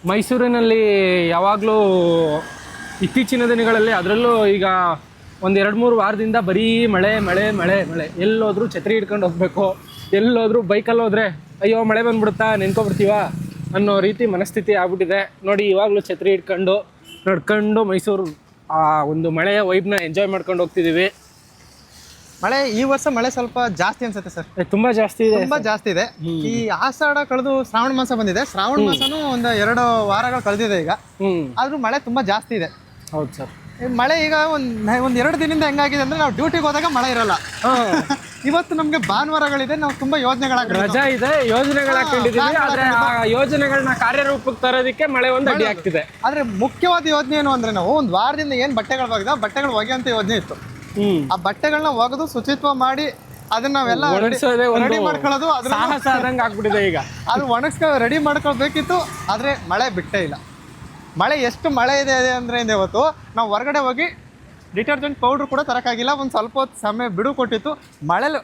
ಮೈಸೂರಿನಲ್ಲಿ ಯಾವಾಗಲೂ ಇತ್ತೀಚಿನ ದಿನಗಳಲ್ಲಿ ಅದರಲ್ಲೂ ಈಗ ಒಂದು 2-3 ವಾರದಿಂದ ಬರೀ ಮಳೆ ಮಳೆ ಮಳೆ ಮಳೆ. ಎಲ್ಲೋದ್ರೂ ಛತ್ರಿ ಹಿಡ್ಕೊಂಡು ಹೋಗ್ಬೇಕು, ಎಲ್ಲೋದ್ರೂ ಬೈಕಲ್ಲಿ ಹೋದ್ರೆ ಅಯ್ಯೋ ಮಳೆ ಬಂದ್ಬಿಡುತ್ತಾ ನೆನ್ಕೊಬಿಡ್ತೀವ ಅನ್ನೋ ರೀತಿ ಮನಸ್ಥಿತಿ ಆಗ್ಬಿಟ್ಟಿದೆ ನೋಡಿ. ಇವಾಗಲೂ ಛತ್ರಿ ಹಿಡ್ಕೊಂಡು ನಡ್ಕೊಂಡು ಮೈಸೂರು ಆ ಒಂದು ಮಳೆಯ ವೈಬ್ನ ಎಂಜಾಯ್ ಮಾಡ್ಕೊಂಡು ಹೋಗ್ತಿದ್ದೀವಿ. ಮಳೆ ಈ ವರ್ಷ ಮಳೆ ಸ್ವಲ್ಪ ಜಾಸ್ತಿ ಅನ್ಸುತ್ತೆ ಸರ್. ತುಂಬಾ ಜಾಸ್ತಿ ಇದೆ, ತುಂಬಾ ಜಾಸ್ತಿ ಇದೆ. ಈ ಆಷಾಢ ಕಳೆದು ಶ್ರಾವಣ ಮಾಸ ಬಂದಿದೆ. ಶ್ರಾವಣ ಮಾಸನೂ ಒಂದು 2 ವಾರಗಳು ಕಳೆದಿದೆ ಈಗ. ಆದ್ರೂ ಮಳೆ ತುಂಬಾ ಜಾಸ್ತಿ ಇದೆ. ಹೌದು ಸರ್. ಮಳೆ ಈಗ ಒಂದ್ 2 ದಿನದಿಂದ ಹೆಂಗಾಗಿದೆ ಅಂದ್ರೆ ನಾವು ಡ್ಯೂಟಿಗೆ ಹೋದಾಗ ಮಳೆ ಇರಲ್ಲ. ಇವತ್ತು ನಮ್ಗೆ ಭಾನುವಾರಗಳಿದೆ, ನಾವು ತುಂಬಾ ರಜಾ ಇದೆ, ಯೋಜನೆಗಳು ಹಾಕೊಂಡಿದೀವಿ. ಆದ್ರೆ ಆ ಯೋಜನೆಗಳನ್ನ ಕಾರ್ಯರೂಪಕ್ಕೆ ತರೋದಕ್ಕೆ ಮಳೆ ಒಂದು ಅಡ್ಡಿ ಆಗ್ತಿದೆ. ಆದ್ರೆ ಮುಖ್ಯವಾದ ಯೋಜನೆ ಏನು ಅಂದ್ರೆ, ನಾವು ಒಂದ್ ವಾರದಿಂದ ಏನ್ ಬಟ್ಟೆಗಳು ಒಗೆದ ಬಟ್ಟೆಗಳು ಒಗೆಯಂತ ಯೋಜನೆ ಇತ್ತು. ಆ ಬಟ್ಟೆಗಳನ್ನ ಒಗೆದು ಶುಚಿತ್ವ ಮಾಡಿ ಅದನ್ನ ನಾವೆಲ್ಲ ರೆಡಿ ಮಾಡ್ಕೊಳ್ಳೋದು ಸಾಹಸ ಆದಂಗೆ ಆಗ್ಬಿಟ್ಟಿದೆ ಈಗ. ಅದು ರೆಡಿ ಮಾಡ್ಕೊಳ್ಬೇಕಿತ್ತು, ಆದ್ರೆ ಮಳೆ ಬಿಟ್ಟೇ ಇಲ್ಲ. ಮಳೆ ಎಷ್ಟು ಮಳೆ ಇದೆ ಅಂದ್ರೆ ಇವತ್ತು ನಾವು ಹೊರಗಡೆ ಹೋಗಿ ಡಿಟರ್ಜೆಂಟ್ ಪೌಡ್ರ್ ಕೂಡ ತರಕಾಗಿಲ್ಲ. ಒಂದು ಸ್ವಲ್ಪ ಹೊತ್ತು ಸಮಯ ಬಿಡು ಕೊಟ್ಟಿತ್ತು. ಮಳೆಲಿ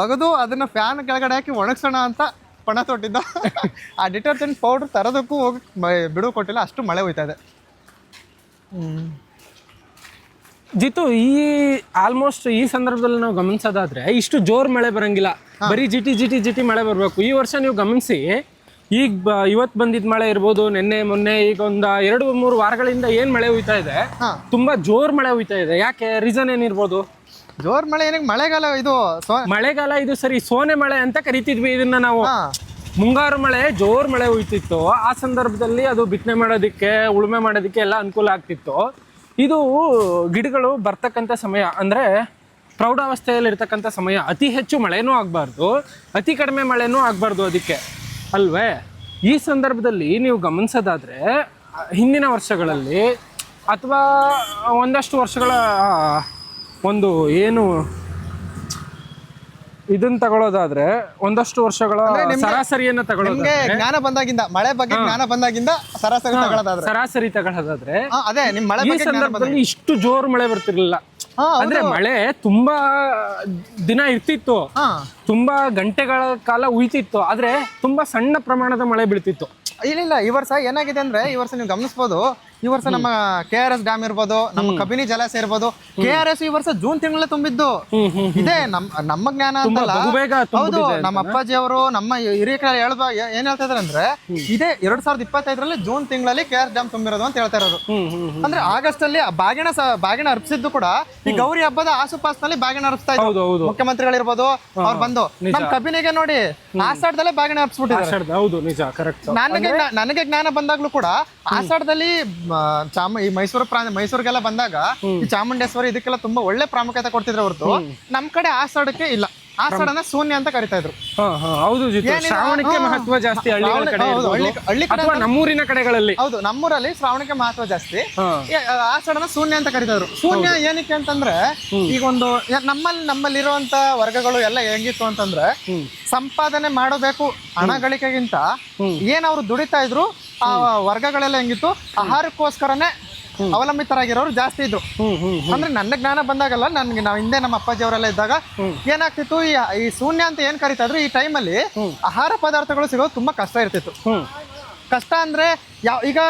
ಒಗೆದು ಅದನ್ನ ಫ್ಯಾನ್ ಕೆಳಗಡೆ ಹಾಕಿ ಒಣಗ್ಸೋಣ ಅಂತ ಪಣ ತೊಟ್ಟಿದ್ದ. ಆ ಡಿಟರ್ಜೆಂಟ್ ಪೌಡ್ರ್ ತರೋದಕ್ಕೂ ಹೋಗಿ ಬಿಡು ಕೊಟ್ಟಿಲ್ಲ, ಅಷ್ಟು ಮಳೆ ಹೋಯ್ತಾ ಇದೆ. ಜಿತು, ಈ ಆಲ್ಮೋಸ್ಟ್ ಈ ಸಂದರ್ಭದಲ್ಲಿ ನಾವು ಗಮನಿಸೋದಾದ್ರೆ ಇಷ್ಟು ಜೋರ್ ಮಳೆ ಬರಂಗಿಲ್ಲ, ಬರೀ ಜಿಟಿ ಮಳೆ ಬರಬೇಕು. ಈ ವರ್ಷ ನೀವು ಗಮನಿಸಿ, ಈಗ ಇವತ್ತು ಬಂದಿದ್ದ ಮಳೆ ಇರ್ಬೋದು, ನಿನ್ನೆ ಮೊನ್ನೆ, ಈಗ ಒಂದು 2-3 ವಾರಗಳಿಂದ ಏನ್ ಮಳೆ ಹುಯ್ತಾ ಇದೆ, ತುಂಬಾ ಜೋರ್ ಮಳೆ ಹುಯ್ತಾ ಇದೆ. ಯಾಕೆ? ರೀಸನ್ ಏನಿರ್ಬೋದು? ಜೋರ್ ಮಳೆ ಏನಕ್ಕೆ? ಮಳೆಗಾಲ ಇದು ಸರಿ, ಸೋನೆ ಮಳೆ ಅಂತ ಕರಿತಿದ್ವಿ ಇದನ್ನ ನಾವು. ಮುಂಗಾರು ಮಳೆ ಜೋರ್ ಮಳೆ ಹುಯ್ತಿತ್ತು. ಆ ಸಂದರ್ಭದಲ್ಲಿ ಅದು ಬಿತ್ತನೆ ಮಾಡೋದಕ್ಕೆ, ಉಳುಮೆ ಮಾಡೋದಕ್ಕೆ ಎಲ್ಲ ಅನುಕೂಲ ಆಗ್ತಿತ್ತು. ಇದು ಗಿಡಗಳು ಬರ್ತಕ್ಕಂಥ ಸಮಯ, ಅಂದರೆ ಪ್ರೌಢಾವಸ್ಥೆಯಲ್ಲಿರ್ತಕ್ಕಂಥ ಸಮಯ. ಅತಿ ಹೆಚ್ಚು ಮಳೆನೂ ಆಗಬಾರ್ದು, ಅತಿ ಕಡಿಮೆ ಮಳೆನೂ ಆಗಬಾರ್ದು ಅದಕ್ಕೆ, ಅಲ್ವೇ? ಈ ಸಂದರ್ಭದಲ್ಲಿ ನೀವು ಗಮನಿಸೋದಾದರೆ ಹಿಂದಿನ ವರ್ಷಗಳಲ್ಲಿ ಅಥವಾ ಒಂದಷ್ಟು ವರ್ಷಗಳ ಒಂದು ಏನು ಇದನ್ನ ತಗೊಳ್ಳೋದಾದ್ರೆ, ಒಂದಷ್ಟು ವರ್ಷಗಳ ಸರಾಸರಿಯನ್ನ ತಗೊಳ್ಳೋದಾದ್ರೆ, ಜ್ಞಾನ ಬಂದಾಗಿಂದ, ಮಳೆ ಬಗ್ಗೆ ಜ್ಞಾನ ಬಂದಾಗಿಂದ ಸರಾಸರಿ ತಗೊಳ್ಳೋದಾದ್ರೆ ಅದೇ ನಿಮ್ಮ ಮಳೆ ಈ ಸಂದರ್ಭದಲ್ಲಿ ಇಷ್ಟು ಜೋರು ಮಳೆ ಬರ್ತಿರ್ಲಿಲ್ಲ. ಅಂದ್ರೆ ಮಳೆ ತುಂಬಾ ದಿನ ಇರ್ತಿತ್ತು, ತುಂಬಾ ಗಂಟೆಗಳ ಕಾಲ ಉಯ್ತಿತ್ತು, ಆದ್ರೆ ತುಂಬಾ ಸಣ್ಣ ಪ್ರಮಾಣದ ಮಳೆ ಬೀಳ್ತಿತ್ತು. ಇಲ್ಲ, ಈ ವರ್ಷ ಏನಾಗಿದೆ ಅಂದ್ರೆ, ಈ ವರ್ಷ ನೀವು ಗಮನಿಸಬಹುದು, ಈ ವರ್ಷ ನಮ್ಮ KRS ಡ್ಯಾಮ್ ಇರ್ಬೋದು, ನಮ್ಮ ಕಬಿನಿ ಜಲಾಶಯ ಇರ್ಬೋದು. KRS ಈ ವರ್ಷ ಜೂನ್ ತಿಂಗಳಲ್ಲೇ ತುಂಬಿದ್ದು. ಇದೇ ನಮ್ಮ ಜ್ಞಾನ ಅಂತಲ್ಲ, ಹೌದು. ನಮ್ಮ ಅಪ್ಪಾಜಿ ಅವರು, ನಮ್ಮ ಹಿರಿಯರು ಏನ್ ಹೇಳ್ತಾ ಇದಾರೆ ಅಂದ್ರೆ, ಇದೇ 2025ರಲ್ಲಿ ಜೂನ್ ತಿಂಗಳಲ್ಲಿ KRS ಡ್ಯಾಮ್ ತುಂಬಿರೋದು ಅಂತ ಹೇಳ್ತಾ ಇರೋದು. ಅಂದ್ರೆ ಆಗಸ್ಟ್ ಅಲ್ಲಿ ಬಾಗಿಣ ಅರ್ಪಿಸಿದ್ದು ಕೂಡ ಈ ಗೌರಿ ಹಬ್ಬದ ಆಸುಪಾಸಿನಲ್ಲಿ ಬಾಗಿಣ ಅರ್ಪಿಸ್ತಾ ಇದ್ರು ಮುಖ್ಯಮಂತ್ರಿಗಳಿರ್ಬೋದು. ಅವ್ರು ಬಂದು ನಮ್ ಕಬಿನಿಗೆ ನೋಡಿ ಆಷಾಢದಲ್ಲೇ ಬಾಗಿಣ ಅರ್ಪಿಸ್ಬಿಟ್ಟಿದ್ದಾರೆ. ನನಗೆ ಜ್ಞಾನ ಬಂದಾಗ್ಲೂ ಕೂಡ ಆಷಾಢದಲ್ಲಿ ಈ ಮೈಸೂರಿಗೆಲ್ಲ ಬಂದಾಗ ಈ ಚಾಮುಂಡೇಶ್ವರಿ ಇದಕ್ಕೆಲ್ಲ ತುಂಬಾ ಒಳ್ಳೆ ಪ್ರಾಮುಖ್ಯತೆ ಕೊಡ್ತಿದ್ರು ಹೊರತು ನಮ್ ಕಡೆ ಆಷಾಢಕ್ಕೆ ಇಲ್ಲ. ಆಷಾಢನ ಶೂನ್ಯ ಅಂತ ಕರಿತಾ ಇದ್ರು. ಹೌದು, ಶ್ರಾವಣಕ್ಕೆ ಮಹತ್ವ ಜಾಸ್ತಿ ನಮ್ಮೂರಿನ ಕಡೆಗಳಲ್ಲಿ. ಹೌದು, ನಮ್ಮೂರಲ್ಲಿ ಶ್ರಾವಣಕ್ಕೆ ಮಹತ್ವ ಜಾಸ್ತಿ. ಆಷಾಢನ ಶೂನ್ಯ ಅಂತ ಕರಿತಾ ಇದ್ರು. ಶೂನ್ಯ ಏನಕ್ಕೆ ಅಂತಂದ್ರೆ, ಈಗ ಒಂದು ನಮ್ಮಲ್ಲಿರುವಂತ ವರ್ಗಗಳು ಎಲ್ಲ ಹೆಂಗಿತ್ತು ಅಂತಂದ್ರೆ, ಸಂಪಾದನೆ ಮಾಡಬೇಕು ಹಣ ಗಳಿಕೆಗಿಂತ ಏನ್ ಅವ್ರು ದುಡಿತಾ ಇದ್ರು ಆ ವರ್ಗಗಳೆಲ್ಲ ಹೆಂಗಿತ್ತು, ಆಹಾರಕ್ಕೋಸ್ಕರನೇ ಅವಲಂಬಿತರಾಗಿರೋರು ಜಾಸ್ತಿ ಇದ್ರು. ಅಂದ್ರೆ ನನ್ನ ಜ್ಞಾನ ಬಂದಾಗಲ್ಲ, ನಾವು ಹಿಂದೆ ನಮ್ಮ ಅಪ್ಪಾಜಿ ಅವರೆಲ್ಲ ಇದ್ದಾಗ ಏನಾಗ್ತಿತ್ತು, ಈ ಶೂನ್ಯ ಅಂತ ಏನ್ ಕರಿತಾ ಇದ್ರು, ಈ ಟೈಮಲ್ಲಿ ಆಹಾರ ಪದಾರ್ಥಗಳು ಸಿಗೋದು ತುಂಬಾ ಕಷ್ಟ ಇರ್ತಿತ್ತು. ಕಷ್ಟ ಅಂದ್ರೆ ಈಗ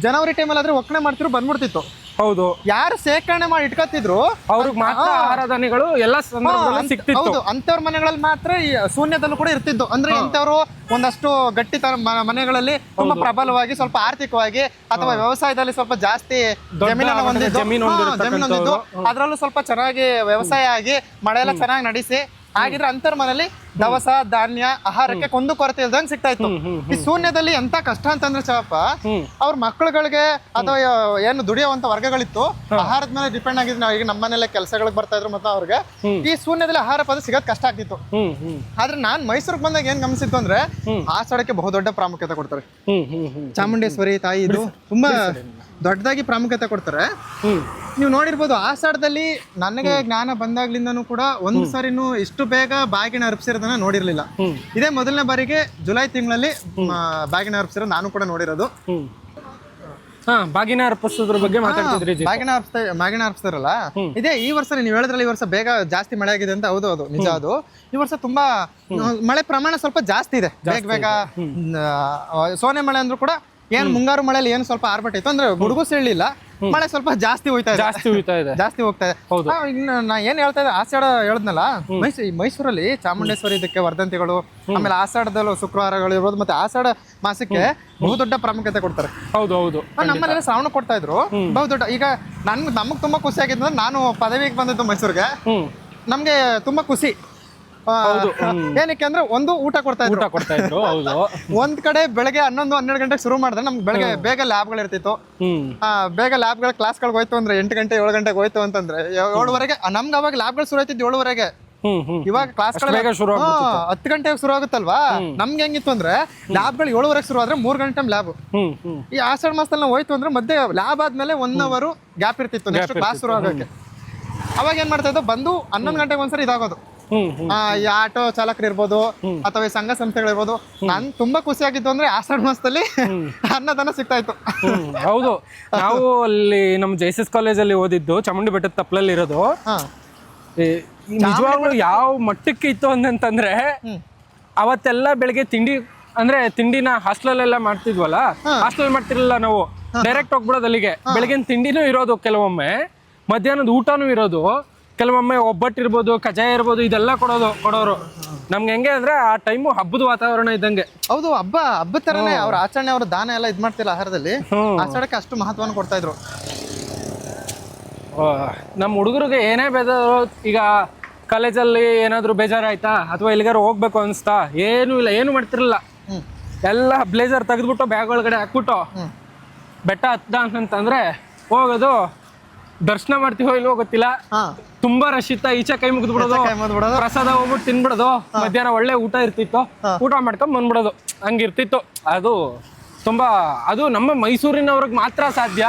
ಜನವರಿ ಟೈಮಲ್ಲಿ ಆದ್ರೆ ಒಕ್ಕಣೆ ಮಾಡ್ತಿದ್ರು, ಬಂದ್ಬಿಡ್ತಿತ್ತು. ಹೌದು, ಯಾರು ಸೇಕರಣೆ ಮಾಡಿ ಇಟ್ಕೊತಿದ್ರು ಅವ್ರಿಗೆ ಮಾತ್ರ ಆಹಾರ ಧಾನ್ಯಗಳು ಎಲ್ಲ ಸಂದರ್ಭದಲ್ಲಿ ಸಿಗ್ತಿತ್ತು. ಹೌದು, ಅಂತವ್ರ ಮನೆಗಳಲ್ಲಿ ಮಾತ್ರ ಈ ಶೂನ್ಯದಲ್ಲೂ ಕೂಡ ಇರ್ತಿದ್ದು. ಅಂದ್ರೆ ಇಂಥವ್ರು ಒಂದಷ್ಟು ಗಟ್ಟಿ ಮನೆಗಳಲ್ಲಿ ತುಂಬಾ ಪ್ರಬಲವಾಗಿ, ಸ್ವಲ್ಪ ಆರ್ಥಿಕವಾಗಿ ಅಥವಾ ವ್ಯವಸಾಯದಲ್ಲಿ ಸ್ವಲ್ಪ ಜಾಸ್ತಿ ಜಮೀನು ಹೊಂದಿದ್ದು, ಅದ್ರಲ್ಲೂ ಸ್ವಲ್ಪ ಚೆನ್ನಾಗಿ ವ್ಯವಸಾಯ ಆಗಿ ಮಳೆ ಎಲ್ಲ ಚೆನ್ನಾಗಿ ನಡೆಸಿ ಆಗಿದ್ರೆ ಅಂತರ್ ಮನೇಲಿ ದವಸ ಧಾನ್ಯ ಆಹಾರಕ್ಕೆ ಕೊಂದು ಕೊರತೆ ಇಲ್ದಂಗೆ ಸಿಗ್ತಾ ಇತ್ತು. ಈ ಶೂನ್ಯದಲ್ಲಿ ಎಂತ ಕಷ್ಟ ಅಂತಂದ್ರೆ ಚವಪ್ಪ, ಅವ್ರ ಮಕ್ಕಳುಗಳಿಗೆ ಅಥವಾ ಏನು ದುಡಿಯುವಂತ ವರ್ಗಗಳಿತ್ತು, ಆಹಾರದ ಮೇಲೆ ಡಿಪೆಂಡ್ ಆಗಿದ್ರು. ನಾವು ಈಗ ನಮ್ಮನೆಲ್ಲ ಕೆಲಸಗಳಿಗೆ ಬರ್ತಾ ಇದ್ರು, ಮತ್ತೆ ಅವ್ರಿಗೆ ಈ ಶೂನ್ಯದಲ್ಲಿ ಆಹಾರ ಪದ ಸಿಗೋದ್ ಕಷ್ಟ ಆಗ್ತಿತ್ತು. ಆದ್ರೆ ನಾನ್ ಮೈಸೂರಿಗೆ ಬಂದಾಗ ಏನ್ ಗಮನಿಸಿತ್ತು ಅಂದ್ರೆ, ಆಷಾಢಕ್ಕೆ ಬಹುದೊಡ್ಡ ಪ್ರಾಮುಖ್ಯತೆ ಕೊಡ್ತಾರೆ. ಚಾಮುಂಡೇಶ್ವರಿ ತಾಯಿ ಇದು ತುಂಬಾ ದೊಡ್ಡದಾಗಿ ಪ್ರಾಮುಖ್ಯತೆ ಕೊಡ್ತಾರೆ. ನೀವು ನೋಡಿರ್ಬೋದು, ಆಷಾಢದಲ್ಲಿ ನನಗೆ ಜ್ಞಾನ ಬಂದಾಗ್ಲಿಂದನೂ ಕೂಡ ಒಂದ್ ಸರಿನೂ ಇಷ್ಟು ಬೇಗ ಬಾಗಿನ ಅರ್ಪಿಸಿರೋದನ್ನ ನೋಡಿರ್ಲಿಲ್ಲ. ಇದೇ ಮೊದಲನೇ ಬಾರಿಗೆ ಜುಲೈ ತಿಂಗಳಲ್ಲಿ ಬಾಗಿನ ಅರ್ಪಿಸಿರೋದು ನಾನು ಕೂಡ ನೋಡಿರೋದು. ಬಾಗಿನ ಅರ್ಪಿಸೋದ್ರ ಬಗ್ಗೆ ಮಾತಾಡ್ತಿದ್ರಿ ಜಿ. ಬಾಗಿನ ಅರ್ಪಿಸ್ತಾರಲ್ಲ, ಇದೇ ಈ ವರ್ಷ ನೀವು ಹೇಳಿದ್ರಲ್ಲ, ಈ ವರ್ಷ ಬೇಗ ಜಾಸ್ತಿ ಮಳೆ ಆಗಿದೆ ಅಂತ. ಹೌದು ಹೌದು, ನಿಜ. ಅದು ಈ ವರ್ಷ ತುಂಬಾ ಮಳೆ ಪ್ರಮಾಣ ಸ್ವಲ್ಪ ಜಾಸ್ತಿ ಇದೆ. ಬೇಗ ಸೋನೆ ಮಳೆ ಅಂದ್ರೂ ಕೂಡ ಏನ್ ಮುಂಗಾರು ಮಳೆಯಲ್ಲಿ ಏನು ಸ್ವಲ್ಪ ಆರ್ಭಟಿತ್ತು ಅಂದ್ರೆ ಗುಡುಗು ಸಿಳ್ಳಿಲ್ಲ, ಮಳೆ ಸ್ವಲ್ಪ ಜಾಸ್ತಿ ಹೋಗ್ತಾ ಇದೆ, ಜಾಸ್ತಿ ಹೋಗ್ತಾ ಇದೆ. ಇನ್ನು ನಾ ಏನ್ ಹೇಳ್ತಾ ಇದ್ದೆ, ಆಷಾಢ ಹೇಳಿದ್ನಲ್ಲ, ಮೈಸೂರಲ್ಲಿ ಚಾಮುಂಡೇಶ್ವರಿ ಇದಕ್ಕೆ ವರ್ಧಂತಿಗಳು, ಆಮೇಲೆ ಆಷಾಢದಲ್ಲೂ ಶುಕ್ರವಾರಗಳು ಇರ್ಬೋದು, ಮತ್ತೆ ಆಷಾಢ ಮಾಸಕ್ಕೆ ಬಹುದೊಡ್ಡ ಪ್ರಾಮುಖ್ಯತೆ ಕೊಡ್ತಾರೆ. ಹೌದು ಹೌದು, ನಮ್ಮನೆಲ್ಲ ಶ್ರಾವಣ ಕೊಡ್ತಾ ಇದ್ರು ಬಹುದೊಡ್ಡ. ಈಗ ನಮಗ್ ತುಂಬಾ ಖುಷಿ ಆಗಿದ್ದು, ನಾನು ಪದವಿಗೆ ಬಂದಿದ್ದು ಮೈಸೂರಿಗೆ, ನಮ್ಗೆ ತುಂಬಾ ಖುಷಿ. ಏನಕ್ಕೆ ಅಂದ್ರೆ ಒಂದು ಊಟ ಕೊಡ್ತಾ ಇದ್ರು. ಒಂದ್ ಕಡೆ ಬೆಳಗ್ಗೆ 11-12 ಗಂಟೆಗೆ ಶುರು ಮಾಡಿದ್ರೆ ನಮ್ಗೆ ಬೆಳಗ್ಗೆ ಬೇಗ ಲ್ಯಾಬ್ಗಳು ಇರ್ತಿತ್ತು. ಬೇಗ ಲ್ಯಾಬ್ಗಳ ಕ್ಲಾಸ್ಗಳಿಗೆ ಹೋಯ್ತು ಅಂದ್ರೆ 8 ಗಂಟೆ 7 ಗಂಟೆಗೆ ಹೋಯ್ತು ಅಂತಂದ್ರೆ 7:30ಗೆ ನಮ್ಗೆ ಅವಾಗ ಲ್ಯಾಬ್ಗಳು ಶುರು ಆಯ್ತಿದ್ದು 7:30ಗೆ. ಇವಾಗ ಕ್ಲಾಸ್ಗಳು 10 ಗಂಟೆಗೆ ಶುರು ಆಗುತ್ತಲ್ವಾ. ನಮ್ಗೆ ಹೆಂಗಿತ್ತು ಅಂದ್ರೆ ಲ್ಯಾಬ್ಗಳು 7:30ಗೆ ಶುರು ಆದ್ರೆ 3 ಗಂಟೆ ಲ್ಯಾಬ್. ಈ ಆಷಾಢ ಮಾಸದಲ್ಲಿ ನಾವು ಹೋಯ್ತು ಅಂದ್ರೆ ಮಧ್ಯೆ ಲ್ಯಾಬ್ ಆದ್ಮೇಲೆ 1 ಅವರ್ ಗ್ಯಾಪ್ ಇರ್ತಿತ್ತು ನೆಕ್ಸ್ಟ್ ಕ್ಲಾಸ್ ಶುರು ಆಗೋಕೆ. ಅವಾಗ ಏನ್ ಮಾಡ್ತಾ ಇದ್ದೋ, ಬಂದು 11 ಗಂಟೆಗೆ ಒಂದ್ಸರಿ ಇದಾಗೋದು. ಈ ಆಟೋ ಚಾಲಕರು ಇರ್ಬೋದು ಅಥವಾ ಈ ಸಂಘ ಸಂಸ್ಥೆಗಳಿರ್ಬೋದು. ನಾನ್ ತುಂಬಾ ಖುಷಿ ಆಗಿತ್ತು ಅಂದ್ರೆ ಆಷಾಢ ಮಾಸದಲ್ಲಿ ಅನ್ನದಾನ ಸಿಗ್ತಾ ಇತ್ತು. ಹೌದು, ನಾವು ಅಲ್ಲಿ ನಮ್ಮ ಜೈಸಸ್ ಕಾಲೇಜಲ್ಲಿ ಓದಿದ್ದು ಚಾಮುಂಡಿ ಬೆಟ್ಟದ ತಪ್ಪಲಲ್ಲಿ ಇರೋದು. ನಿಜವಾಗ್ಲೂ ಯಾವ ಮಟ್ಟಕ್ಕೆ ಇತ್ತು ಅಂತಂದ್ರೆ, ಅವತ್ತೆಲ್ಲ ಬೆಳಿಗ್ಗೆ ತಿಂಡಿ ಅಂದ್ರೆ ತಿಂಡಿನ ಹಾಸ್ಟೆಲ್ ಮಾಡ್ತಿದ್ವಲ್ಲ, ಹಾಸ್ಟೆಲ್ ಮಾಡ್ತಿರ್ಲಿಲ್ಲ ನಾವು, ಡೈರೆಕ್ಟ್ ಹೋಗ್ಬಿಡೋದು ಅಲ್ಲಿಗೆ. ಬೆಳಗಿನ ತಿಂಡಿನೂ ಇರೋದು, ಕೆಲವೊಮ್ಮೆ ಮಧ್ಯಾಹ್ನದ ಊಟನೂ ಇರೋದು, ಕೆಲವೊಮ್ಮೆ ಒಬ್ಬಟ್ಟು ಇರ್ಬೋದು, ಕಜಾಯ ಇರ್ಬೋದು, ಇದೆಲ್ಲ ಕೊಡೋರು ನಮ್ಗೆ. ಹೆಂಗೆ ಅಂದ್ರೆ ಆ ಟೈಮು ಹಬ್ಬದ ವಾತಾವರಣ ಇದ್ದಂಗೆ. ಹೌದು, ಹಬ್ಬದ ತರನೇ ಅವ್ರ ಆಚರಣೆ, ಅವ್ರ ದಾನ ಎಲ್ಲ ಇದ್ ಮಾಡ್ತಿಲ್ಲ ಆಹಾರದಲ್ಲಿ. ಆಚರಣೆಗೆ ಅಷ್ಟು ಮಹತ್ವವನ್ನು ಕೊಡ್ತಾ ಇದ್ರು. ನಮ್ಮ ಹುಡುಗರಿಗೆ ಏನೇ ಬೇಜಾರು, ಈಗ ಕಾಲೇಜಲ್ಲಿ ಏನಾದ್ರು ಬೇಜಾರಾಯ್ತಾ ಅಥವಾ ಎಲ್ಲಿಗಾರು ಹೋಗ್ಬೇಕು ಅನ್ಸ್ತಾ, ಏನೂ ಇಲ್ಲ, ಏನು ಮಾಡ್ತಿರಲಿಲ್ಲ. ಎಲ್ಲ ಬ್ಲೇಸರ್ ತೆಗೆದ್ಬಿಟ್ಟು ಬ್ಯಾಗ್ ಒಳಗಡೆ ಹಾಕ್ಬಿಟ್ಟು ಬೆಟ್ಟ ಹತ್ತದ ಅಂತಂದ್ರೆ ಹೋಗೋದು. ದರ್ಶನ ಮಾಡ್ತೀವೋ ಇಲ್ವೋ ಗೊತ್ತಿಲ್ಲ, ತುಂಬಾ ರಶ್ ಇತ್ತ, ಈಚೆ ಕೈ ಮುಗಿದ್ಬಿಡೋದು, ಪ್ರಸಾದ ಹೋಗ್ಬಿಟ್ಟು ತಿನ್ಬಿಡೋದು. ಮಧ್ಯಾಹ್ನ ಒಳ್ಳೆ ಊಟ ಇರ್ತಿತ್ತು, ಊಟ ಮಾಡ್ಕೊಂಡ್ ಬಂದ್ಬಿಡೋದು. ಹಂಗಿರ್ತಿತ್ತು. ಅದು ತುಂಬಾ, ಅದು ನಮ್ಮ ಮೈಸೂರಿನವ್ರಿಗೆ ಮಾತ್ರ ಸಾಧ್ಯ.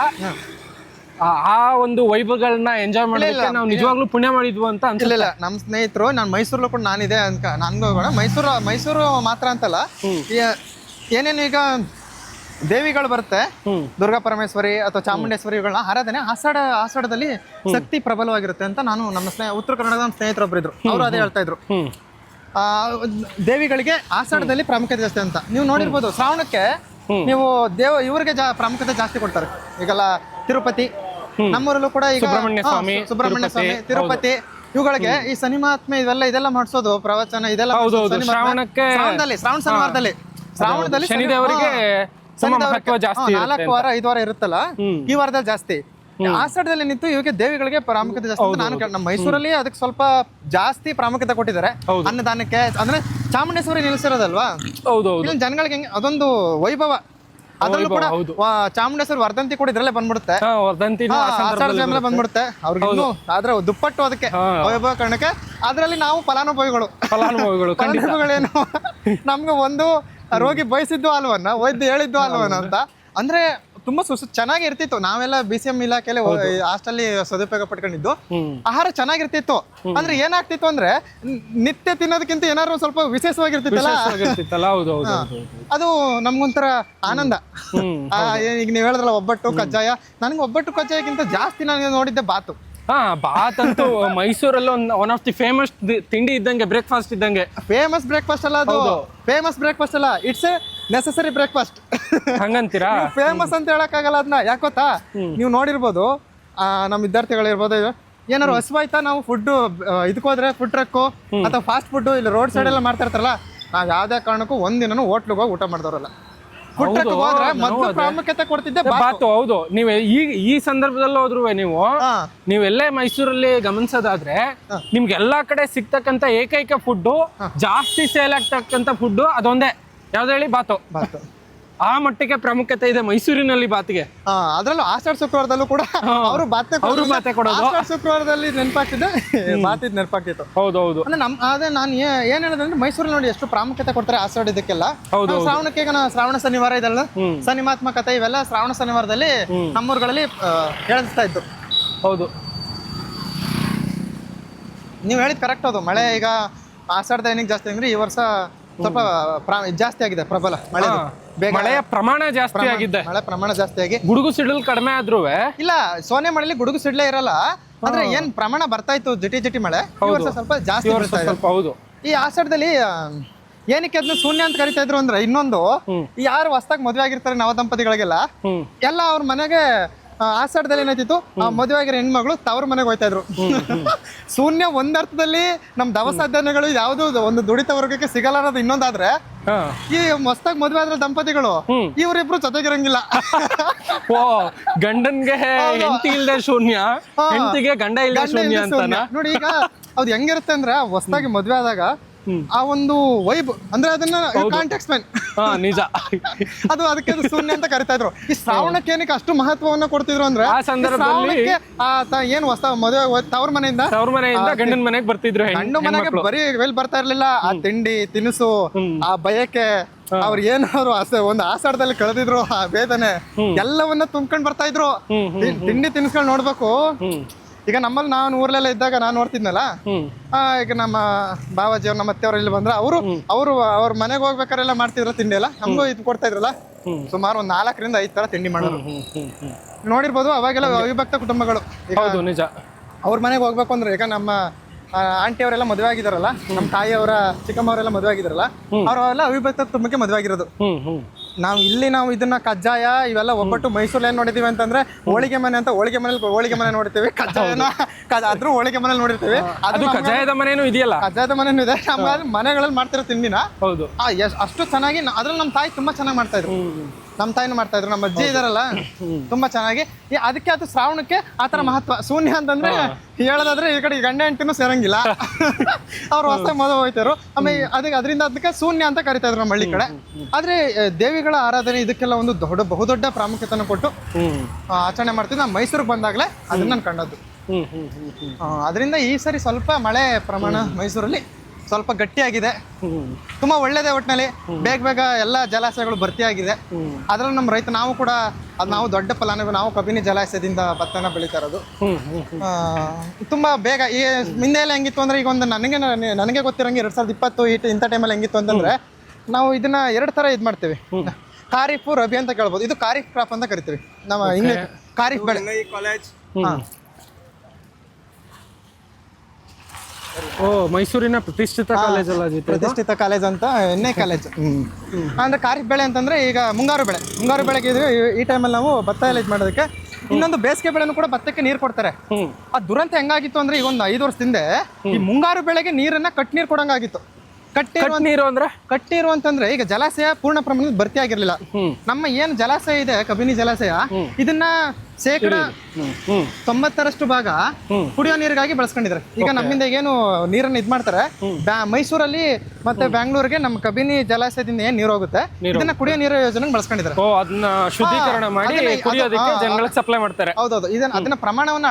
ಆ ಒಂದು ವೈಭವಗಳನ್ನ ಎಂಜಾಯ್ ಮಾಡೋದಕ್ಕೆ ನಾವು ನಿಜವಾಗ್ಲೂ ಪುಣ್ಯ ಮಾಡಿದ್ವು ಅಂತ ಅನ್ಸಲಿಲ್ಲ. ನಮ್ಮ ಸ್ನೇಹಿತರು, ನಾನು ಮೈಸೂರ್ಲು ಕೂಡ ನಾನಿದೆ ಅಂತ ನನ್ಗೂ ಮೈಸೂರು ಮಾತ್ರ ಅಂತಲ್ಲ, ಏನೇನು ಈಗ ದೇವಿಗಳು ಬರುತ್ತೆ, ದುರ್ಗಾ ಪರಮೇಶ್ವರಿ ಅಥವಾ ಚಾಮುಂಡೇಶ್ವರಿಗಳನ್ನ ಆರಾಧನೆ ಆಷಾಢದಲ್ಲಿ ಶಕ್ತಿ ಪ್ರಬಲವಾಗಿರುತ್ತೆ ಅಂತ ನಾನು ನಮ್ಮ ಉತ್ತರ ಕನ್ನಡದ ನಮ್ಮ ಸ್ನೇಹಿತರೊಬ್ರು ಇದ್ರು, ಅವರು ಅದೇ ಹೇಳ್ತಾ ಇದ್ರು. ದೇವಿಗಳಿಗೆ ಆಷಾಢದಲ್ಲಿ ಪ್ರಾಮುಖ್ಯತೆ ಜಾಸ್ತಿ ಅಂತ. ನೀವು ನೋಡಿರ್ಬೋದು, ಶ್ರಾವಣಕ್ಕೆ ನೀವು ಇವ್ರಿಗೆ ಪ್ರಾಮುಖ್ಯತೆ ಜಾಸ್ತಿ ಕೊಡ್ತಾರೆ. ಈಗೆಲ್ಲ ತಿರುಪತಿ, ನಮ್ಮೂರಲ್ಲೂ ಕೂಡ ಈಗ ಸುಬ್ರಹ್ಮಣ್ಯ ಸ್ವಾಮಿ, ತಿರುಪತಿ, ಇವುಗಳಿಗೆ ಈ ಶನಿ ಮಹಾತ್ಮೆ ಇದೆಲ್ಲ ಮಾಡಿಸೋದು, ಪ್ರವಚನ ಇದೆಲ್ಲ ಶ್ರಾವಣದಲ್ಲಿ ಶನಿದೇವರಿಗೆ 4 ವಾರ 5 ವಾರ ಇರುತ್ತಲ್ಲ, ಈ ವಾರದಲ್ಲಿ ಜಾಸ್ತಿ. ಆಷಾಢದಲ್ಲಿ ನಿಂತು ಇವಾಗ ದೇವಿಗಳಿಗೆ ಪ್ರಾಮುಖ್ಯತೆ ಜಾಸ್ತಿ ಅಂತ ನಾನು ನಮ್ಮ ಮೈಸೂರಲ್ಲಿ ಅದಕ್ಕೆ ಸ್ವಲ್ಪ ಜಾಸ್ತಿ ಪ್ರಾಮುಖ್ಯತೆ ಕೊಟ್ಟಿದ್ದಾರೆ. ಅನ್ನದಾನಕ್ಕೆ ಅಂದ್ರೆ ಚಾಮುಂಡೇಶ್ವರಿ ನಿಲ್ಸಿರೋದಲ್ವಾ, ಜನಗಳಿಗೆ ಹೆಂಗೆ ಅದೊಂದು ವೈಭವ. ಅದ್ರಲ್ಲೂ ಕೂಡ ಚಾಮುಂಡೇಶ್ವರಿ ವರ್ಧಂತಿ ಕೂಡ ಇದ್ರಲ್ಲೇ ಬಂದ್ಬಿಡುತ್ತೆ, ಬಂದ್ಬಿಡುತ್ತೆ ಅವ್ರಿಗೆ. ಆದ್ರೆ ದುಪ್ಪಟ್ಟು ಅದಕ್ಕೆ ವೈಭವ ಕಾರಣಕ್ಕೆ. ಅದ್ರಲ್ಲಿ ನಾವು ಫಲಾನುಭವಿಗಳೇನು ನಮ್ಗೆ ಒಂದು ರೋಗಿ ಬಯಸಿದ್ದು ಅಲ್ವನ್ನ, ವೈದ್ಯ ಹೇಳಿದ್ದು ಅಲ್ವನ್ನ ಅಂತ ಅಂದ್ರೆ ತುಂಬಾ ಚೆನ್ನಾಗಿ ಇರ್ತಿತ್ತು. ನಾವೆಲ್ಲ BCM ಇಲಾಖೆಯಲ್ಲಿ ಹಾಸ್ಟೆಲ್ ಸದುಪಯೋಗ ಪಡ್ಕೊಂಡಿದ್ದು. ಆಹಾರ ಚೆನ್ನಾಗಿರ್ತಿತ್ತು. ಅಂದ್ರೆ ಏನಾಗ್ತಿತ್ತು ಅಂದ್ರೆ ನಿತ್ಯ ತಿನ್ನೋದಕ್ಕಿಂತ ಏನಾದ್ರು ಸ್ವಲ್ಪ ವಿಶೇಷವಾಗಿರ್ತಿತ್ತಲ್ಲ, ಅದು ನಮ್ಗೊಂಥರ ಆನಂದ. ಈಗ ನೀವ್ ಹೇಳಿದ್ರಲ್ಲ ಒಬ್ಬಟ್ಟು ಕಜ್ಜಾಯ, ನನಗೆ ಒಬ್ಬಟ್ಟು ಕಜ್ಜಾಯಕ್ಕಿಂತ ಜಾಸ್ತಿ ನಾನು ನೋಡಿದ್ದೆ ಬಾತು. ಬಾತ್ ಅಂತೂ ಮೈಸೂರಲ್ಲಿ ಒನ್ ಆಫ್ ದಿ ಫೇಮಸ್ ತಿಂಡಿ ಇದ್ದಂಗೆ, ಬ್ರೇಕ್ಫಾಸ್ಟ್ ಇದ್ದಂಗೆ. ಫೇಮಸ್ ಬ್ರೇಕ್ಫಾಸ್ಟ್ ಅಲ್ಲ ಅದು, ಫೇಮಸ್ ಬ್ರೇಕ್ಫಾಸ್ಟ್ ಅಲ್ಲ, ಇಟ್ಸ್ ಎ ನೆಸೆಸರಿ ಬ್ರೇಕ್ಫಾಸ್ಟ್. ಹಂಗಂತೀರಾ? ಫೇಮಸ್ ಅಂತ ಹೇಳಕ್ಕಾಗಲ್ಲ ಅದನ್ನ. ಯಾಕೊತ್ತಾ, ನೀವು ನೋಡಿರ್ಬೋದು ನಮ್ಮ ವಿದ್ಯಾರ್ಥಿಗಳಿರ್ಬೋದು, ಏನಾದ್ರು ಹಸುವಾಯ್ತಾ, ನಾವು ಫುಡ್ ಇದಕ್ಕೋದ್ರೆ ಫುಡ್ ಟ್ರಕ್ಕು ಅಥವಾ ಫಾಸ್ಟ್ ಫುಡ್ ಇಲ್ಲಿ ರೋಡ್ ಸೈಡ್ ಎಲ್ಲ ಮಾಡ್ತಾ ಇರ್ತಾರಲ್ಲ, ನಾವ್ ಯಾವ್ದೇ ಕಾರಣಕ್ಕೂ ಒಂದಿನೂ ಹೋಟ್ಲಿಗೆ ಹೋಗಿ ಊಟ ಮಾಡಿದವರಲ್ಲ. ಫುಡ್ ಟ್ರಕ್ ಹೋದ್ರೆ ಮೊದಲು ಪ್ರಾಮುಖ್ಯತೆ ಕೊಡ್ತಿದ್ದೆ ಬಾತು. ಹೌದು, ನೀವು ಈ ಸಂದರ್ಭದಲ್ಲಿ ಹೋದ್ರು ನೀವೆಲ್ಲೇ ಮೈಸೂರಲ್ಲಿ ಗಮನಿಸೋದಾದ್ರೆ ನಿಮ್ಗೆ ಎಲ್ಲಾ ಕಡೆ ಸಿಗ್ತಕ್ಕಂತ ಏಕೈಕ ಫುಡ್, ಜಾಸ್ತಿ ಸೇಲ್ ಆಗ್ತಕ್ಕಂತ ಫುಡ್ ಅದೊಂದೇ. ಯಾವ್ದು ಹೇಳಿ? ಬಾತು. ಆ ಮಟ್ಟಿಗೆ ಪ್ರಾಮುಖ್ಯತೆ ಇದೆ ಮೈಸೂರಿನಲ್ಲಿ ಬಾತಿಗೆ. ಅದ್ರಲ್ಲೂ ಆಷಾಢ ಶುಕ್ರವಾರದಲ್ಲೂ ಕೂಡ ಅವರು ಬಾತೆ ಕೊಡೋದು. ಆಷಾಢ ಶುಕ್ರವಾರದಲ್ಲಿ ನೆನಪಾಗ್ತಿದೆ, ಬಾತಿದ್ ನೆನಪಾಗ್ತಿತ್ತು. ಹೌದೌದು. ಅಂದ್ರೆ ಅದೇ ನಾನು ಏನ್ ಹೇಳಿದ್ರೆ, ಮೈಸೂರಲ್ಲಿ ನೋಡಿ ಎಷ್ಟು ಪ್ರಾಮುಖ್ಯತೆ ಕೊಡ್ತಾರೆ ಆಷಾಢ ಇದಕ್ಕೆಲ್ಲ. ಶ್ರಾವಣಕ್ಕೆ ಈಗ ಶ್ರಾವಣ ಶನಿವಾರ ಇದೆಲ್ಲ, ಶನಿ ಮಹಾತ್ಮಕತೆ ಇವೆಲ್ಲ ಶ್ರಾವಣ ಶನಿವಾರದಲ್ಲಿ ನಮ್ಮೂರುಗಳಲ್ಲಿ ಹೇಳಿಸ್ತಾ ಇತ್ತು. ಹೌದು, ನೀವು ಹೇಳಿದ್ ಕರೆಕ್ಟ್. ಅದು ಮಳೆ ಈಗ ಆಷಾಢದ ಏನಿಗೆ ಜಾಸ್ತಿ ಅಂದ್ರೆ ಈ ವರ್ಷ ಸ್ವಲ್ಪ ಜಾಸ್ತಿ ಆಗಿದೆ ಪ್ರಬಲ ಮಳೆ. ಮಳೆಯ ಪ್ರಮಾಣ ಜಾಸ್ತಿ ಆಗಿದೆ. ಮಳೆ ಪ್ರಮಾಣ ಜಾಸ್ತಿ ಆಗಿ ಗುಡುಗು ಸಿಡಿಲು ಕಡಿಮೆ ಆದ್ರೂ ಇಲ್ಲ, ಸೋನೆ ಮಳೆಲಿ ಗುಡುಗು ಸಿಡ್ಲೇ ಇರಲ್ಲ. ಆದ್ರೆ ಏನ್ ಪ್ರಮಾಣ ಬರ್ತಾ ಇತ್ತು ಜಟಿ ಮಳೆ, ಈ ವರ್ಷ ಸ್ವಲ್ಪ ಜಾಸ್ತಿ ಬರ್ತಾ ಇದೆ. ಸ್ವಲ್ಪ ಹೌದು. ಈ ಆಷಾಢದಲ್ಲಿ ಏನಕ್ಕೆ ಅದನ್ನ ಶೂನ್ಯ ಅಂತ ಕರಿತಾ ಇದ್ರು ಅಂದ್ರೆ, ಇನ್ನೊಂದು ಯಾರು ಹೊಸದಾಗಿ ಮದುವೆ ಆಗಿರ್ತಾರೆ ನವ ದಂಪತಿಗಳಿಗೆಲ್ಲ ಎಲ್ಲ ಅವ್ರ ಮನೆಗೆ ಆಷಾಢದಲ್ಲಿ ಏನಾಯ್ತಿತ್ತು, ಮದುವೆ ಆಗಿರೋ ಹೆಣ್ಮಗಳು ತವ್ರ ಮನೆಗೆ ಹೋಯ್ತಾ ಇದ್ರು. ಶೂನ್ಯ ಒಂದರ್ಥದಲ್ಲಿ ನಮ್ ದವಸ ಧಾನ್ಯಗಳು ಯಾವ್ದು ಒಂದು ದುಡಿತ ವರ್ಗಕ್ಕೆ ಸಿಗಲ್ಲ ಅನ್ನೋದು ಇನ್ನೊಂದಾದ್ರೆ, ಈ ಹೊಸದಾಗಿ ಮದುವೆ ಆದ್ರೆ ದಂಪತಿಗಳು ಇವರಿಬ್ರು ಜೊತೆಗಿರಂಗಿಲ್ಲ. ಓ, ಗಂಡನ್ಗೆ ಹೆಂಡತಿ ಇಲ್ದೆ ಶೂನ್ಯ, ಹೆಂಡತಿಗೆ ಗಂಡ ಇಲ್ದೆ ಶೂನ್ಯ ಅಂತಾನ ನೋಡಿ. ಈಗ ಅದು ಹೆಂಗಿರುತ್ತೆ ಅಂದ್ರೆ, ಹೊಸದಾಗಿ ಮದುವೆ ಆದಾಗ ಆ ಒಂದು ವೈಬ್ ಅಂದ್ರೆ ಅದನ್ನ ಕಾಂಟ್ ಎಕ್ಸ್ಪ್ಲೇನ್, ನಿಜ. ಅದು ಅದಕ್ಕೆ ಶೂನ್ಯ ಅಂತ ಕರಿತಾ ಇದ್ರು. ಈ ಶ್ರಾವಣಕ್ಕೆ ಏನಕ್ಕೆ ಅಷ್ಟು ಮಹತ್ವವನ್ನ ಕೊಡ್ತಿದ್ರು ಅಂದ್ರೆ, ಆ ಸಂದರ್ಭದಲ್ಲಿ ಏನ್ ಹೊಸ ಮದುವೆ ತವ್ರ ಮನೆಯಿಂದ ಗಂಡನ ಮನೆಗೆ ಬರ್ತಿದ್ರು. ಗಂಡು ಮನೆಗೆ ಬರೀ ವೆಲ್ ಬರ್ತಾ ಇರ್ಲಿಲ್ಲ. ಆ ತಿಂಡಿ ತಿನಿಸು, ಆ ಬಯಕೆ, ಅವ್ರು ಏನಾದ್ರು ಒಂದು ಆಷಾಢದಲ್ಲಿ ಕಳೆದಿದ್ರು ಆ ವೇದನೆ ಎಲ್ಲವನ್ನ ತುಂಬ್ಕೊಂಡ್ ಬರ್ತಾ ಇದ್ರು. ತಿಂಡಿ ತಿನಿಸ್ಕೊಂಡು ನೋಡ್ಬೇಕು. ಈಗ ನಮ್ಮಲ್ಲಿ ನಾನು ಊರ್ಲೆಲ್ಲ ಇದ್ದಾಗ ನಾನು ನೋಡ್ತಿದ್ನಲ್ಲ, ಈಗ ನಮ್ಮ ಬಾವಾಜಿ ಅವ್ರು ನಮ್ಮ ಅತ್ತೆಯವ್ರು ಇಲ್ಲಿ ಬಂದ್ರೆ ಅವ್ರ ಮನೆಗೆ ಹೋಗ್ಬೇಕಾರೆಲ್ಲ ಮಾಡ್ತಿದ್ರು ತಿಂಡಿ ಎಲ್ಲ, ನಮಗೂ ಇದು ಕೊಡ್ತಾ ಇದ್ರಲ್ಲ. ಸುಮಾರು ಒಂದು 4 ರಿಂದ 5 ತರ ತಿಂಡಿ ಮಾಡೋರು ನೋಡಿರ್ಬೋದು. ಅವಾಗೆಲ್ಲ ಅವಿಭಕ್ತ ಕುಟುಂಬಗಳು. ಹೌದು, ನಿಜ. ಅವ್ರ ಮನೆಗೆ ಹೋಗ್ಬೇಕು ಅಂದ್ರೆ, ಈಗ ನಮ್ಮ ಆಂಟಿ ಅವರೆಲ್ಲ ಮದುವೆ ಆಗಿದಾರಲ್ಲ, ನಮ್ಮ ತಾಯಿಯವರ ಚಿಕ್ಕಮ್ಮವರೆಲ್ಲ ಮದುವೆ ಆಗಿದಾರಲ್ಲ, ಅವರೆಲ್ಲ ಅವಿಭಕ್ತ ಕುಟುಂಬಕ್ಕೆ ಮದುವೆ ಆಗಿರೋದು. ನಾವು ಇದನ್ನ ಕಜ್ಜಾಯ ಇವೆಲ್ಲ ಒಬ್ಬಟ್ಟು ಮೈಸೂರಲ್ಲಿ ಏನ್ ನೋಡಿದೀವಿ ಅಂತಂದ್ರೆ, ಹೋಳಿಗೆ ಮನೆ ಅಂತ ಹೋಳಿಗೆ ಮನೆ ನೋಡ್ತೀವಿ, ಕಜ್ಜಾಯನ ಅದ್ರ ಹೋಳಿಗೆ ಮನೇಲಿ ನೋಡಿರ್ತೀವಿ. ಅದು ಕಜ್ಜಾಯದ ಮನೇನು ಇದೆಯಲ್ಲ, ಕಜ್ಜಾಯದ ಮನೇನು ಇದೆ. ನಮ್ಮ ಮನೆಗಳಲ್ಲಿ ಮಾಡ್ತಿರೋ ತಿಂಡಿನ ಹೌದು ಅಷ್ಟು ಚೆನ್ನಾಗಿ ಅದ್ರಲ್ಲಿ ನಮ್ಮ ತಾಯಿ ತುಂಬಾ ಚೆನ್ನಾಗಿ ಮಾಡ್ತಾ ಇದ್ರು. ನಮ್ಮ ತಾಯಿನೂ ಮಾಡ್ತಾ ಇದ್ರು, ನಮ್ಮ ಅಜ್ಜಿ ಇದಾರಲ್ಲ ತುಂಬಾ ಚೆನ್ನಾಗಿ. ಅದಕ್ಕೆ ಅದು ಶ್ರಾವಣಕ್ಕೆ ಆತರ ಮಹತ್ವ. ಶೂನ್ಯ ಅಂತಂದ್ರೆ ಹೇಳೋದಾದ್ರೆ ಈ ಕಡೆ ಗಂಡ ಹೆಂಡತಿನೂ ಸೇರಂಗಿಲ್ಲ, ಅವ್ರು ಹೊಸ ಮದುವೆ ಹೋಯ್ತಾರು. ಆಮೇಲೆ ಅದಕ್ಕೆ ಶೂನ್ಯ ಅಂತ ಕರಿತಾ ಇದ್ರು ನಮ್ಮ ಹಳ್ಳಿ ಕಡೆ. ಆದ್ರೆ ದೇವಿಗಳ ಆರಾಧನೆ ಇದಕ್ಕೆಲ್ಲ ಒಂದು ಬಹುದೊಡ್ಡ ಪ್ರಾಮುಖ್ಯತೆಯನ್ನು ಕೊಟ್ಟು ಆಚರಣೆ ಮಾಡ್ತಿದ್ವಿ. ನಾವು ಮೈಸೂರಿಗೆ ಬಂದಾಗಲೇ ಅದನ್ನ ನಾನು ಕಂಡದ್ದು. ಅದರಿಂದ ಈ ಸರಿ ಸ್ವಲ್ಪ ಮಳೆ ಪ್ರಮಾಣ ಮೈಸೂರಲ್ಲಿ ಸ್ವಲ್ಪ ಗಟ್ಟಿಯಾಗಿದೆ, ತುಂಬಾ ಒಳ್ಳೇದೇ. ಒಟ್ಟಿನಲ್ಲಿ ಬೇಗ ಎಲ್ಲ ಜಲಾಶಯಗಳು ಭರ್ತಿಯಾಗಿದೆ. ಅದ್ರಲ್ಲಿ ನಮ್ಮ ರೈತ ನಾವು ಕೂಡ ನಾವು ದೊಡ್ಡ ಫಲಾನುಭವಿ. ನಾವು ಕಬಿನಿ ಜಲಾಶಯದಿಂದ ಭತ್ತನ ಬೆಳೀತಾ ಇರೋದು. ತುಂಬಾ ಬೇಗ ಈ ಹಿಂದೆ ಎಲ್ಲ ಹೆಂಗಿತ್ತು ಅಂದ್ರೆ, ಈಗ ಒಂದು ನನಗೆ ಗೊತ್ತಿರಂಗೆ 2020 ಇಂಥ ಟೈಮಲ್ಲಿ ಹೆಂಗಿತ್ತು ಅಂತಂದ್ರೆ, ನಾವು ಇದನ್ನ 2 ತರ ಇದು ಮಾಡ್ತೀವಿ. ಖಾರಿಫ್ ರಬಿ ಅಂತ ಕೇಳ್ಬೋದು. ಇದು ಖಾರಿಫ್ ಕ್ರಾಪ್ ಅಂತ ಕರಿತೀವಿ ನಮ್ಮ ಇಂಗ್ಲಿಷ್. ಖಾರಿಫ್ ಬೆಳೆ. ಮೈಸೂರಿನ ಪ್ರತಿಷ್ಠಿತ ಕಾಲೇಜ್ ಅಲ್ಲ, ಪ್ರತಿಷ್ಠಿತ ಕಾಲೇಜ್ ಅಂತ ಎನ್ಎ ಕಾಲೇಜ್. ಅಂದ್ರೆ ಖಾರಿಫ್ ಬೆಳೆ ಅಂತಂದ್ರೆ ಈಗ ಮುಂಗಾರು ಬೆಳೆಗೆ ಈ ಟೈಮಲ್ಲಿ ನಾವು ಭತ್ತ ಎಲ್ಲ ಇದು ಮಾಡೋದಕ್ಕೆ. ಇನ್ನೊಂದು ಬೇಸಿಗೆ ಬೆಳೆನೂ ಕೂಡ ಭತ್ತಕ್ಕೆ ನೀರು ಕೊಡ್ತಾರೆ. ಆ ದುರಂತ ಹೆಂಗಾಗಿತ್ತು ಅಂದ್ರೆ, ಈಗ ಒಂದು 5 ವರ್ಷದಿಂದ ಈ ಮುಂಗಾರು ಬೆಳೆಗೆ ನೀರನ್ನ ನೀರು ಕೊಡಂಗಾಗಿತ್ತು. ಕಟ್ಟಿರು ಅಂತಂದ್ರೆ, ಈಗ ಜಲಾಶಯ ಪೂರ್ಣ ಪ್ರಮಾಣದಲ್ಲಿ ಭರ್ತಿ ಆಗಿರ್ಲಿಲ್ಲ. ನಮ್ಮ ಏನ್ ಜಲಾಶಯ ಇದೆ ಕಬಿನಿ ಜಲಾಶಯ, ಇದನ್ನ ಶೇಕಡ 90% ಭಾಗ ಕುಡಿಯೋ ನೀರಿಗಾಗಿ ಬಳಸ್ಕೊಂಡಿದ್ದಾರೆ. ಈಗ ನಮ್ಮಿಂದ ಏನು ನೀರನ್ನ ಇದ್ ಮಾಡ್ತಾರೆ, ಮೈಸೂರಲ್ಲಿ ಮತ್ತೆ ಬ್ಯಾಂಗ್ಳೂರಿಗೆ ನಮ್ಮ ಕಬಿನಿ ಜಲಾಶಯದಿಂದ ಏನ್ ನೀರು ಹೋಗುತ್ತೆ, ಇದನ್ನ ಕುಡಿಯೋ ನೀರು ಯೋಜನೆ ಬಳಸ್ಕೊಂಡಿದ್ದಾರೆ. ಅದನ್ನ ಶುದ್ಧೀಕರಣ ಮಾಡಿ ಕುಡಿಯೋದಕ್ಕೆ ಜನಗಳಿಗೆ ಸಪ್ಲೈ ಮಾಡ್ತಾರೆ. ಹೌದೌದು. ಅದನ್ನ ಪ್ರಮಾಣವನ್ನ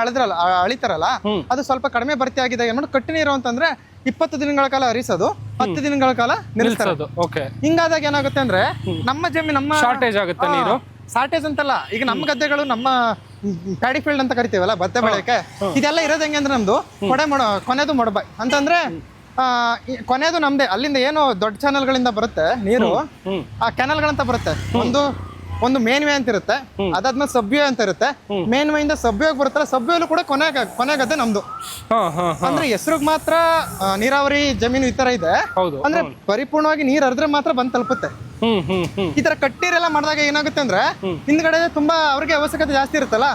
ಅಳಿತಾರಲ್ಲ, ಅದು ಸ್ವಲ್ಪ ಕಡಿಮೆ ಭರ್ತಿ ಆಗಿದೆ. ಕಟ್ಟಿ ನೀರು ಅಂತಂದ್ರೆ 20 ದಿನಗಳ ಕಾಲ ಹರಿಸೋದು, 10 ದಿನಗಳ ಕಾಲ ನಿಲ್ಲಿಸೋದು. ಹಿಂಗಾದಾಗ ಏನಾಗುತ್ತೆ ಅಂದ್ರೆ, ನಮ್ಮ ಜಮೀನು ಶಾರ್ಟೇಜ್ ಆಗುತ್ತೆ ನೀರು. ಶಾರ್ಟೇಜ್ ಅಂತಲ್ಲ, ಈಗ ನಮ್ಮ ಗದ್ದೆಗಳು ನಮ್ಮ ಪ್ಯಾಡಿ ಫೀಲ್ಡ್ ಅಂತ ಕರಿತೀವಲ್ಲ ಭತ್ತ ಬೆಳೆಯಕ್ಕೆ, ಇದೆಲ್ಲ ಇರೋದು ಹೆಂಗೆ ಅಂದ್ರೆ, ನಮ್ದು ಕೊನೆದು ಮೊಡಬಾಯ್ ಅಂತಂದ್ರೆ ಕೊನೆದು ನಮ್ದೇ. ಅಲ್ಲಿಂದ ಏನು ದೊಡ್ಡ ಚಾನೆಲ್ಗಳಿಂದ ಬರುತ್ತೆ ನೀರು, ಆ ಕೆನಲ್ಗಳಂತ ಬರುತ್ತೆ. ಒಂದು ಮೇನ್ ವೇ ಅಂತ ಇರುತ್ತೆ, ಅದಾದ್ಮೇಲೆ ಸಬ್ವೆ ಅಂತ ಇರುತ್ತೆ. ಮೇನ್ ವೇ ಇಂದ ಸಬ್ವೆ ಬರುತ್ತಲ್ಲ, ಸಬ್ವೆಲ್ಲೂ ಕೂಡ ಕೊನೆ ಗದ್ದೆ ನಮ್ದು. ಅಂದ್ರೆ ಹೆಸರಿಗೆ ಮಾತ್ರ ನೀರಾವರಿ ಜಮೀನು ಈ ತರ ಇದೆ. ಅಂದ್ರೆ ಪರಿಪೂರ್ಣವಾಗಿ ನೀರ್ ಹರಿದ್ರೆ ಮಾತ್ರ ಬಂದ್ ತಲುಪುತ್ತೆ. ಈ ತರ ಕಟ್ಟೀರೆಲ್ಲ ಮಾಡಿದಾಗ ಏನಾಗುತ್ತೆ ಅಂದ್ರೆ, ಹಿಂದ್ಗಡೆ ತುಂಬಾ ಅವ್ರಿಗೆ ಅವಶ್ಯಕತೆ ಜಾಸ್ತಿ ಇರುತ್ತಲ್ಲ,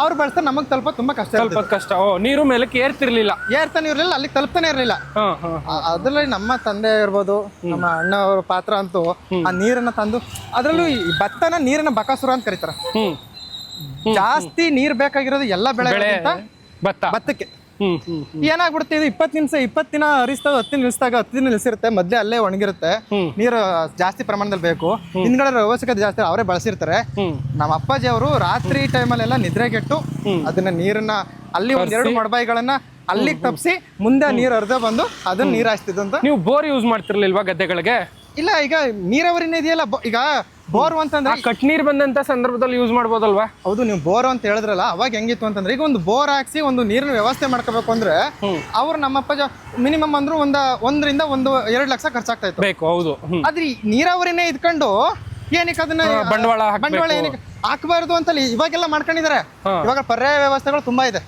ಅವ್ರು ಬಳಸ್ತಾರೆ, ನಮಗ್ ತಲುಪ ತುಂಬಾ ಕಷ್ಟ. ನೀರು ಮೇಲೆ ಏರ್ತಾನೆ ಇರ್ಲಿಲ್ಲ, ಅಲ್ಲಿ ತಲುಪ್ತಾನೆ ಇರ್ಲಿಲ್ಲ. ಅದ್ರಲ್ಲಿ ನಮ್ಮ ತಂದೆ ಇರ್ಬೋದು, ನಮ್ಮ ಅಣ್ಣ ಅವ್ರ ಪಾತ್ರ ಅಂತೂ ಆ ನೀರನ್ನ ತಂದು, ಅದ್ರಲ್ಲೂ ಈ ಭತ್ತನ ನೀರಿನ ಬಕಾಸುರ ಅಂತ ಕರೀತಾರ. ಜಾಸ್ತಿ ನೀರ್ ಬೇಕಾಗಿರೋದು ಎಲ್ಲ ಬೆಳೆಗಳಿಗಿಂತ ಭತ್ತಕ್ಕೆ. ಏನಾಗ್ಬಿಡುತ್ತೆ, ಇದು 20 ದಿನ ಹರಿಸ್ತಾಗ 10 ದಿನ ನಿಲ್ಸಿರುತ್ತೆ. ಮೊದ್ಲೇ ಅಲ್ಲೇ ಒಣಗಿರುತ್ತೆ, ನೀರು ಜಾಸ್ತಿ ಪ್ರಮಾಣದಲ್ಲಿ ಬೇಕು. ಹಿಂದ್ಗಡೆ ಅವಶ್ಯಕತೆ ಜಾಸ್ತಿ ಅವರೇ ಬಳಸಿರ್ತಾರೆ. ನಮ್ಮ ಅಪ್ಪಾಜಿ ಅವರು ರಾತ್ರಿ ಟೈಮಲ್ಲೆಲ್ಲ ನಿದ್ರೆಗೆಟ್ಟು ಅದನ್ನ ನೀರನ್ನ ಅಲ್ಲಿ 1-2 ಮೊಡಬಾಯಿಗಳನ್ನ ಅಲ್ಲಿಗೆ ತಪ್ಪಿಸಿ ಮುಂದೆ ನೀರು ಹರಿದ ಬಂದು ಅದನ್ನ ನೀರು ಹಾಯಿಸ್ತಿದ್ದಂತ. ನೀವು ಬೋರ್ ಯೂಸ್ ಮಾಡ್ತಿರ್ಲಿಲ್ವಾ ಗದ್ದೆಗಳಿಗೆ? ಇಲ್ಲ, ಈಗ ನೀರಾವರಿನೇ ಇದೆಯಲ್ಲ. ಈಗ ಬೋರ್ ಅಂತಂದ್ರೆ ಕಟ್ ನೀರ್ ಬಂದಂತ ಸಂದರ್ಭದಲ್ಲಿ ಯೂಸ್ ಮಾಡ್ಬೋದಲ್ವಾ? ಹೌದು, ನೀವು ಬೋರ್ ಅಂತ ಹೇಳಿದ್ರಲ್ಲ, ಅವಾಗ ಹೆಂಗಿತ್ತು ಅಂತಂದ್ರೆ, ಈಗ ಒಂದು ಬೋರ್ ಹಾಕ್ಸಿ ಒಂದು ನೀರಿನ ವ್ಯವಸ್ಥೆ ಮಾಡ್ಕೋಬೇಕು ಅಂದ್ರೆ ಅವ್ರು ನಮ್ಮಪ್ಪ ಮಿನಿಮಮ್ ಅಂದ್ರೂ 1 ರಿಂದ 1-2 ಲಕ್ಷ ಖರ್ಚಾಗ್ತಾ ಇತ್ತು. ಬೇಕು. ಹೌದು. ಆದ್ರೆ ನೀರಾವರಿನೇ ಇದ್ಕೊಂಡು ಏನಕ್ಕೆ ಅದನ್ನ ಬಂಡವಾಳ ಹಾಕ್ಬೇಕು. ಬಂಡವಾಳ ಏನಕ್ಕೆ ಹಾಕಬಾರ್ದು ಅಂತಲ್ಲಿ ಇವಾಗೆಲ್ಲ ಮಾಡ್ಕೊಂಡಿದ್ದಾರೆ. ಇವಾಗ ಪರ್ಯಾಯ ವ್ಯವಸ್ಥೆಗಳು ತುಂಬಾ ಇದೆ.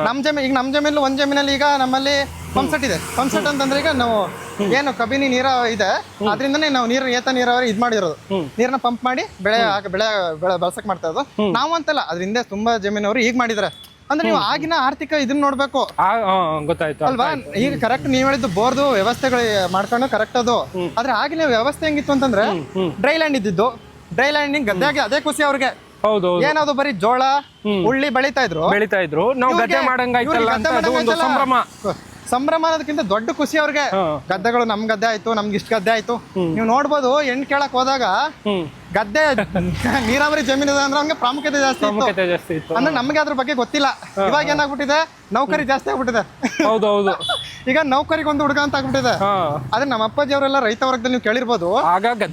ನಮ್ಮ ಜಮೀನು ಒಂದ್ ಜಮೀನಲ್ಲಿ ಈಗ ನಮ್ಮಲ್ಲಿ ಪಂಪ್ ಸೆಟ್ ಇದೆ. ಪಂಪ್ ಸೆಟ್ ಅಂತಂದ್ರೆ ಈಗ ನಾವು ಏನು ಕಬಿನಿ ನೀರ ಇದೆ ಅದರಿಂದನೇ ನಾವು ಏತ ನೀರಾವರಿ ಇದ್ ಮಾಡಿರೋದು. ನೀರನ್ನ ಪಂಪ್ ಮಾಡಿ ಬೆಳೆ ಬಳಸಕ್ ಮಾಡ್ತಾ ಇರೋದು. ನಾವು ಅಂತಲ್ಲ, ಅದ್ರಿಂದ ತುಂಬಾ ಜಮೀನವರು ಈಗ ಮಾಡಿದ್ದಾರೆ. ಅಂದ್ರೆ ನೀವು ಆಗಿನ ಆರ್ಥಿಕ ಇದನ್ನ ನೋಡ್ಬೇಕು, ಗೊತ್ತಾಯ್ತು ಅಲ್ವಾ? ಈಗ ಕರೆಕ್ಟ್ ನೀವ್ ಹೇಳಿದ್ದು ಬೋರ್ದು ವ್ಯವಸ್ಥೆಗಳು ಮಾಡ್ಕೊಂಡು ಕರೆಕ್ಟ್ ಅದು. ಆದ್ರೆ ಆಗಿನ ವ್ಯವಸ್ಥೆ ಹೆಂಗಿತ್ತು ಅಂತಂದ್ರೆ ಡ್ರೈ ಲ್ಯಾಂಡ್ ಇದ್ದಿದ್ದು. ಡ್ರೈ ಲ್ಯಾಂಡ್ ಗದ್ದೆಗೆ ಅದೇ ಖುಷಿ ಅವ್ರಿಗೆ. ಹೌದು, ಏನಾದ್ರು ಬರೀ ಜೋಳ ಉಳ್ಳಿ ಬೆಳಿತಾ ಇದ್ರು. ನಾವು ಗದ್ದೆ ಮಾಡಂಗಾಯ್ತಲ್ಲ ಅಂತ ಅದು ಒಂದು ಸಂಭ್ರಮ ಅನ್ನೋದಕ್ಕಿಂತ ದೊಡ್ಡ ಖುಷಿ ಅವ್ರಿಗೆ. ಗದ್ದೆಗಳು ನಮ್ ಗದ್ದೆ ಆಯ್ತು, ನಮ್ಗೆ ಇಷ್ಟ ಗದ್ದೆ ಆಯ್ತು. ನೀವು ನೋಡ್ಬೋದು, ಹೆಣ್ ಕೇಳಕ್ ಹೋದಾಗ ಗದ್ದೆ ನೀರಾವರಿ ಜಮೀನು ಅಂದ್ರೆ ಅವ್ನಿಗೆ ಪ್ರಾಮುಖ್ಯತೆ ಜಾಸ್ತಿ ಇತ್ತು. ಅಂದ್ರೆ ನಮ್ಗೆ ಅದ್ರ ಬಗ್ಗೆ ಗೊತ್ತಿಲ್ಲ. ಇವಾಗ ಏನಾಗ್ಬಿಟ್ಟಿದೆ, ನೌಕರಿ ಜಾಸ್ತಿ ಆಗ್ಬಿಟ್ಟಿದೆ. ಹೌದೌದು, ಈಗ ನೌಕರಿಗೆ ಒಂದು ಹುಡುಗ ಅಂತ ಆಗ್ಬಿಟ್ಟಿದೆ. ಆದ್ರೆ ನಮ್ಮ ಅಪ್ಪಾಜಿ ಅವರೆಲ್ಲ ರೈತ ವರ್ಗದಲ್ಲಿ ನೀವು ಕೇಳಿರ್ಬೋದು,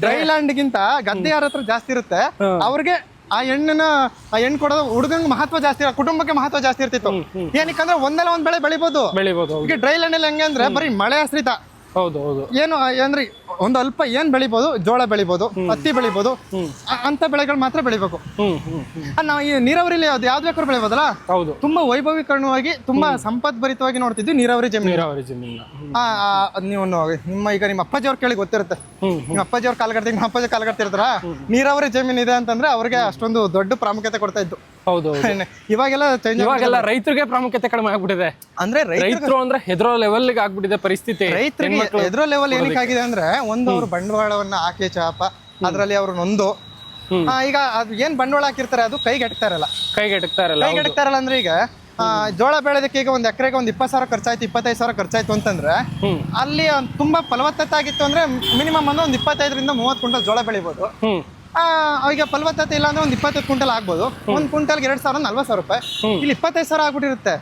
ಡ್ರೈ ಲ್ಯಾಂಡ್ ಗಿಂತ ಗದ್ದೆ ಯಾರ ಹತ್ರ ಜಾಸ್ತಿ ಇರುತ್ತೆ ಅವ್ರಿಗೆ ಆ ಹೆಣ್ಣು ಕೊಡೋದು ಹುಡುಗಂಗೆ ಮಹತ್ವ ಜಾಸ್ತಿ, ಕುಟುಂಬಕ್ಕೆ ಮಹತ್ವ ಜಾಸ್ತಿ ಇರ್ತಿತ್ತು. ಏನಕ್ಕಂದ್ರೆ ಒಂದಲ್ಲ ಒಂದ್ ಬೆಳೆ ಬೆಳಿಬೋದು. ಈಗ ಡ್ರೈ ಲ್ಯಾಂಡ್ ಅಲ್ಲಿ ಹೆಂಗೆ ಅಂದ್ರೆ ಬರೀ ಮಳೆ ಆಶ್ರಿತ. ಏನು ಅಂದ್ರೆ ಒಂದು ಅಲ್ಪ ಏನ್ ಬೆಳಿಬೋದು, ಜೋಳ ಬೆಳಿಬೋದು, ಹತ್ತಿ ಬೆಳಿಬೋದು, ಅಂತ ಬೆಳೆಗಳು ಮಾತ್ರ ಬೆಳಿಬೇಕು. ನಾವು ಈ ನೀರಾವರಿಲಿ ಯಾವ್ದು ಬೇಕಾದ್ರೂ ಬೆಳಿಬೋದಲ್ಲ. ತುಂಬಾ ವೈಭವೀಕರಣವಾಗಿ ತುಂಬಾ ಸಂಪದ್ಭರಿತವಾಗಿ ನೋಡ್ತಿದ್ವಿ ನೀರಾವರಿ ಜಮೀನು. ನೀವು ಈಗ ನಿಮ್ಮ ಅಪ್ಪಾಜಿ ಅವ್ರ ಕೇಳಿ ಗೊತ್ತಿರುತ್ತೆ. ನಿಮ್ಮ ಅಪ್ಪಾಜಿ ಅವ್ರ ನಮ್ಮ ಅಪ್ಪಾಜಿ ಕಾಲಗಡ್ತಿರ್ತಾರ. ನೀರಾವರಿ ಜಮೀನು ಇದೆ ಅಂತಂದ್ರೆ ಅವ್ರಿಗೆ ಅಷ್ಟೊಂದು ದೊಡ್ಡ ಪ್ರಾಮುಖ್ಯತೆ ಕೊಡ್ತಾ ಇದ್ದು. ಇವಾಗೆಲ್ಲ ರೈತರಿಗೆ ಪ್ರಾಮುಖ್ಯತೆ ಕಡಿಮೆ ಆಗ್ಬಿಟ್ಟಿದೆ. ಅಂದ್ರೆ ರೈತರು ಅಂದ್ರೆ ಹೆದರೋ ಲೆವೆಲ್ ಆಗ್ಬಿಟ್ಟಿದೆ ಪರಿಸ್ಥಿತಿ. ರೈತರಿಗೆ ಹೆದರೋ ಲೆವೆಲ್ ಏನಕ್ಕಾಗಿದೆ ಅಂದ್ರೆ, ಒಂದು ಅವ್ರು ಬಂಡವಾಳವನ್ನ ಹಾಕಿ ಚಾಪ ಅದ್ರಲ್ಲಿ ಅವ್ರು ನೊಂದು ಈಗ ಅದು ಏನ್ ಬಂಡವಾಳ ಹಾಕಿರ್ತಾರೆ ಅದು ಕೈಗೆಟಕ್ತಾ ಇರಲ್ಲ. ಅಂದ್ರೆ ಈಗ ಜೋಳ ಬೆಳೆದಕ್ಕೆ ಈಗ ಒಂದ್ ಎಕರೆಗೆ ಒಂದ್ 20,000 ಖರ್ಚಾಯ್ತು, 25,000 ಖರ್ಚಾಯ್ತು ಅಂತಂದ್ರೆ ಅಲ್ಲಿ ತುಂಬಾ ಫಲವತ್ತತೆ ಆಗಿತ್ತು ಅಂದ್ರೆ ಮಿನಿಮಮ್ ಅಂದ್ರೆ ಒಂದ್ 25 ರಿಂದ 30 ಕ್ವಿಂಟಲ್ ಜೋಳ ಬೆಳಿಬೋದು. ಈಗ ಫಲವತ್ತತೆ ಇಲ್ಲ ಅಂದ್ರೆ ಒಂದ್ 25 ಕ್ವಿಂಟಲ್ ಆಗ್ಬೋದು. ಒಂದ್ ಕ್ವಿಂಟಲ್ಗೆ 2,000 40,000 ರೂಪಾಯಿ. ಇಲ್ಲಿ 25,000 ಆಗ್ಬಿಟ್ಟಿರುತ್ತೆ.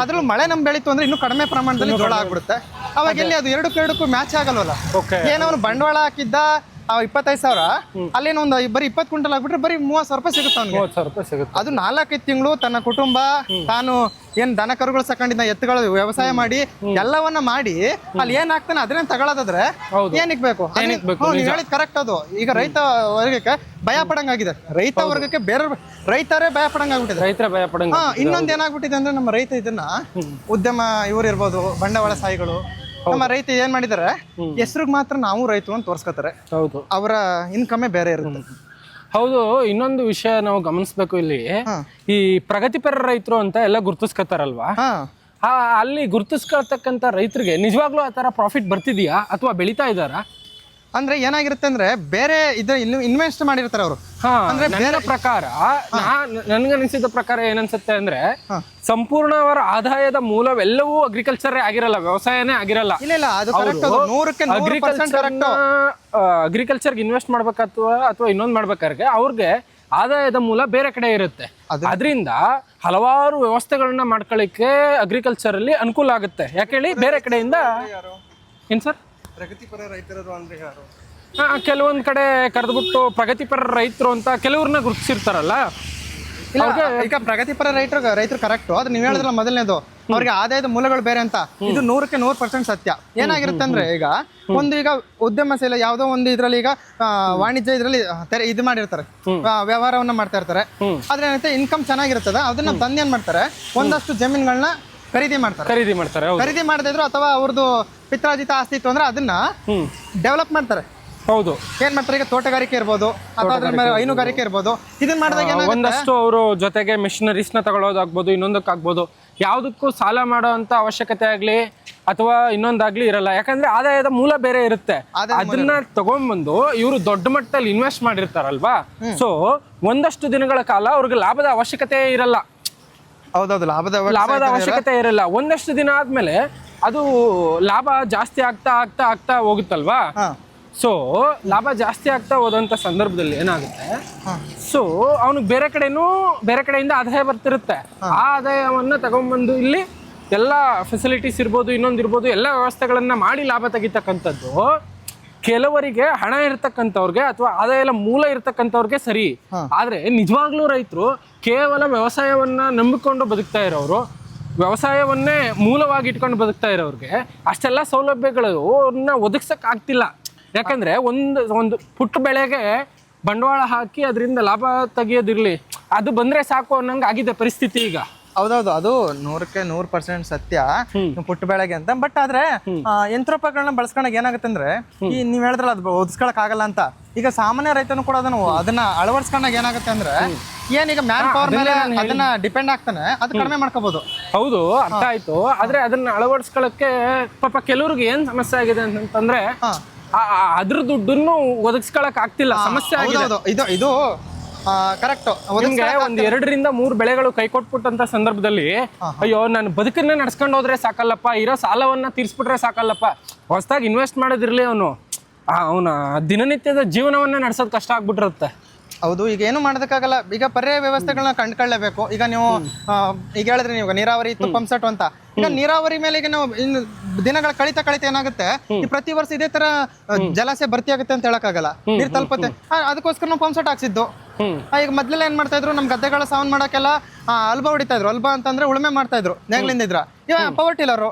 ಅದ್ರಲ್ಲಿ ಮಳೆ ನಮ್ ಬೆಳೀತು ಅಂದ್ರೆ ಇನ್ನೂ ಕಡಿಮೆ ಪ್ರಮಾಣದಲ್ಲಿ ಜೋಳ ಆಗ್ಬಿಡುತ್ತೆ. ಅವಾಗ ಎಲ್ಲಿ ಅದು ಎರಡಕ್ಕೂ ಮ್ಯಾಚ್ ಆಗಲ್ವಲ್ಲ. ಏನವನು ಬಂಡವಾಳ ಹಾಕಿದ್ದ 25,000 ಅಲ್ಲೇನೋ ಒಂದು ಬರೀ 20 ಕ್ವಿಂಟಲ್ ಆಗ್ಬಿಟ್ರೆ ಬರೀ 30,000 ರೂಪಾಯಿ ಸಿಗುತ್ತೆ ಅವ್ನಿಗೆ. ಅದು 4-5 ತಿಂಗಳು ತನ್ನ ಕುಟುಂಬ, ತಾನು ಏನ್ ದನ ಕರುಗಳು ಸಾಕೊಂಡಿದ್ದ, ಎತ್ತುಗಳು ವ್ಯವಸಾಯ ಮಾಡಿ ಎಲ್ಲವನ್ನ ಮಾಡಿ ಅಲ್ಲಿ ಏನ್ ಆಗ್ತಾನೆ ಅದನ್ನ ತಗೊಳ್ಳೋದಾದ್ರೆ ಏನಕ್ಕೆ ಬೇಕು? ನೀವು ಹೇಳಿದ್ ಕರೆಕ್ಟ್. ಅದು ಈಗ ರೈತ ವರ್ಗಕ್ಕೆ ಭಯ ಪಡಂಗಾಗಿದೆ. ರೈತ ವರ್ಗಕ್ಕೆ ಬೇರೆ ರೈತರೇ ಭಯ ಪಡಂಗಾಗ್ಬಿಟ್ಟಿದೆ. ಇನ್ನೊಂದ್ ಏನಾಗ್ಬಿಟ್ಟಿದೆ ಅಂದ್ರೆ ನಮ್ಮ ರೈತ ಇದನ್ನ ಉದ್ಯಮ ಇವ್ರು ಇರ್ಬೋದು, ಬಂಡವಾಳ ಸಾಯಿಗಳು ನಮ್ಮ ರೈತ ಏನ್ ಮಾಡಿದಾರೆ, ಹೆಸರಿಗೆ ಮಾತ್ರ ನಾವು ರೈತರು ಅಂತ ತೋರ್ಸ್ಕೊತಾರೆ. ಅವರ ಇನ್ಕಮೇ ಬೇರೆ ಇರುತ್ತೆ. ಹೌದು, ಇನ್ನೊಂದು ವಿಷಯ ನಾವು ಗಮನಿಸ್ಬೇಕು ಇಲ್ಲಿ. ಈ ಪ್ರಗತಿಪರ ರೈತರು ಅಂತ ಎಲ್ಲ ಗುರ್ತಿಸ್ಕೊತಾರಲ್ವಾ, ಅಲ್ಲಿ ಗುರ್ತಿಸ್ಕೊಳ್ತಕ್ಕಂಥ ರೈತರಿಗೆ ನಿಜವಾಗ್ಲೂ ಆ ತರ ಪ್ರಾಫಿಟ್ ಬರ್ತಿದ್ಯಾ ಅಥವಾ ಬೆಳಿತಾ ಇದ್ದಾರಾ? ಅಂದ್ರೆ ಏನಾಗಿರುತ್ತೆ ಅಂದ್ರೆ ಬೇರೆ ಇನ್ವೆಸ್ಟ್ ಮಾಡಿರ್ತಾರೆ ಅವರು. ಅಂದ್ರೆ ಬೇರೆ ಪ್ರಕಾರ ನನ್ಗನ್ಸಿದ ಪ್ರಕಾರ ಏನನ್ಸುತ್ತೆ ಅಂದ್ರೆ ಸಂಪೂರ್ಣ ಅವರ ಆದಾಯದ ಮೂಲವೆಲ್ಲವೂ ಅಗ್ರಿಕಲ್ಚರ್ ಆಗಿರಲ್ಲ, ವ್ಯವಸಾಯನೇ ಆಗಿರಲ್ಲ. ಅಗ್ರಿಕಲ್ಚರ್ಗೆ ಇನ್ವೆಸ್ಟ್ ಅಥವಾ ಇನ್ನೊಂದ್ ಮಾಡ್ಬೇಕಾದ್ರೆ ಅವ್ರಿಗೆ ಆದಾಯದ ಮೂಲ ಬೇರೆ ಕಡೆ ಇರುತ್ತೆ. ಅದರಿಂದ ಹಲವಾರು ವ್ಯವಸ್ಥೆಗಳನ್ನ ಮಾಡ್ಕೊಳ್ಳಿಕ್ಕೆ ಅಗ್ರಿಕಲ್ಚರ್ ಅಲ್ಲಿ ಅನುಕೂಲ ಆಗುತ್ತೆ. ಯಾಕೇಳಿ ಬೇರೆ ಕಡೆಯಿಂದ ಏನ್ ಸರ್ ಪ್ರಗತಿಪರ ರೈತರು ಅಂದ್ರೆ ಯಾರು? ಕೆಲವೊಂದ್ ಕಡೆ ಕರೆದ್ಬಿಟ್ಟು ಪ್ರಗತಿಪರ ರೈತರು ಅಂತ ಕೆಲವ್ರನ್ನ ಗುರುತಿಸಿರ್ತಾರಲ್ಲ. ಈಗ ಪ್ರಗತಿಪರ ರೈತರು ಕರೆಕ್ಟ್. ಅದು ನೀವ್ ಹೇಳಿದ್ರಲ್ಲ ಮೊದಲನೇದು, ಅವ್ರಿಗೆ ಆದಾಯದ ಮೂಲಗಳು ಬೇರೆ ಅಂತ. ಇದು 100% ಸತ್ಯ. ಏನಾಗಿರುತ್ತೆ ಅಂದ್ರೆ ಈಗ ಈಗ ಉದ್ಯಮಶೀಲ ಯಾವುದೋ ಒಂದು ಇದ್ರಲ್ಲಿ ಈಗ ವಾಣಿಜ್ಯ ಇದ್ರಲ್ಲಿ ಇದು ಮಾಡಿರ್ತಾರೆ, ವ್ಯವಹಾರವನ್ನ ಮಾಡ್ತಾ ಇರ್ತಾರೆ. ಆದ್ರೆ ಏನಂತೆ ಇನ್ಕಮ್ ಚೆನ್ನಾಗಿರ್ತದೆ. ಅದನ್ನ ತಂದು ಏನ್ ಮಾಡ್ತಾರೆ, ಒಂದಷ್ಟು ಜಮೀನುಗಳನ್ನ ಖರೀದಿ ಮಾಡ್ತಾರೆ. ಖರೀದಿ ಮಾಡದೇ ಇದ್ರು ಅಥವಾ ಅವ್ರದ್ದು ಪಿತ್ರಾರ್ಜಿತ ಆಸ್ತಿ ಇತ್ತು ಅಂದ್ರೆ ಅದನ್ನ ಡೆವಲಪ್ ಮಾಡ್ತಾರೆ. ಏನ್ ಮಾಡ್ತಾರೆ, ಈಗ ತೋಟಗಾರಿಕೆ ಇರ್ಬೋದು ಅಥವಾ ಅದ್ರ ಮೇಲೆ ಹೈನುಗಾರಿಕೆ ಇರ್ಬೋದು. ಇದನ್ನ ಮಾಡಿದಾಗ ಒಂದಷ್ಟು ಅವರು ಜೊತೆಗೆ ಮಿಷನರೀಸ್ ನ ತಗೊಳ್ಳೋದಾಗ್ಬೋದು, ಇನ್ನೊಂದಕ್ಕಾಗ್ಬೋದು. ಯಾವ್ದಕ್ಕೂ ಸಾಲ ಮಾಡೋ ಅಂತ ಅವಶ್ಯಕತೆ ಆಗ್ಲಿ ಅಥವಾ ಇನ್ನೊಂದಾಗ್ಲಿ ಇರಲ್ಲ. ಯಾಕಂದ್ರೆ ಆದಾಯದ ಮೂಲ ಬೇರೆ ಇರುತ್ತೆ. ಅದನ್ನ ತಗೊಂಡ್ಬಂದು ಇವರು ದೊಡ್ಡ ಮಟ್ಟದಲ್ಲಿ ಇನ್ವೆಸ್ಟ್ ಮಾಡಿರ್ತಾರಲ್ವಾ, ಸೊ ಒಂದಷ್ಟು ದಿನಗಳ ಕಾಲ ಅವ್ರಿಗೆ ಲಾಭದ ಅವಶ್ಯಕತೆ ಇರಲ್ಲ. ಲಾಭದ ಅವಶ್ಯಕತೆ ಇರಲ್ಲ. ಒಂದಷ್ಟು ದಿನ ಆದ್ಮೇಲೆ ಅದು ಲಾಭ ಜಾಸ್ತಿ ಆಗ್ತಾ ಹೋಗುತ್ತಲ್ವಾ. ಸೊ ಲಾಭ ಜಾಸ್ತಿ ಆಗ್ತಾ ಹೋದಂತ ಸಂದರ್ಭದಲ್ಲಿ ಏನಾಗುತ್ತೆ, ಸೊ ಅವನಿಗೆ ಬೇರೆ ಕಡೆಯಿಂದ ಆದಾಯ ಬರ್ತಿರುತ್ತೆ. ಆ ಆದಾಯವನ್ನ ತಗೊಂಡ್ಬಂದು ಇಲ್ಲಿ ಎಲ್ಲ ಫೆಸಿಲಿಟೀಸ್ ಇರ್ಬೋದು, ಇನ್ನೊಂದಿರ್ಬೋದು, ಎಲ್ಲ ವ್ಯವಸ್ಥೆಗಳನ್ನ ಮಾಡಿ ಲಾಭ ತೆಗಿತಕ್ಕಂಥದ್ದು ಕೆಲವರಿಗೆ ಹಣ ಇರ್ತಕ್ಕಂಥವ್ರಿಗೆ ಅಥವಾ ಆದಾಯ ಮೂಲ ಇರ್ತಕ್ಕಂಥವ್ರಿಗೆ ಸರಿ. ಆದ್ರೆ ನಿಜವಾಗ್ಲೂ ರೈತರು ಕೇವಲ ವ್ಯವಸಾಯವನ್ನ ನಂಬಿಕೊಂಡು ಬದುಕ್ತಾ ಇರೋರು, ವ್ಯವಸಾಯವನ್ನೇ ಮೂಲವಾಗಿ ಇಟ್ಕೊಂಡು ಬದುಕ್ತಾ ಇರೋರಿಗೆ ಅಷ್ಟೆಲ್ಲ ಸೌಲಭ್ಯಗಳನ್ನ ಒದಗಿಸಕ್ ಆಗ್ತಿಲ್ಲ. ಯಾಕಂದ್ರೆ ಒಂದು ಪುಟ್ಟ ಬೆಳೆಗೆ ಬಂಡವಾಳ ಹಾಕಿ ಅದರಿಂದ ಲಾಭ ತೆಗಿಯೋದಿರ್ಲಿ, ಅದು ಬಂದ್ರೆ ಸಾಕು ಅನ್ನಂಗೆ ಆಗಿದೆ ಪರಿಸ್ಥಿತಿ ಈಗ. ಹೌದೌದು, ಅದು 100% ಸತ್ಯ ಪುಟ್ಟ ಬೆಳೆಗೆ ಅಂತ. ಬಟ್ ಆದ್ರೆ ಯಂತ್ರೋಪಕರಣ ಬಳಸ್ಕೊಂಡಾಗ ಏನಾಗುತ್ತೆ ಅಂದ್ರೆ, ಈ ನೀವ್ ಹೇಳಿದ್ರಲ್ಲ ಅದು ಒದಿಸ್ಕೊಳಕ್ ಆಗಲ್ಲ ಅಂತ, ಈಗ ಸಾಮಾನ್ಯ ರೈತನು ಕೂಡ ಅದನ್ನ ಅಳವಡಿಸ್ಕೊಂಡಾಗ ಏನಾಗುತ್ತೆ ಅಂದ್ರೆ, ಏನೀಗ ಮ್ಯಾನ್ ಪವರ್ ಮೇಲೆ ಅದನ್ನ ಡಿಪೆಂಡ್ ಆಗ್ತಾನೆ, ಅದು ಕಡಿಮೆ ಮಾಡ್ಕೋಬಹುದು. ಹೌದು, ಅರ್ಥ ಆಯ್ತು. ಆದ್ರೆ ಅದನ್ನ ಅಳವಡಿಸ್ಕೊಳಕ್ಕೆ ಪಾಪ ಕೆಲವ್ರಿಗೆ ಏನ್ ಸಮಸ್ಯೆ ಆಗಿದೆ ಅಂತಂದ್ರೆ, ಅದ್ರ ದುಡ್ಡನ್ನು ಒದಗಿಸ್ಕೊಳಕ್ ಆಗ್ತಿಲ್ಲ, ಸಮಸ್ಯೆ ಆಗಿದೆ. ಇದು ಕರೆಕ್ಟ್. ನಿಮ್ಗೆ ಒಂದ್ 2-3 ಬೆಳೆಗಳು ಕೈ ಕೊಟ್ಬಿಟ್ಟಂತ ಸಂದರ್ಭದಲ್ಲಿ, ಅಯ್ಯೋ ನಾನು ಬದುಕನ್ನೇ ನಡ್ಸ್ಕೊಂಡು ಹೋದ್ರೆ ಸಾಕಲ್ಲಪ್ಪ, ಇರೋ ಸಾಲವನ್ನ ತೀರ್ಸ್ಬಿಟ್ರೆ ಸಾಕಲ್ಲಪ್ಪ, ಹೊಸದಾಗಿ ಇನ್ವೆಸ್ಟ್ ಮಾಡೋದಿರ್ಲಿ, ಅವನ ದಿನನಿತ್ಯದ ಜೀವನವನ್ನ ನಡೆಸೋದು ಕಷ್ಟ ಆಗ್ಬಿಟ್ಟಿರುತ್ತೆ. ಹೌದು, ಈಗ ಏನು ಮಾಡೋದಕ್ಕಾಗಲ್ಲ. ಈಗ ಪರ್ಯಾಯ ವ್ಯವಸ್ಥೆಗಳನ್ನ ಕಂಡುಕೊಳ್ಳೇಬೇಕು. ಈಗ ನೀವು ಈಗ ಹೇಳಿದ್ರಿ, ನೀವು ನೀರಾವರಿ ಇತ್ತು, ಪಂಪ್ ಸೆಟ್ ಅಂತ. ಈಗ ನೀರಾವರಿ ಮೇಲೆ ಈಗ ನಾವು ಇನ್ನು ದಿನಗಳ ಕಳಿತ ಪ್ರತಿ ಪ್ರತಿ ವರ್ಷ ಇದೇ ತರ ಜಲಾಶಯ ಭರ್ತಿ ಆಗುತ್ತೆ ಅಂತ ಹೇಳಕ್ಕಾಗಲ್ಲ, ನೀರ್ ತಲುಪುತ್ತೆ. ಅದಕ್ಕೋಸ್ಕರ ನಾವು ಪಂಪ್ ಸೆಟ್ ಹಾಕ್ಸಿದ್ದು. ಈಗ ಮೊದ್ಲೆಲ್ಲ ಏನ್ ಮಾಡ್ತಾ ಇದ್ರು, ನಮ್ ಗದ್ದೆಗಳ ಸಾವನ್ ಮಾಡಕ್ಕೆಲ್ಲ ಅಲ್ಬ ಹೊಡಿತಾ ಇದ್ರು. ಅಲ್ಬ ಅಂತಂದ್ರೆ ಉಳುಮೆ ಮಾಡ್ತಾ ಇದ್ರು, ನೇಗ್ಲಿಂದ ಇದ್ರ. ಈಗ ಪವರ್ ಟಿಲ್ಲರ್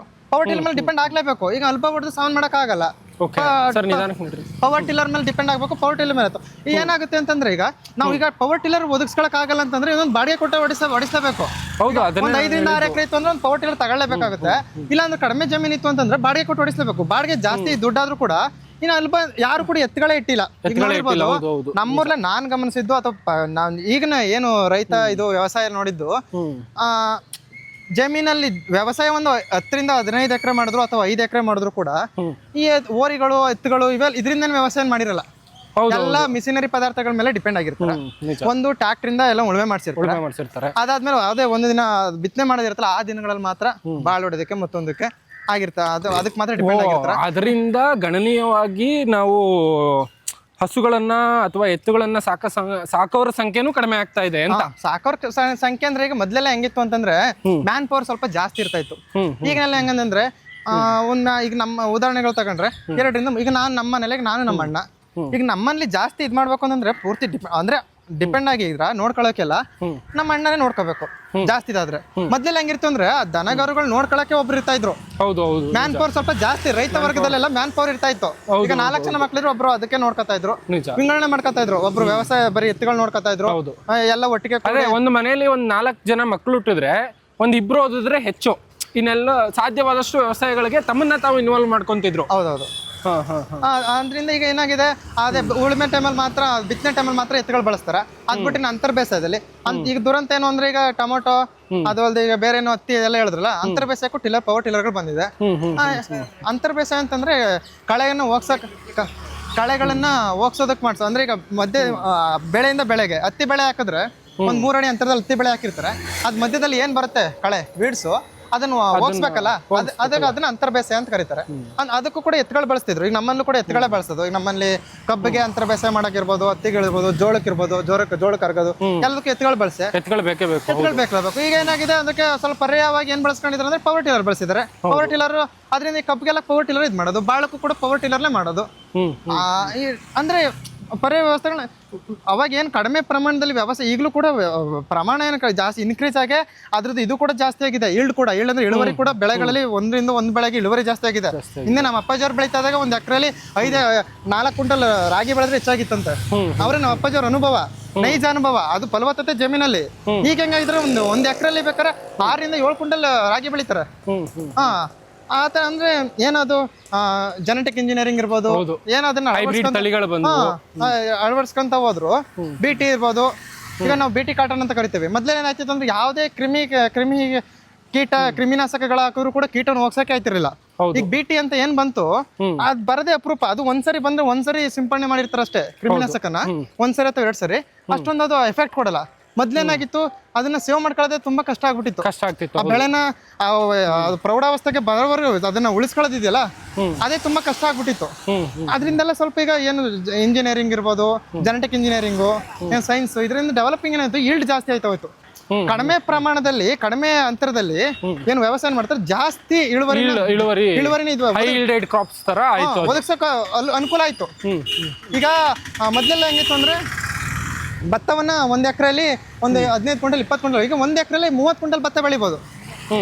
ಮೇಲೆ ಡಿಪೆಂಡ್ ಆಗ್ಲೇಬೇಕು. ಈಗ ಅಲ್ಬ ಹೊಡೆದು ಸಾವನ್ ಮಾಡಕ್ ಆಗಲ್ಲ, ಪವರ್ ಟಿಲ್ಲರ್ ಮೇಲೆ ಡಿಪೆಂಡ್ ಆಗ್ಬೇಕು. ಪವರ್ ಟಿಲ್ಲರ್ ಮೇಲೆ ಈಗ ಏನಾಗುತ್ತೆ ಅಂತಂದ್ರೆ, ಈಗ ನಾವು ಈಗ ಪವರ್ ಟಿಲ್ಲರ್ ಒದಗಿಸ್ಕೊಳಕ್ ಆಗಲ್ಲ ಅಂತಂದ್ರೆ ಇನ್ನೊಂದು ಬಾಡಿಗೆ ಕೊಟ್ಟು ಹೊಡಿಸಲೇಬೇಕು. ಹೌದು, ಒಂದ್ 5-6 ಎಕರೆ ಇತ್ತು ಅಂದ್ರೆ ಒಂದು ಪವರ್ ಟಿಲ್ಲರ್ ತಗೊಳ್ಳೇಬೇಕಾಗುತ್ತೆ. ಇಲ್ಲ ಅಂದ್ರೆ ಕಡಿಮೆ ಜಮೀನ್ ಇತ್ತು ಅಂತಂದ್ರೆ ಬಾಡಿಗೆ ಕೊಟ್ಟು ಹೊಡಿಸಲೇಬೇಕು. ಬಾಡಿಗೆ ಜಾಸ್ತಿ ದುಡ್ಡಾದ್ರೂ ಕೂಡ ಇನ್ನು ಅಲ್ಪ ಯಾರು ಕೂಡ ಎತ್ತುಗಳೇ ಇಟ್ಟಿಲ್ಲ. ನಮ್ಮೂರ್ಲೆ ನಾನ್ ಗಮನಿಸಿದ್ದು, ಅಥವಾ ನಾನ್ ಈಗಿನ ಏನು ರೈತ ಇದು ವ್ಯವಸಾಯ ನೋಡಿದ್ದು, ಜಮೀನಲ್ಲಿ ವ್ಯವಸಾಯ ಒಂದು 10-15 ಎಕರೆ ಮಾಡಿದ್ರು ಅಥವಾ 5 ಎಕರೆ ಮಾಡಿದ್ರು ಕೂಡ ಈ ಓರಿಗಳು, ಎತ್ತುಗಳು ಇದರಿಂದ ವ್ಯವಸಾಯ ಮಾಡಿರಲ್ಲ. ಎಲ್ಲ ಮಿಷಿನರಿ ಪದಾರ್ಥಗಳ ಮೇಲೆ ಡಿಪೆಂಡ್ ಆಗಿರ್ತಾರೆ. ಒಂದು ಟ್ರಾಕ್ಟರ್ ಎಲ್ಲ ಉಳುಮೆ ಮಾಡ್ಸಿರ್ತಾರೆ. ಅದಾದ್ಮೇಲೆ ಯಾವುದೇ ಒಂದು ದಿನ ಬಿತ್ತನೆ ಮಾಡೋದಿರ್ತಲ್ಲ, ಆ ದಿನಗಳಲ್ಲಿ ಮಾತ್ರ ಬಾಳ್ ಹೊಡೋದಕ್ಕೆ ಮತ್ತೊಂದಕ್ಕೆ ಆಗಿರ್ತಾರೆ. ಅದಕ್ಕೆ ಮಾತ್ರ ಡಿಪೆಂಡ್ ಆಗಿರ್ತಾರೆ. ಅದರಿಂದ ಗಣನೀಯವಾಗಿ ನಾವು ಹಸುಗಳನ್ನ ಅಥವಾ ಎತ್ತುಗಳನ್ನ ಸಾಕೋರ ಸಂಖ್ಯೆನೂ ಕಡಿಮೆ ಆಗ್ತಾ ಇದೆ ಅಂತ. ಸಾಕೋರ್ ಸಂಖ್ಯೆ ಅಂದ್ರೆ, ಈಗ ಮೊದ್ಲೆಲ್ಲ ಹೆಂಗಿತ್ತು ಅಂತಂದ್ರೆ ಮ್ಯಾನ್ ಪವರ್ ಸ್ವಲ್ಪ ಜಾಸ್ತಿ ಇರ್ತಾ ಇತ್ತು. ಈಗನೆಲ್ಲ ಹೆಂಗಂದ್ರೆ, ಈಗ ನಮ್ಮ ಉದಾಹರಣೆಗಳು ತಗೊಂಡ್ರೆ 2 ಈಗ ನಮ್ಮ ಮನೇಲಿ ನಾನು ನಮ್ಮ ಅಣ್ಣ, ಈಗ ನಮ್ಮಲ್ಲಿ ಜಾಸ್ತಿ ಇದ್ ಮಾಡ್ಬೇಕು ಅಂತಂದ್ರೆ ಪೂರ್ತಿ ಅಂದ್ರೆ ಡಿಪೆಂಡ್ ಆಗಿದ್ರ ನೋಡ್ಕೊಳಕ್ಕೆಲ್ಲ ನಮ್ಮ ಅಣ್ಣನೇ ನೋಡ್ಕೋಬೇಕು ಜಾಸ್ತಿ ಇದಾದ್ರೆ. ಮೊದ್ಲೆಲ್ಲ ಹೆಂಗಿರ್ತು ಅಂದ್ರೆ, ದನಗಾರುಗಳು ನೋಡ್ಕೊಳಕ್ಕೆ ಒಬ್ರು ಇರ್ತಾ ಇದ್ರು. ಮ್ಯಾನ್ ಪವರ್ ಸ್ವಲ್ಪ ಜಾಸ್ತಿ, ರೈತ ವರ್ಗದಲ್ಲೆಲ್ಲ ಮ್ಯಾನ್ ಪವರ್ ಇರ್ತಾ ಇತ್ತು. ಈಗ 4 ಜನ ಮಕ್ಳಿದ್ರು, ಒಬ್ರು ಅದಕ್ಕೆ ನೋಡ್ಕೊತಾ ಇದ್ರು, ವಿಂಗಡಣೆ ಮಾಡ್ಕೊತಾ ಇದ್ರು. ಒಬ್ರು ವ್ಯವಸಾಯ ಬರೀ ಎತ್ತುಗಳು ನೋಡ್ಕೊತಾ ಇದ್ರು, ಎಲ್ಲ ಒಟ್ಟಿಗೆ. ಒಂದು ಮನೆಯಲ್ಲಿ 4 ಜನ ಮಕ್ಳು ಹುಟ್ಟಿದ್ರೆ 1-2 ಓದಿದ್ರೆ ಹೆಚ್ಚು, ಇನ್ನೆಲ್ಲ ಸಾಧ್ಯವಾದಷ್ಟು ವ್ಯವಸಾಯಗಳಿಗೆ ತಮ್ಮನ್ನ ತಾವು ಇನ್ವಾಲ್ವ್ ಮಾಡ್ಕೊಂತಿದ್ರು. ಹೌದೌದು. ಅಂದ್ರಿಂದ ಈಗ ಏನಾಗಿದೆ, ಅದೇ ಉಳುಮೆ ಟೈಮಲ್ಲಿ ಮಾತ್ರ, ಬಿತ್ತನೆ ಟೈಮಲ್ಲಿ ಮಾತ್ರ ಎತ್ತುಗಳು ಬಳಸ್ತಾರೆ. ಅದ್ಬಿಟ್ಟು ಅಂತರ್ ಬೇಸಾಯದಲ್ಲಿ ಈಗ ದುರಂತ ಏನು ಅಂದ್ರೆ, ಈಗ ಟೊಮೊಟೊ ಅದು ಅಲ್ಲದೆ ಈಗ ಬೇರೆ ಏನೋ ಹತ್ತಿ ಎಲ್ಲ ಹೇಳಿದ್ರಲ್ಲ, ಅಂತರ್ ಬೇಸಾಯಕ್ಕೂ ಪವರ್ ಟಿಲ್ಲರ್ಗಳು ಬಂದಿದೆ. ಅಂತರ್ ಬೇಸಾಯ ಅಂತಂದ್ರೆ ಕಳೆಗಳನ್ನ ಹೋಗ್ಸೋದಕ್ಕೆ ಮಾಡ್ಸೋ. ಅಂದ್ರೆ ಈಗ ಮಧ್ಯೆ ಬೆಳೆಯಿಂದ ಬೆಳೆಗೆ ಹತ್ತಿ ಬೆಳೆ ಹಾಕಿದ್ರೆ 1-3 ಅಡಿ ಅಂತರದಲ್ಲಿ ಹತ್ತಿ ಬೆಳೆ ಹಾಕಿರ್ತಾರೆ. ಅದ್ ಮಧ್ಯದಲ್ಲಿ ಏನ್ ಬರುತ್ತೆ ಕಳೆ ವೀಡ್ಸು, ಅದನ್ನು ಹೋಗ್ಸ್ಬೇಕಲ್ಲ, ಅದನ್ನ ಅಂತರ್ ಬೇಸಾಯ ಅಂತ ಕರೀತಾರೆ. ಅದಕ್ಕೂ ಕೂಡ ಎತ್ತುಗಳು ಬಳಸ್ತಿದ್ರು. ಈಗ ನಮ್ಮಲ್ಲೂ ಕೂಡ ಎತ್ತುಗಳೇ ಬಳಸೋದು. ಈಗ ನಮ್ಮಲ್ಲಿ ಕಬ್ಬಿಗೆ ಅಂತರ್ ಬೇಸಾಯ ಮಾಡಕ್ಕಿರ್ಬೋದು, ಹತ್ತಿಗಳಿರ್ಬೋದು, ಜೋಳಕ್ಕಿರ್ಬೋದು, ಜೋಳಕ್ಕೆ ಅರ್ಗೋದು, ಎಲ್ಲದಕ್ಕೂ ಎತ್ತುಗಳು ಬಳಸಿ ಎತ್ತುಗಳು ಬೇಕಬೇಕು. ಈಗ ಏನಾಗಿದೆ, ಅದಕ್ಕೆ ಸ್ವಲ್ಪ ಪರ್ಯಾಯವಾಗಿ ಏನ್ ಬಳಸ್ಕೊಂಡಿದ್ರು ಅಂದ್ರೆ ಪವರ್ ಟಿಲ್ಲರ್ ಬಳಸಿದ್ದಾರೆ. ಪವರ್ ಟಿಲ್ಲರ್ ಅದರಿಂದ ಕಬ್ಬಿಗೆಲ್ಲ ಪವರ್ ಟಿಲ್ಲರ್ ಇದ್ ಮಾಡೋದು, ಬಾಳಕ್ಕೂ ಕೂಡ ಪವರ್ ಟಿಲ್ಲರ್ನೇ ಮಾಡೋದು. ಅಂದ್ರೆ ಪರ್ಯಾಯ ವ್ಯವಸ್ಥೆಗಳನ್ನ ಅವಾಗ ಏನು ಕಡಿಮೆ ಪ್ರಮಾಣದಲ್ಲಿ ವ್ಯವಸಾಯ, ಈಗಲೂ ಕೂಡ ಪ್ರಮಾಣ ಏನು ಜಾಸ್ತಿ ಇನ್ಕ್ರೀಸ್ ಆಗಿ ಅದ್ರದ್ದು ಇದು ಕೂಡ ಜಾಸ್ತಿ ಆಗಿದೆ. ಈಲ್ಡ್ ಅಂದ್ರೆ ಇಳುವರಿ ಕೂಡ ಬೆಳೆಗಳಲ್ಲಿ 1 ಬೆಳೆಗೆ ಇಳುವರಿ ಜಾಸ್ತಿ ಆಗಿದೆ. ಹಿಂದೆ ನಮ್ಮ ಅಪ್ಪಾಜಿಯವ್ರು ಬೆಳೀತಾ ಇದ್ದಾಗ 1 ಎಕರೆಲಿ 4 ಕ್ವಿಂಟಲ್ ರಾಗಿ ಬೆಳೆದ್ರೆ ಹೆಚ್ಚಾಗಿತ್ತಂತೆ. ಅವ್ರೆ ನಮ್ಮ ಅಪ್ಪಾಜಿಯವ್ರ ಅನುಭವ, ನೈಜ ಅನುಭವ, ಅದು ಫಲವತ್ತತೆ ಜಮೀನಲ್ಲಿ. ಈಗ ಹೆಂಗಾಗಿದ್ರೆ 1 ಎಕರೆಲಿ ಬೇಕಾದ್ರೆ 6-7 ಕ್ವಿಂಟಲ್ ರಾಗಿ ಬೆಳಿತಾರೆ. ಆತ ಅಂದ್ರೆ ಏನದು ಜೆನೆಟಿಕ್ ಇಂಜಿನಿಯರಿಂಗ್ ಇರ್ಬೋದು, ಏನದನ್ನ ಅಳವಡಿಸ್ಕೊಂತ ಹೋದ್ರು. BT ಇರ್ಬೋದು, ಈಗ ನಾವು BT ಕಾಟನ್ ಅಂತ ಕರಿತೀವಿ. ಮೊದ್ಲೇ ಏನಾಯ್ತಿತ್ತು ಅಂದ್ರೆ, ಯಾವುದೇ ಕ್ರಿಮಿನಾಶಕಗಳ ಹಾಕಿದ್ರು ಕೂಡ ಕೀಟನ ಹೋಗ್ಸಕ್ಕೆ ಆಯ್ತಿರ್ಲಿಲ್ಲ. ಈಗ BT ಅಂತ ಏನ್ ಬಂತು, ಅದ್ ಬರದೇ ಅಪರೂಪ. ಅದು ಒಂದ್ಸರಿ ಬಂದ್ರೆ ಒಂದ್ಸರಿ ಸಿಂಪಡಣೆ ಮಾಡಿರ್ತಾರ ಅಷ್ಟೇ ಕ್ರಿಮಿನಾಶಕನ, 1 ಸರಿ ಅಥವಾ 2 ಸರಿ, ಅಷ್ಟೊಂದು ಅದು ಎಫೆಕ್ಟ್ ಕೊಡಲ್ಲ. ಮೊದ್ಲೇನಾಗಿತ್ತು, ಅದನ್ನ ಸೇವ್ ಮಾಡ್ಕೊಳ್ಳೋದೇ ತುಂಬಾ ಕಷ್ಟ ಆಗ್ಬಿಟ್ಟಿತ್ತು. ಆ ಬೆಳೆನ ಪ್ರೌಢಾವಸ್ಥೆಗೆ ಬರೋವರೆಗೂ ಅದನ್ನ ಉಳಿಸ್ಕೊಳ್ಳೋದಿದೆಯಲ್ಲ, ಅದೇ ತುಂಬಾ ಕಷ್ಟ ಆಗ್ಬಿಟ್ಟಿತ್ತು. ಅದರಿಂದೆಲ್ಲ ಸ್ವಲ್ಪ ಈಗ ಏನು ಇಂಜಿನಿಯರಿಂಗ್ ಇರ್ಬೋದು, ಜೆನೆಟಿಕ್ ಇಂಜಿನಿಯರಿಂಗು, ಸೈನ್ಸ್, ಇದರಿಂದ ಡೆವಲಪಿಂಗ್ ಏನಾಯ್ತು, ಈಲ್ಡ್ ಜಾಸ್ತಿ ಆಯ್ತು ಹೋಯ್ತು. ಕಡಿಮೆ ಪ್ರಮಾಣದಲ್ಲಿ, ಕಡಿಮೆ ಅಂತರದಲ್ಲಿ ಏನು ವ್ಯವಸಾಯ ಮಾಡ್ತಾರೆ, ಜಾಸ್ತಿ ಇಳುವರಿನ ಒದಗಿಸೋಕೆ ಅನುಕೂಲ ಆಯ್ತು. ಈಗ ಮೊದಲೆಲ್ಲ ಹೆಂಗಿತ್ತು ಅಂದ್ರೆ, ಭತ್ತವನ್ನ 1 ಎಕರೆಯಲ್ಲಿ 15 ಕ್ವಿಂಟಲ್ 20 ಕ್ವಿಂಟಲ್, ಈಗ 1 ಎಕರೆಯಲ್ಲಿ 30 ಕ್ವಿಂಟಲ್ ಭತ್ತ ಬೆಳಿಬೋದು.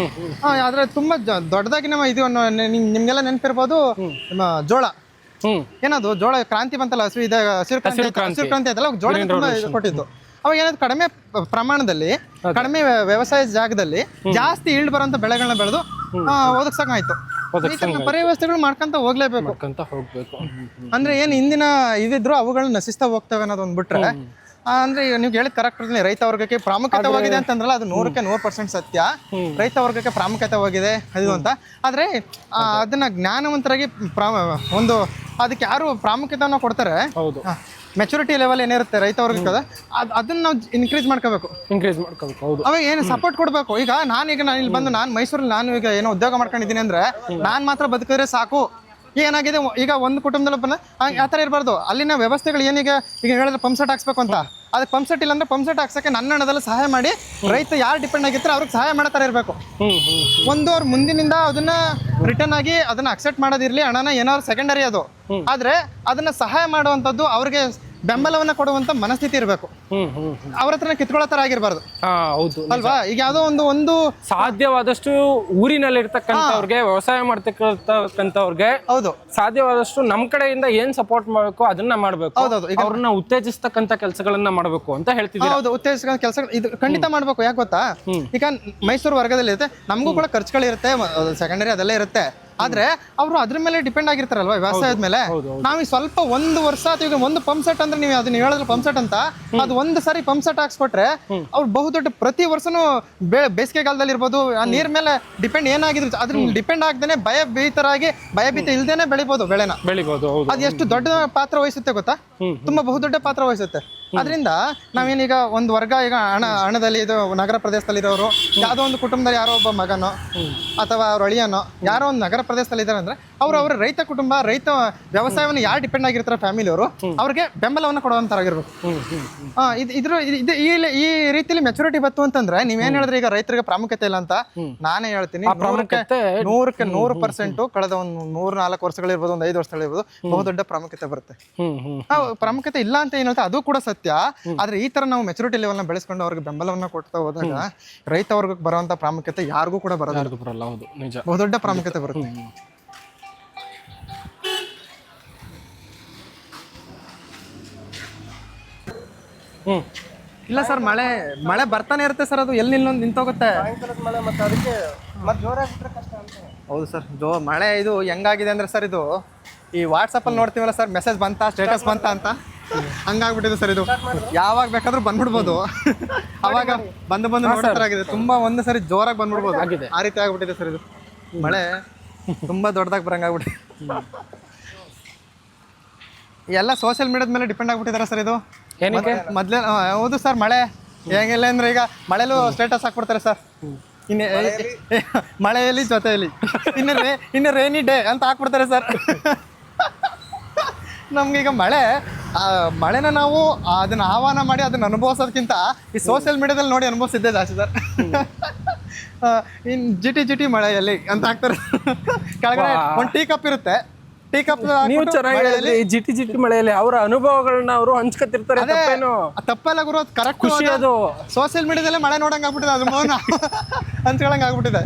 ಆದ್ರೆ ತುಂಬಾ ದೊಡ್ಡದಾಗಿ ನಮ್ಮ ಇದು ನಿಮ್ಗೆಲ್ಲ ನೆನಪಿರ್ಬೋದು, ಜೋಳ ಏನದು ಜೋಳ ಕ್ರಾಂತಿ ಬಂತಲ್ಲ, ಹಸಿರು ಕ್ರಾಂತಿ ಆಯ್ತಲ್ಲ, ಜೋಳ ತುಂಬಾ ಕೊಟ್ಟಿತ್ತು. ಅವಾಗ ಏನಾದ್ರು ಕಡಿಮೆ ಪ್ರಮಾಣದಲ್ಲಿ ಕಡಿಮೆ ವ್ಯವಸಾಯ ಜಾಗದಲ್ಲಿ ಜಾಸ್ತಿ ಈಲ್ಡ್ ಬರುವಂತ ಬೆಳೆಗಳನ್ನ ಬೆಳೆದು ಒದಗಿಸಂಗಾಯ್ತು. ಪರಿವ್ಯವಸ್ಥೆಗಳು ಮಾಡ್ಕೊಂತ ಹೋಗ್ಲೇಬೇಕು. ಅಂದ್ರೆ ಏನ್ ಹಿಂದಿನ ಇದಿದ್ರು ಅವುಗಳನ್ನ ನಶಿಸ್ತಾ ಹೋಗ್ತವೆ ಅನ್ನೋದು ಒಂದ್ ಬಿಟ್ರೆ, ಅಂದ್ರೆ ನೀವು ಹೇಳಿದ್ ಕರೆಕ್ಟ್. ರೈತ ವರ್ಗಕ್ಕೆ ಪ್ರಾಮುಖ್ಯತೆವಾಗಿದೆ ಅಂತಂದ್ರಲ್ಲ, ಅದು 100% ಸತ್ಯ. ರೈತ ವರ್ಗಕ್ಕೆ ಪ್ರಾಮುಖ್ಯತೆವಾಗಿದೆ ಅದು ಅಂತ. ಆದ್ರೆ ಅದನ್ನ ಜ್ಞಾನವಂತರಾಗಿ ಒಂದು ಅದಕ್ಕೆ ಯಾರು ಪ್ರಾಮುಖ್ಯತೆಯನ್ನ ಕೊಡ್ತಾರೆ, ಮೆಚುರಿಟಿ ಲೆವೆಲ್ ಏನಿರುತ್ತೆ ರೈತ ವರ್ಗಕ್ಕೆ, ಅದನ್ನ ನಾವು ಇನ್ಕ್ರೀಸ್ ಮಾಡ್ಕೋಬೇಕು. ಅವಾಗ ಏನು ಸಪೋರ್ಟ್ ಕೊಡ್ಬೇಕು. ಈಗ ನಾನು ಇಲ್ಲಿ ಬಂದು ನಾನು ಮೈಸೂರಲ್ಲಿ ನಾನು ಈಗ ಏನೋ ಉದ್ಯೋಗ ಮಾಡ್ಕೊಂಡಿದ್ದೀನಿ ಅಂದ್ರೆ ನಾನು ಮಾತ್ರ ಬದುಕಿದ್ರೆ ಸಾಕು. ಏನಾಗಿದೆ ಈಗ ಒಂದು ಕುಟುಂಬದಲ್ಲಿ ಆ ಥರ ಇರಬಾರ್ದು. ಅಲ್ಲಿನ ವ್ಯವಸ್ಥೆಗಳು ಏನೀಗ ಈಗ ಹೇಳಿದ್ರೆ ಪಂಪ್ ಸೆಟ್ ಹಾಕ್ಸ್ಬೇಕು ಅಂತ, ಅದಕ್ಕೆ ಪಂಪ್ ಸೆಟ್ ಇಲ್ಲ ಅಂದ್ರೆ ಪಂಪ್ ಸೆಟ್ ಹಾಕ್ಸಕ್ಕೆ ನನ್ನ ಹಣದಲ್ಲಿ ಸಹಾಯ ಮಾಡಿ ರೈತ ಯಾರು ಡಿಪೆಂಡ್ ಆಗಿರ್ತಾರೆ ಅವ್ರಿಗೆ ಸಹಾಯ ಮಾಡೋ ಥರ ಇರಬೇಕು. ಅವ್ರ ಮುಂದಿನಿಂದ ಅದನ್ನ ರಿಟರ್ನ್ ಆಗಿ ಅದನ್ನ ಅಕ್ಸೆಪ್ಟ್ ಮಾಡೋದಿರ್ಲಿ, ಹಣನ ಏನಾದ್ರು ಸೆಕೆಂಡರಿ ಅದು. ಆದ್ರೆ ಅದನ್ನ ಸಹಾಯ ಮಾಡುವಂಥದ್ದು ಅವ್ರಿಗೆ ಬೆಂಬಲವನ್ನ ಕೊಡುವಂತ ಮನಸ್ಥಿತಿ ಇರಬೇಕು. ಅವ್ರ ಹತ್ರ ಕಿತ್ಕೊಳ್ಳೋ ತರ ಆಗಿರ್ಬಾರ್ದು ಅಲ್ವಾ? ಈಗ ಯಾವ್ದೋ ಒಂದು ಸಾಧ್ಯವಾದಷ್ಟು ಊರಿನಲ್ಲಿ ಇರ್ತಕ್ಕಂಥವ್ರಿಗೆ, ವ್ಯವಸಾಯ ಮಾಡ್ತಕ್ಕಂಥವ್ರಿಗೆ ಹೌದು ಸಾಧ್ಯವಾದಷ್ಟು ನಮ್ ಕಡೆಯಿಂದ ಏನ್ ಸಪೋರ್ಟ್ ಮಾಡ್ಬೇಕು ಅದನ್ನ ಮಾಡ್ಬೇಕು. ಅವ್ರನ್ನ ಉತ್ತೇಜಿಸ್ತಕ್ಕಂಥ ಕೆಲಸಗಳನ್ನ ಮಾಡ್ಬೇಕು ಅಂತ ಹೇಳ್ತಿದ್ದೀವಿ. ಹೌದು, ಉತ್ತೇಜಿಸ ಕೆಲಸ ಇದು ಖಂಡಿತ ಮಾಡ್ಬೇಕು. ಯಾಕೆ ಗೊತ್ತಾ, ಈಗ ಮೈಸೂರು ವರ್ಗದಲ್ಲಿ ಇರುತ್ತೆ, ನಮಗೂ ಕೂಡ ಖರ್ಚುಗಳಿರುತ್ತೆ, ಸೆಕೆಂಡರಿ ಅದೆಲ್ಲ ಇರುತ್ತೆ. ಆದ್ರೆ ಅವರು ಅದ್ರ ಮೇಲೆ ಡಿಪೆಂಡ್ ಆಗಿರ್ತಾರಲ್ವಾ ವ್ಯವಸಾಯದ ಮೇಲೆ. ನಾವು ಸ್ವಲ್ಪ ಒಂದು ವರ್ಷ ಈಗ ಒಂದು ಪಂಪ್ ಸೆಟ್ ಅಂದ್ರೆ ನೀವು ಅದನ್ನ ಹೇಳಿದ್ರೆ ಪಂಪ್ ಸೆಟ್ ಅಂತ, ಅದು ಒಂದು ಸಾರಿ ಪಂಪ್ ಸೆಟ್ ಹಾಕ್ಸ್ಕೊಟ್ರೆ ಅವ್ರು ಬಹುದೊಡ್ಡ ಪ್ರತಿ ವರ್ಷನೂ ಬೇಸಿಗೆಗಾಲದಲ್ಲಿ ಇರ್ಬೋದು ಆ ನೀರ್ ಮೇಲೆ ಡಿಪೆಂಡ್ ಏನಾಗಿದ್ರು ಅದ್ರ ಡಿಪೆಂಡ್ ಆಗದೇನೆ ಭಯಭೀತ ಇಲ್ದೇನೆ ಬೆಳಿಬಹುದು. ಅದು ಎಷ್ಟು ದೊಡ್ಡ ಪಾತ್ರ ವಹಿಸುತ್ತೆ ಗೊತ್ತಾ? ತುಂಬಾ ಬಹುದೊಡ್ಡ ಪಾತ್ರ ವಹಿಸುತ್ತೆ. ಅದರಿಂದ ನಾವೇನೀಗ ಒಂದು ವರ್ಗ ಈಗ ಹಣದಲ್ಲಿ ಇದು ನಗರ ಪ್ರದೇಶದಲ್ಲಿ ಇರೋರು, ಯಾವುದೋ ಒಂದು ಕುಟುಂಬದಲ್ಲಿ ಯಾರೋ ಒಬ್ಬ ಮಗನೋ ಅಥವಾ ಅವ್ರ ಅಳಿಯನೋ ಯಾರೋ ಒಂದು ನಗರ ಪ್ರದೇಶದಲ್ಲಿ ಇದ್ದಾರೆ ಅಂದ್ರೆ ಅವ್ರ ರೈತ ಕುಟುಂಬ, ರೈತ ವ್ಯವಸಾಯವನ್ನು ಯಾರು ಡಿಪೆಂಡ್ ಆಗಿರ್ತಾರೆ ಫ್ಯಾಮಿಲಿಯವರು, ಅವ್ರಿಗೆ ಬೆಂಬಲವನ್ನು ಕೊಡುವಂತರಾಗಿರ್ಬೇಕು. ಈ ರೀತಿಯಲ್ಲಿ ಮೆಚುರಿಟಿ ಬತ್ತು ಅಂತಂದ್ರೆ ನೀವೇನ್ ಹೇಳಿದ್ರೆ ಈಗ ರೈತರಿಗೆ ಪ್ರಾಮುಖ್ಯತೆ ಇಲ್ಲ ಅಂತ ನಾನೇ ಹೇಳ್ತೀನಿ. 100% ಕಳೆದ ಒಂದು 3-4 ವರ್ಷಗಳಿರ್ಬೋದು, ಒಂದು 5 ವರ್ಷಗಳಿರ್ಬೋದು, ಬಹುದೊಡ್ಡ ಪ್ರಾಮುಖ್ಯತೆ ಬರುತ್ತೆ. ಪ್ರಾಮುಖ್ಯತೆ ಇಲ್ಲ ಅಂತ ಏನು ಹೇಳ್ತಾ ಅದು ಕೂಡ ಸತ್ಯ. ಆದ್ರೆ ಈ ತರ ನಾವು ಮೆಚುರಿಟಿ ಲೆವೆಲ್ ನ ಬೆಳೆಸ್ಕೊಂಡು ಅವ್ರಿಗೆ ಬೆಂಬಲವನ್ನ ಕೊಡ್ತಾ ಹೋದಾಗ ರೈತ ವರ್ಗಕ್ಕೆ ಬರುವಂತ ಪ್ರಾಮುಖ್ಯತೆ ಯಾರಿಗೂ ಕೂಡ ಬರಲ್ಲ. ಬಹುದೊಡ್ಡ ಪ್ರಾಮುಖ್ಯತೆ ಬರುತ್ತೆ. ಇಲ್ಲ ಸರ್, ಮಳೆ ಬರ್ತಾನೆ ಇರುತ್ತೆ ಸರ್, ಅದು ಎಲ್ಲಿ ನಿಂತೋಗುತ್ತೆ. ಹೌದು ಸರ್, ಮಳೆ ಇದು ಹೆಂಗಾಗಿದೆ ಅಂದ್ರೆ ಸರ್, ಇದು ಈ ವಾಟ್ಸಪ್ ಅಲ್ಲಿ ನೋಡ್ತೀವಲ್ಲ ಸರ್, ಮೆಸೇಜ್ ಬಂತಾ, ಸ್ಟೇಟಸ್ ಬಂತಾ ಅಂತ ಹಂಗಾಗ್ಬಿಟ್ಟಿದೆ ಸರ್. ಇದು ಯಾವಾಗ ಬೇಕಾದ್ರೂ ಬಂದ್ಬಿಡ್ಬೋದು. ಅವಾಗ ಬಂದು ನೋಡೋದಾಗಿದೆ, ತುಂಬಾ ಒಂದು ಸರಿ ಜೋರಾಗಿ ಬಂದ್ಬಿಡ್ಬೋದು, ಆ ರೀತಿ ಆಗ್ಬಿಟ್ಟಿದೆ ಸರ್. ಇದು ಮಳೆ ತುಂಬಾ ದೊಡ್ಡದಾಗಿ ಬರಂಗಾಗ್ಬಿಟ್ಟಿದೆ. ಎಲ್ಲ ಸೋಷಿಯಲ್ ಮೀಡಿಯಾದ ಮೇಲೆ ಡಿಪೆಂಡ್ ಆಗ್ಬಿಟ್ಟಿದಾರ ಸರ್. ಇದು ಮೊದ್ಲೇ ಹೌದು ಸರ್, ಮಳೆ ಹೆಂಗಿಲ್ಲ ಅಂದ್ರೆ ಈಗ ಮಳೆಲೂ ಸ್ಟೇಟಸ್ ಹಾಕ್ಬಿಡ್ತಾರೆ ಸರ್. ಮಳೆಯಲ್ಲಿ ಜೊತೆಯಲ್ಲಿ ಇನ್ನು ರೇನಿ ಡೇ ಅಂತ ಹಾಕ್ಬಿಡ್ತಾರೆ ಸರ್. ನಮ್ಗೀಗ ಮಳೆನ ನಾವು ಅದನ್ನ ಆಹ್ವಾನ ಮಾಡಿ ಅದನ್ನ ಅನುಭವಿಸೋದಕ್ಕಿಂತ ಈ ಸೋಷಿಯಲ್ ಮೀಡಿಯಾದಲ್ಲಿ ನೋಡಿ ಅನುಭವಿಸಿದ್ದೆ ಜಾಸ್ತಿ ಸರ್. ಇನ್ ಜಿಟಿ ಮಳೆಯಲ್ಲಿ ಅಂತ ಹಾಕ್ತಾರೆ. ಕೆಳಗಡೆ ಒಂದು ಟೀ ಕಪ್ ಇರುತ್ತೆ, ಟೀ ಕಪ್ ನೀವು ಚೆನ್ನಾಗಿ ಜಿಟಿ ಮಳೆಯಲ್ಲಿ ಅವರ ಅನುಭವಗಳನ್ನ ಅವರು ಹಂಚ್ಕೊತಿರ್ತಾರೆ. ತಪ್ಪೆಲ್ಲ ಗುರು, ಕರೆಕ್ಟ್ ಖುಷಿ. ಅದು ಸೋಷಿಯಲ್ ಮೀಡಿಯಾದಲ್ಲೇ ಮಳೆ ನೋಡಂಗ್ ಆಗ್ಬಿಟ್ಟಿದೆ, ಅನುಭವನ ಹಂಚ್ಕೊಳಂಗ್ ಆಗ್ಬಿಟ್ಟಿದೆ.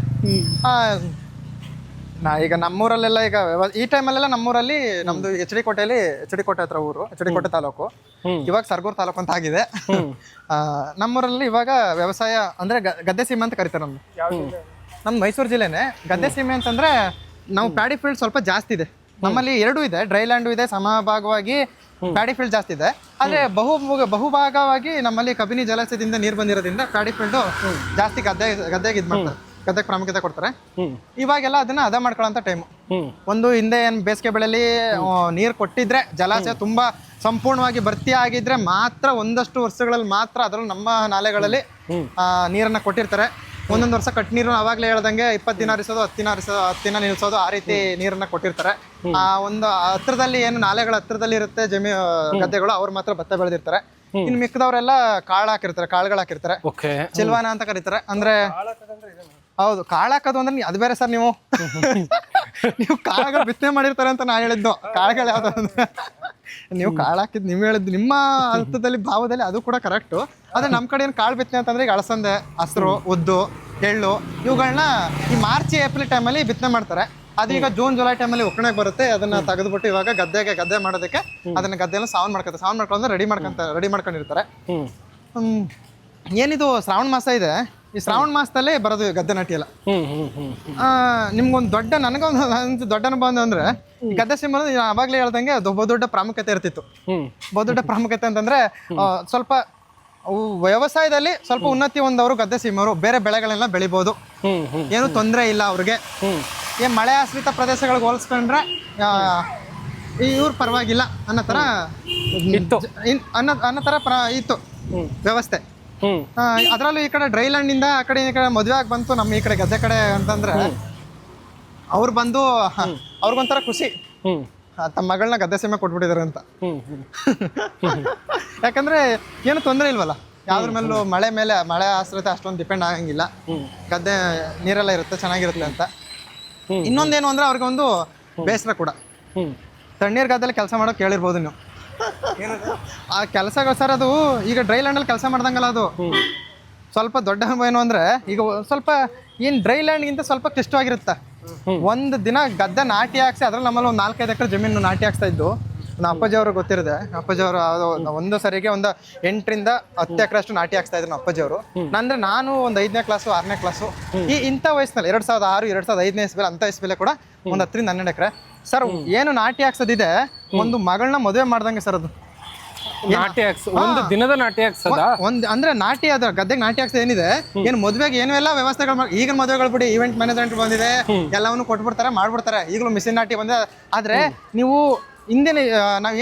ಈಗ ನಮ್ಮೂರಲ್ಲೆಲ್ಲ ಈಗ ಈ ಟೈಮಲ್ಲೆಲ್ಲ ನಮ್ಮೂರಲ್ಲಿ ನಮ್ದು ಎಚ್ ಡಿ ಕೋಟೆ ಹತ್ರ ಊರು, ಎಚ್ ಡಿ ಕೋಟೆ ತಾಲೂಕು, ಇವಾಗ ಸರಗೂರು ತಾಲೂಕು ಅಂತ ಆಗಿದೆ. ನಮ್ಮೂರಲ್ಲಿ ಇವಾಗ ವ್ಯವಸಾಯ ಅಂದ್ರೆ ಗದ್ದೆ ಸೀಮೆ ಅಂತ ಕರೀತಾರೆ. ನಮ್ದು ಮೈಸೂರು ಜಿಲ್ಲೆನೆ ಗದ್ದೆ ಸೀಮೆ ಅಂತಂದ್ರೆ ನಾವು ಪ್ಯಾಡಿ ಫೀಲ್ಡ್ ಸ್ವಲ್ಪ ಜಾಸ್ತಿ ಇದೆ ನಮ್ಮಲ್ಲಿ. 2 ಇದೆ, ಡ್ರೈ ಲ್ಯಾಂಡು ಇದೆ, ಸಮಭಾಗವಾಗಿ ಪ್ಯಾಡಿ ಫೀಲ್ಡ್ ಜಾಸ್ತಿ ಇದೆ. ಆದ್ರೆ ಬಹುಭಾಗವಾಗಿ ನಮ್ಮಲ್ಲಿ ಕಬಿನಿ ಜಲಾಶಯದಿಂದ ನೀರು ಬಂದಿರೋದ್ರಿಂದ ಪ್ಯಾಡಿ ಫೀಲ್ಡ್ ಜಾಸ್ತಿ ಗದ್ದೆಗೆ ಇದು ಮಾಡ್ತಾರೆ, ಗದ್ದೆಗೆ ಪ್ರಾಮುಖ್ಯತೆ ಕೊಡ್ತಾರೆ. ಇವಾಗೆಲ್ಲ ಅದನ್ನ ಅದ ಮಾಡ್ಕೊಳ್ಳೋಂಥ ಟೈಮು. ಒಂದು ಹಿಂದೆ ಏನು ಬೇಸಿಗೆ ಬೆಳೆಯಲ್ಲಿ ನೀರು ಕೊಟ್ಟಿದ್ರೆ, ಜಲಾಶಯ ತುಂಬಾ ಸಂಪೂರ್ಣವಾಗಿ ಭರ್ತಿ ಆಗಿದ್ರೆ ಮಾತ್ರ ಒಂದಷ್ಟು ವರ್ಷಗಳಲ್ಲಿ ಮಾತ್ರ ಅದರಲ್ಲಿ ನಮ್ಮ ನಾಲೆಗಳಲ್ಲಿ ನೀರನ್ನ ಕೊಟ್ಟಿರ್ತಾರೆ. ಒಂದೊಂದು ವರ್ಷ ಕಟ್ ನೀರು ಅವಾಗಲೇ ಹೇಳ್ದಂಗೆ 20 ದಿನ ಹರಿಸೋದು, 10 ದಿನ ನಿಲ್ಸೋದು, ಆ ರೀತಿ ನೀರನ್ನ ಕೊಟ್ಟಿರ್ತಾರೆ. ಆ ಒಂದು ಹತ್ರದಲ್ಲಿ ಏನು ನಾಲೆಗಳ ಹತ್ರದಲ್ಲಿ ಇರುತ್ತೆ ಗದ್ದೆಗಳು, ಅವ್ರು ಮಾತ್ರ ಭತ್ತ ಬೆಳೆದಿರ್ತಾರೆ. ಇನ್ನು ಮಿಕ್ಕದವರೆಲ್ಲ ಕಾಳುಗಳು ಹಾಕಿರ್ತಾರೆ, ಚಿಲ್ವಾನ ಅಂತ ಕರೀತಾರೆ. ಅಂದ್ರೆ ಹೌದು, ಕಾಳು ಹಾಕೋದು ಅಂದ್ರೆ ಅದು ಬೇರೆ ಸರ್. ನೀವು ಕಾಳುಗಳು ಬಿತ್ತನೆ ಮಾಡಿರ್ತಾರೆ ಅಂತ ನಾ ಹೇಳಿದ್ದು. ಕಾಳುಗಳು ಯಾವ್ದು ನೀವು ಕಾಳು ಹಾಕಿದ್ ನೀವು ಹೇಳಿದ್ದು ನಿಮ್ಮ ಅರ್ಥದಲ್ಲಿ ಭಾವದಲ್ಲಿ ಅದು ಕೂಡ ಕರೆಕ್ಟು. ಆದ್ರೆ ನಮ್ಮ ಕಡೆ ಏನು ಕಾಳು ಬಿತ್ತನೆ ಅಂತಂದ್ರೆ ಈಗ ಅಳಸಂದೆ, ಹಸಿರು, ಉದ್ದು, ಎಳ್ಳು ಇವುಗಳನ್ನ ಈ ಮಾರ್ಚ್ ಏಪ್ರಿಲ್ ಟೈಮಲ್ಲಿ ಬಿತ್ತನೆ ಮಾಡ್ತಾರೆ. ಅದು ಈಗ ಜೂನ್ ಜುಲೈ ಟೈಮಲ್ಲಿ ಒಕ್ಕಣೆಗೆ ಬರುತ್ತೆ. ಅದನ್ನ ತೆಗೆದ್ಬಿಟ್ಟು ಇವಾಗ ಗದ್ದೆ ಮಾಡೋದಕ್ಕೆ ಅದನ್ನ ಗದ್ದೆಲ್ಲ ಸಾವನ್ ಮಾಡ್ಕೊಂಡು ರೆಡಿ ಮಾಡ್ಕೊಂಡಿರ್ತಾರೆ. ಏನಿದು ಶ್ರಾವಣ ಮಾಸ ಇದೆ, ಈ ಶ್ರಾವಣ ಮಾಸದಲ್ಲೇ ಬರೋದು ಗದ್ದೆ ನಾಟಿ ಎಲ್ಲ. ನಿಮ್ಗೊಂದು ನನಗೊಂದು ದೊಡ್ಡ ಅನುಭವ ಅಂದ್ರೆ ಗದ್ದೆ ಸಿಂಹ ಅವಾಗಲೇ ಹೇಳ್ದಂಗೆ ಅದು ಬಹುದೊಡ್ಡ ಪ್ರಾಮುಖ್ಯತೆ ಇರ್ತಿತ್ತು. ಬಹುದೊಡ್ಡ ಪ್ರಾಮುಖ್ಯತೆ ಅಂತಂದ್ರೆ ಸ್ವಲ್ಪ ವ್ಯವಸಾಯದಲ್ಲಿ ಸ್ವಲ್ಪ ಉನ್ನತಿ ಹೊಂದವರು ಗದ್ದೆ ಸಿಂಹರು ಬೇರೆ ಬೆಳೆಗಳನ್ನ ಬೆಳಿಬಹುದು, ಏನು ತೊಂದರೆ ಇಲ್ಲ ಅವ್ರಿಗೆ. ಏನ್ ಮಳೆ ಆಶ್ರಿತ ಪ್ರದೇಶಗಳಿಗೆ ಹೋಲಿಸ್ಕೊಂಡ್ರೆ ಇವ್ರು ಪರವಾಗಿಲ್ಲ ಅನ್ನೋ ತರ ಇತ್ತು ವ್ಯವಸ್ಥೆ. ಅದ್ರಲ್ಲೂ ಈ ಕಡೆ ಡ್ರೈಲ್ಯಾಂಡ್ ಇಂದ ಆ ಕಡೆ ಈ ಕಡೆ ಮದುವೆ ಆಗಿ ಬಂತು ನಮ್ಮ ಈ ಕಡೆ ಗದ್ದೆ ಕಡೆ ಅಂತಂದ್ರೆ ಅವ್ರು ಬಂದು ಅವ್ರಿಗೊಂಥರ ಖುಷಿ, ತಮ್ಮ ಮಗಳನ್ನ ಗದ್ದೆ ಸೀಮೆ ಕೊಟ್ಬಿಟ್ಟಿದಾರೆ ಅಂತ. ಯಾಕಂದ್ರೆ ಏನು ತೊಂದರೆ ಇಲ್ವಲ್ಲ, ಯಾವ್ದ್ರ ಮೇಲೂ ಮಳೆ ಆಶ್ರಿತ ಅಷ್ಟೊಂದು ಡಿಪೆಂಡ್ ಆಗಂಗಿಲ್ಲ, ಗದ್ದೆ ನೀರೆಲ್ಲ ಇರುತ್ತೆ, ಚೆನ್ನಾಗಿರುತ್ತೆ ಅಂತ. ಇನ್ನೊಂದೇನು ಅಂದ್ರೆ ಅವ್ರಿಗೊಂದು ಬೇಸರ ಕೂಡ, ತಣ್ಣೀರ್ ಗದ್ದೆಲಿ ಕೆಲಸ ಮಾಡೋಕೆ ಕೇಳಿರ್ಬೋದು ನೀವು. ಆ ಕೆಲಸಗಳು ಸರ್ ಅದು ಈಗ ಡ್ರೈಲ್ಯಾಂಡಲ್ಲಿ ಕೆಲಸ ಮಾಡ್ದಂಗಲ್ಲ, ಅದು ಸ್ವಲ್ಪ ದೊಡ್ಡ ಅನುಭವ ಏನು ಅಂದ್ರೆ ಈಗ ಸ್ವಲ್ಪ ಡ್ರೈಲ್ಯಾಂಡ್ಗಿಂತ ಸ್ವಲ್ಪ ಕ್ಲಿಷ್ಟವಾಗಿರುತ್ತೆ. ಒಂದು ದಿನ ಗದ್ದೆ ನಾಟಿ ಹಾಕ್ಸಿ ಅದ್ರಲ್ಲಿ ನಮ್ಮಲ್ಲಿ ಒಂದು 4-5 ಎಕರೆ ಜಮೀನು ನಾಟಿ ಹಾಕ್ಸ್ತಾ ಇದ್ದು ನಮ್ಮ ಅಪ್ಪಾಜಿ ಅವ್ರಿಗೆ ಗೊತ್ತಿರುತ್ತೆ. ಅಪ್ಪಾಜಿ ಅವರು ಒಂದು ಸರಿಗೆ ಒಂದು 8ರಿಂದ 10 ಎಕರೆ ಅಷ್ಟು ನಾಟಿ ಹಾಕ್ಸ್ತಾ ಇದ್ರು ಅಪ್ಪಾಜಿ ಅವರು. ನಾನು ಒಂದು 5ನೇ ಕ್ಲಾಸು 6ನೇ ಕ್ಲಾಸು ಇಂಥ ವಯಸ್ಸಿನಲ್ಲಿ 2006 2005ನೇ ಇಸ್ವಿಯಲ್ಲಿ ಅಂತ ಇಸ್ವಿಲೆ ಕೂಡ ಒಂದು 10ರಿಂದ 12 ಎಕರೆ ಸರ್ ಏನು ನಾಟಿ ಹಾಕ್ಸೋದಿದೆ. ಒಂದು ಮಗಳನ್ನ ಮದುವೆ ಮಾಡ್ದಂಗೆ ಸರ್ ಅದು. ನಾಟಿ ಒಂದು ದಿನದ ನಾಟಿ ಹಾಕ್ಸದ ಅಂದ್ರೆ ನಾಟಿ ಅದ ಗದ್ದೆಗೆ ನಾಟಿ ಹಾಕ್ಸೋದು ಏನಿದೆ, ಏನು ಮದುವೆಗೆ ಏನು ಎಲ್ಲ ವ್ಯವಸ್ಥೆಗಳು ಈಗಿನ ಮದುವೆಗಳು ಬಿಡಿ, ಈವೆಂಟ್ ಮ್ಯಾನೇಜ್ಮೆಂಟ್ ಬಂದಿದೆ, ಎಲ್ಲವನ್ನು ಕೊಟ್ಬಿಡ್ತಾರೆ ಮಾಡ್ಬಿಡ್ತಾರೆ. ಈಗಲೂ ಮಿಷಿನ್ ನಾಟಿ ಬಂದಿದೆ. ಆದ್ರೆ ನೀವು ಹಿಂದಿನ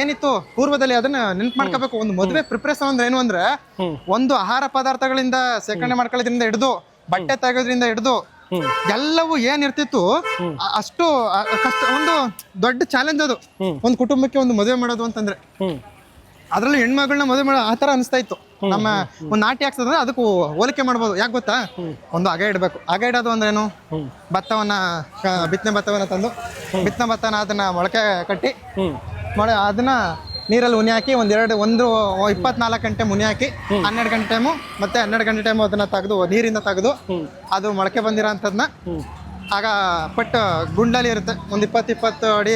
ಏನಿತ್ತು ಪೂರ್ವದಲ್ಲಿ ಅದನ್ನ ನೆನ್ಪು ಮಾಡ್ಕೋಬೇಕು. ಒಂದು ಮದುವೆ ಪ್ರಿಪರೇಷನ್ ಅಂದ್ರೆ ಏನು ಅಂದ್ರೆ ಒಂದು ಆಹಾರ ಪದಾರ್ಥಗಳಿಂದ ಶೇಖರಣೆ ಮಾಡ್ಕೊಳ್ಳೋದ್ರಿಂದ ಹಿಡಿದು ಬಟ್ಟೆ ತೆಗೋದ್ರಿಂದ ಹಿಡಿದು ಎಲ್ಲವೂ ಏನಿರ್ತಿತ್ತು ಅಷ್ಟು ಕಷ್ಟ. ಒಂದು ದೊಡ್ಡ ಚಾಲೆಂಜ್ ಅದು ಒಂದು ಕುಟುಂಬಕ್ಕೆ ಒಂದು ಮದುವೆ ಮಾಡೋದು ಅಂತಂದ್ರೆ. ಅದ್ರಲ್ಲಿ ಹೆಣ್ಮಗಳನ್ನ ಮದುವೆ ಮಾಡೋ ಆ ತರ ಅನಿಸ್ತಾ ಇತ್ತು. ನಮ್ಮ ಒಂದು ನಾಟಿ ಹಾಕ್ಸೋದ್ರೆ ಅದಕ್ಕೂ ಹೋಲಿಕೆ ಮಾಡ್ಬೋದು. ಯಾಕೆ ಗೊತ್ತಾ, ಒಂದು ಅಗ ಇಡಬೇಕು. ಅಗ ಇಡೋದು ಅಂದ್ರೇನು, ಬಿತ್ತನೆ ಭತ್ತವನ್ನ ತಂದು ಬಿತ್ತನೆ ಭತ್ತನ ಅದನ್ನ ಮೊಳಕೆ ಕಟ್ಟಿ ಅದನ್ನ ನೀರಲ್ಲಿ ಉನಿ ಹಾಕಿ ಒಂದು 24 ಗಂಟೆ ಮುನಿ ಹಾಕಿ 12 ಗಂಟೆ ಟೈಮು ಮತ್ತೆ 12 ಗಂಟೆ ಟೈಮು ಅದನ್ನ ತೆಗೆದು ನೀರಿಂದ ತೆಗೆದು ಅದು ಮೊಳಕೆ ಬಂದಿರೋ ಅಂಥದ್ನ ಆಗ ಪಟ್ಟು ಗುಂಡಲ್ಲಿ ಇರುತ್ತೆ, ಒಂದು 20 ಅಡಿ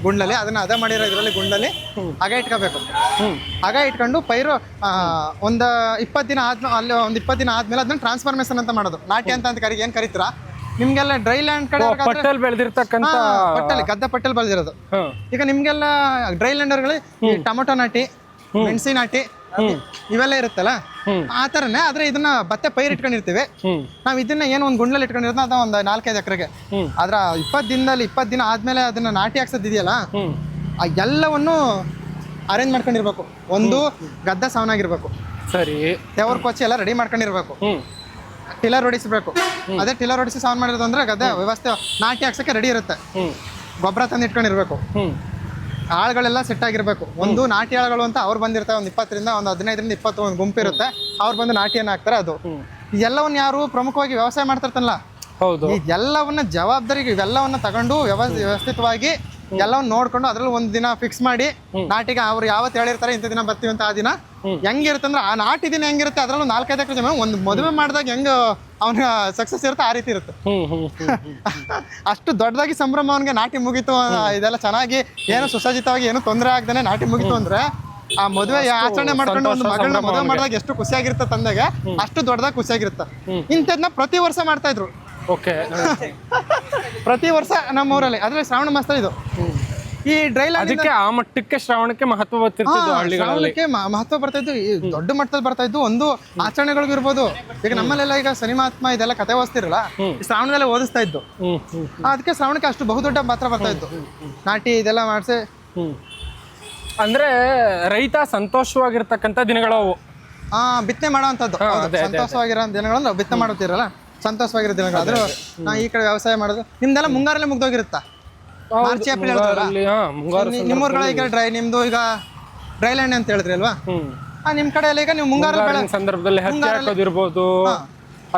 ಗುಂಡಲ್ಲಿ ಅದನ್ನ ಅದ ಮಾಡಿರೋ ಇದರಲ್ಲಿ ಗುಂಡಲ್ಲಿ ಅಗ ಇಟ್ಕೋಬೇಕು. ಅಗ ಇಟ್ಕೊಂಡು ಪೈರು ಒಂದು 20 ದಿನ ಆದ್ಮೇಲೆ ಅಲ್ಲಿ ಒಂದು 20 ದಿನ ಆದ್ಮೇಲೆ ಅದನ್ನ ಟ್ರಾನ್ಸ್ಫಾರ್ಮೇಶನ್ ಅಂತ ಮಾಡೋದು. ನಾಟಿ ಅಂತ ಏನ್ ಕರೀತೀರಾ ನಿಮ್ಗೆಲ್ಲ ಡ್ರೈಲ್ಯಾಂಡ್ ಕಡೆ ಬೆಳೆದಿರ್ತಕ್ಕಂಥ ಗದ್ದೆ ಪಟ್ಟೆಲ್ ಬೆಳೆದಿರೋದು. ಈಗ ನಿಮ್ಗೆಲ್ಲ ಡ್ರೈಲ್ಯಾಂಡರ್ಗಳು ಟೊಮೊಟೊ ನಾಟಿ, ಮೆಣಸಿ ನಾಟಿ ಇವೆಲ್ಲ ಇರುತ್ತಲ್ಲ ಆ ತರನೇ. ಆದ್ರೆ ಇದನ್ನ ಭತ್ತ ಪೈರ್ ಇಟ್ಕೊಂಡಿರ್ತೀವಿ ನಾವ್. ಇದನ್ನ ಏನು ಒಂದು ಗುಂಡ್ಲಲ್ಲಿ ಇಟ್ಕೊಂಡಿರೋದು ಅದ ಒಂದು 4-5 ಎಕರೆಗೆ. ಆದ್ರ 20 ದಿನ ಆದ್ಮೇಲೆ ಅದನ್ನ ನಾಟಿ ಹಾಕ್ಸೋದಿದೆಯಲ್ಲ, ಆ ಎಲ್ಲವನ್ನು ಅರೇಂಜ್ ಮಾಡ್ಕೊಂಡಿರ್ಬೇಕು. ಒಂದು ಗದ್ದೆ ಸಾವನಾಗಿರ್ಬೇಕು, ಸರಿ, ದೇವ್ರ ಕೊಚ್ಚಿ ಎಲ್ಲ ರೆಡಿ ಮಾಡ್ಕೊಂಡಿರ್ಬೇಕು. ಟಿಲ್ಲರ್ ಹೊಡಿಸ್ಬೇಕು. ಅದೇ ಟಿಲ್ಲರ್ ಹೊಡಿಸಿ ಸಾವನ್ ಮಾಡಿರೋದು ಅಂದ್ರೆ ಗದ್ದೆ ವ್ಯವಸ್ಥೆ ನಾಟಿ ಹಾಕ್ಸಕ್ಕೆ ರೆಡಿ ಇರುತ್ತೆ. ಗೊಬ್ಬರ ತಂದು ಇಟ್ಕೊಂಡಿರ್ಬೇಕು. ಆಳುಗಳೆಲ್ಲ ಸೆಟ್ ಆಗಿರ್ಬೇಕು. ಒಂದು ನಾಟಿ ಆಳುಗಳು ಅಂತ ಅವ್ರು ಬಂದಿರ್ತಾರೆ, ಒಂದು 20ರಿಂದ 15ರಿಂದ 20 ಒಂದು ಗುಂಪು ಇರುತ್ತೆ. ಅವ್ರು ಬಂದು ನಾಟಿಯನ್ನು ಹಾಕ್ತಾರೆ. ಅದು ಎಲ್ಲವನ್ನ ಯಾರು ಪ್ರಮುಖವಾಗಿ ವ್ಯವಸಾಯ ಮಾಡ್ತಿರ್ತಾನಲ್ಲ, ಹೌದು, ಈ ಎಲ್ಲವನ್ನ ಜವಾಬ್ದಾರಿಗೆ ಇವೆಲ್ಲವನ್ನ ತಗೊಂಡು ವ್ಯವಸ್ಥಿತವಾಗಿ ಎಲ್ಲವನ್ನ ನೋಡ್ಕೊಂಡು ಅದ್ರಲ್ಲಿ ಒಂದು ದಿನ ಫಿಕ್ಸ್ ಮಾಡಿ ನಾಟಿಗೆ ಅವ್ರು ಯಾವತ್ತು ಹೇಳಿರ್ತಾರೆ ಇಂಥ ದಿನ ಬರ್ತೀವಿ ಅಂತ ಆ ದಿನ ಹೆಂಗಿರುತ್ತೆ ಅಂದ್ರೆ ಆ ನಾಟಿ ದಿನ ಹೆಂಗಿರುತ್ತೆ ಅದ್ರಲ್ಲಿ 4-5 ಎಕರೆ ಜಮೀನು ಒಂದು ಮದುವೆ ಮಾಡಿದಾಗ ಹೆಂಗ ಅವನ ಸಕ್ಸಸ್ ಇರುತ್ತೆ ಆ ರೀತಿ ಇರುತ್ತೆ. ಅಷ್ಟು ದೊಡ್ಡದಾಗಿ ಸಂಭ್ರಮ ಅವನಿಗೆ ನಾಟಿ ಮುಗೀತು, ಇದೆಲ್ಲ ಚೆನ್ನಾಗಿ ಏನು ಸುಸಜ್ಜಿತವಾಗಿ ಏನು ತೊಂದರೆ ಆಗದೇನೆ ನಾಟಿ ಮುಗೀತು ಅಂದ್ರೆ ಆ ಮದುವೆ ಆಚರಣೆ ಮಾಡ್ಕೊಂಡು ಒಂದು ಮಗಳನ್ನ ಮದುವೆ ಮಾಡಿದಾಗ ಎಷ್ಟು ಖುಷಿಯಾಗಿರುತ್ತೆ ತಂದಾಗ ಅಷ್ಟು ದೊಡ್ಡದಾಗಿ ಖುಷಿಯಾಗಿರುತ್ತೆ. ಇಂಥದ್ನ ಪ್ರತಿ ವರ್ಷ ಮಾಡ್ತಾ ಇದ್ರು. ಪ್ರತಿ ವರ್ಷ ನಮ್ಮ ಊರಲ್ಲಿ ಅದ್ರಲ್ಲಿ ಶ್ರಾವಣ ಮಾಸ ಇದು ಈ ಡ್ರೈಲ್ಯಾಂಡ್ ಅದಕ್ಕೆ ಆ ಮಟ್ಟಕ್ಕೆ ಶ್ರಾವಣಕ್ಕೆ ಮಹತ್ವ ಬರ್ತಿರ್ತಿದ್ದು ಹಳ್ಳಿಗಳಲ್ಲಿ, ಮಹತ್ವ ಬರ್ತಾ ಇದ್ದು. ದೊಡ್ಡ ಮಟ್ಟದಲ್ಲಿ ಬರ್ತಾ ಇದ್ದು. ಒಂದು ಆಚರಣೆಗಳಿಗೂ ಇರ್ಬೋದು. ಈಗ ನಮ್ಮಲ್ಲೆಲ್ಲ ಈಗ ಸಿನಿಮಾತ್ಮ ಇದೆಲ್ಲ ಕತೆ ಓದಿಸ್ತಿರಲ್ಲ, ಶ್ರಾವಣದಲ್ಲೇ ಓದಿಸ್ತಾ ಇದ್ದು. ಅದಕ್ಕೆ ಶ್ರಾವಣಕ್ಕೆ ಅಷ್ಟು ಬಹುದೊಡ್ಡ ಪಾತ್ರ ಬರ್ತಾ ಇತ್ತು. ನಾಟಿ ಇದೆಲ್ಲ ಮಾಡಿಸಿ ಅಂದ್ರೆ ರೈತ ಸಂತೋಷವಾಗಿರ್ತಕ್ಕಂಥ ದಿನಗಳವು. ಬಿತ್ತನೆ ಮಾಡೋವಂಥದ್ದು ಸಂತೋಷವಾಗಿರೋ ದಿನಗಳನ್ನು ಬಿತ್ತನೆ ಮಾಡುತ್ತೀರಲ್ಲ, ಸಂತೋಷವಾಗಿರೋ ದಿನಗಳು. ಆದ್ರೂ ನಾ ಈ ಕಡೆ ವ್ಯವಸಾಯ ಮಾಡೋದು ನಿಮ್ದೆಲ್ಲ ಮುಂಗಾರಲ್ಲೇ ಮುಗ್ದೋಗಿರುತ್ತಾ? ಮಾರ್ಚ್ ಏಪ್ರಿಲ್ ನಿಮ್ಮೂರ್ಗಳ ಈಗ ನಿಮ್ದು ಈಗ ಡ್ರೈಲ್ಯಾಂಡ್ ಅಂತ ಹೇಳಿದ್ರಿ ಅಲ್ವಾ, ನಿಮ್ ಕಡೆ ಎಲ್ಲ ಈಗ ನೀವು ಮುಂಗಾರ ಸಂದರ್ಭದಲ್ಲಿ ಹತ್ತಿ ಹಾಕೋದಿರ್ಬೋದು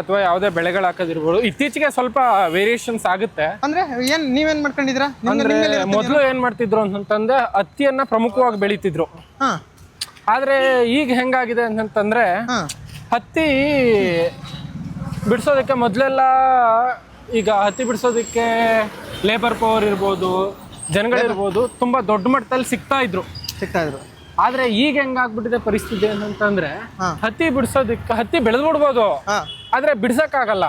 ಅಥವಾ ಯಾವುದೇ ಬೆಳೆಗಳು ಹಾಕೋದಿರ್ಬೋದು. ಇತ್ತೀಚೆಗೆ ಸ್ವಲ್ಪ ವೇರಿಯೇಷನ್ಸ್ ಆಗುತ್ತೆ. ಅಂದ್ರೆ ನೀವೇನ್ ಮಾಡ್ಕೊಂಡಿದ್ರ? ಮೊದಲು ಏನ್ ಮಾಡ್ತಿದ್ರು ಅಂತಂದ್ರೆ ಹತ್ತಿಯನ್ನ ಪ್ರಮುಖವಾಗಿ ಬೆಳೀತಿದ್ರು. ಆದ್ರೆ ಈಗ ಹೆಂಗಾಗಿದೆ ಅಂತಂದ್ರೆ ಹತ್ತಿ ಬಿಡಿಸೋದಕ್ಕೆ ಮೊದಲೆಲ್ಲ ಈಗ ಹತ್ತಿ ಬಿಡಿಸೋದಕ್ಕೆ ಲೇಬರ್ ಪವರ್ ಇರ್ಬೋದು, ಜನಗಳಿರ್ಬೋದು ತುಂಬಾ ದೊಡ್ಡ ಮಟ್ಟದಲ್ಲಿ ಸಿಗ್ತಾ ಇದ್ರು. ಆದ್ರೆ ಈಗ ಹೆಂಗಾಗ್ಬಿಟ್ಟಿದೆ ಪರಿಸ್ಥಿತಿ ಅಂತಂದ್ರೆ ಹತ್ತಿ ಬಿಡಿಸೋದಕ್ಕೆ ಹತ್ತಿ ಬೆಳೆದ್ಬಿಡ್ಬೋದು, ಆದ್ರೆ ಬಿಡ್ಸಕ್ ಆಗಲ್ಲ.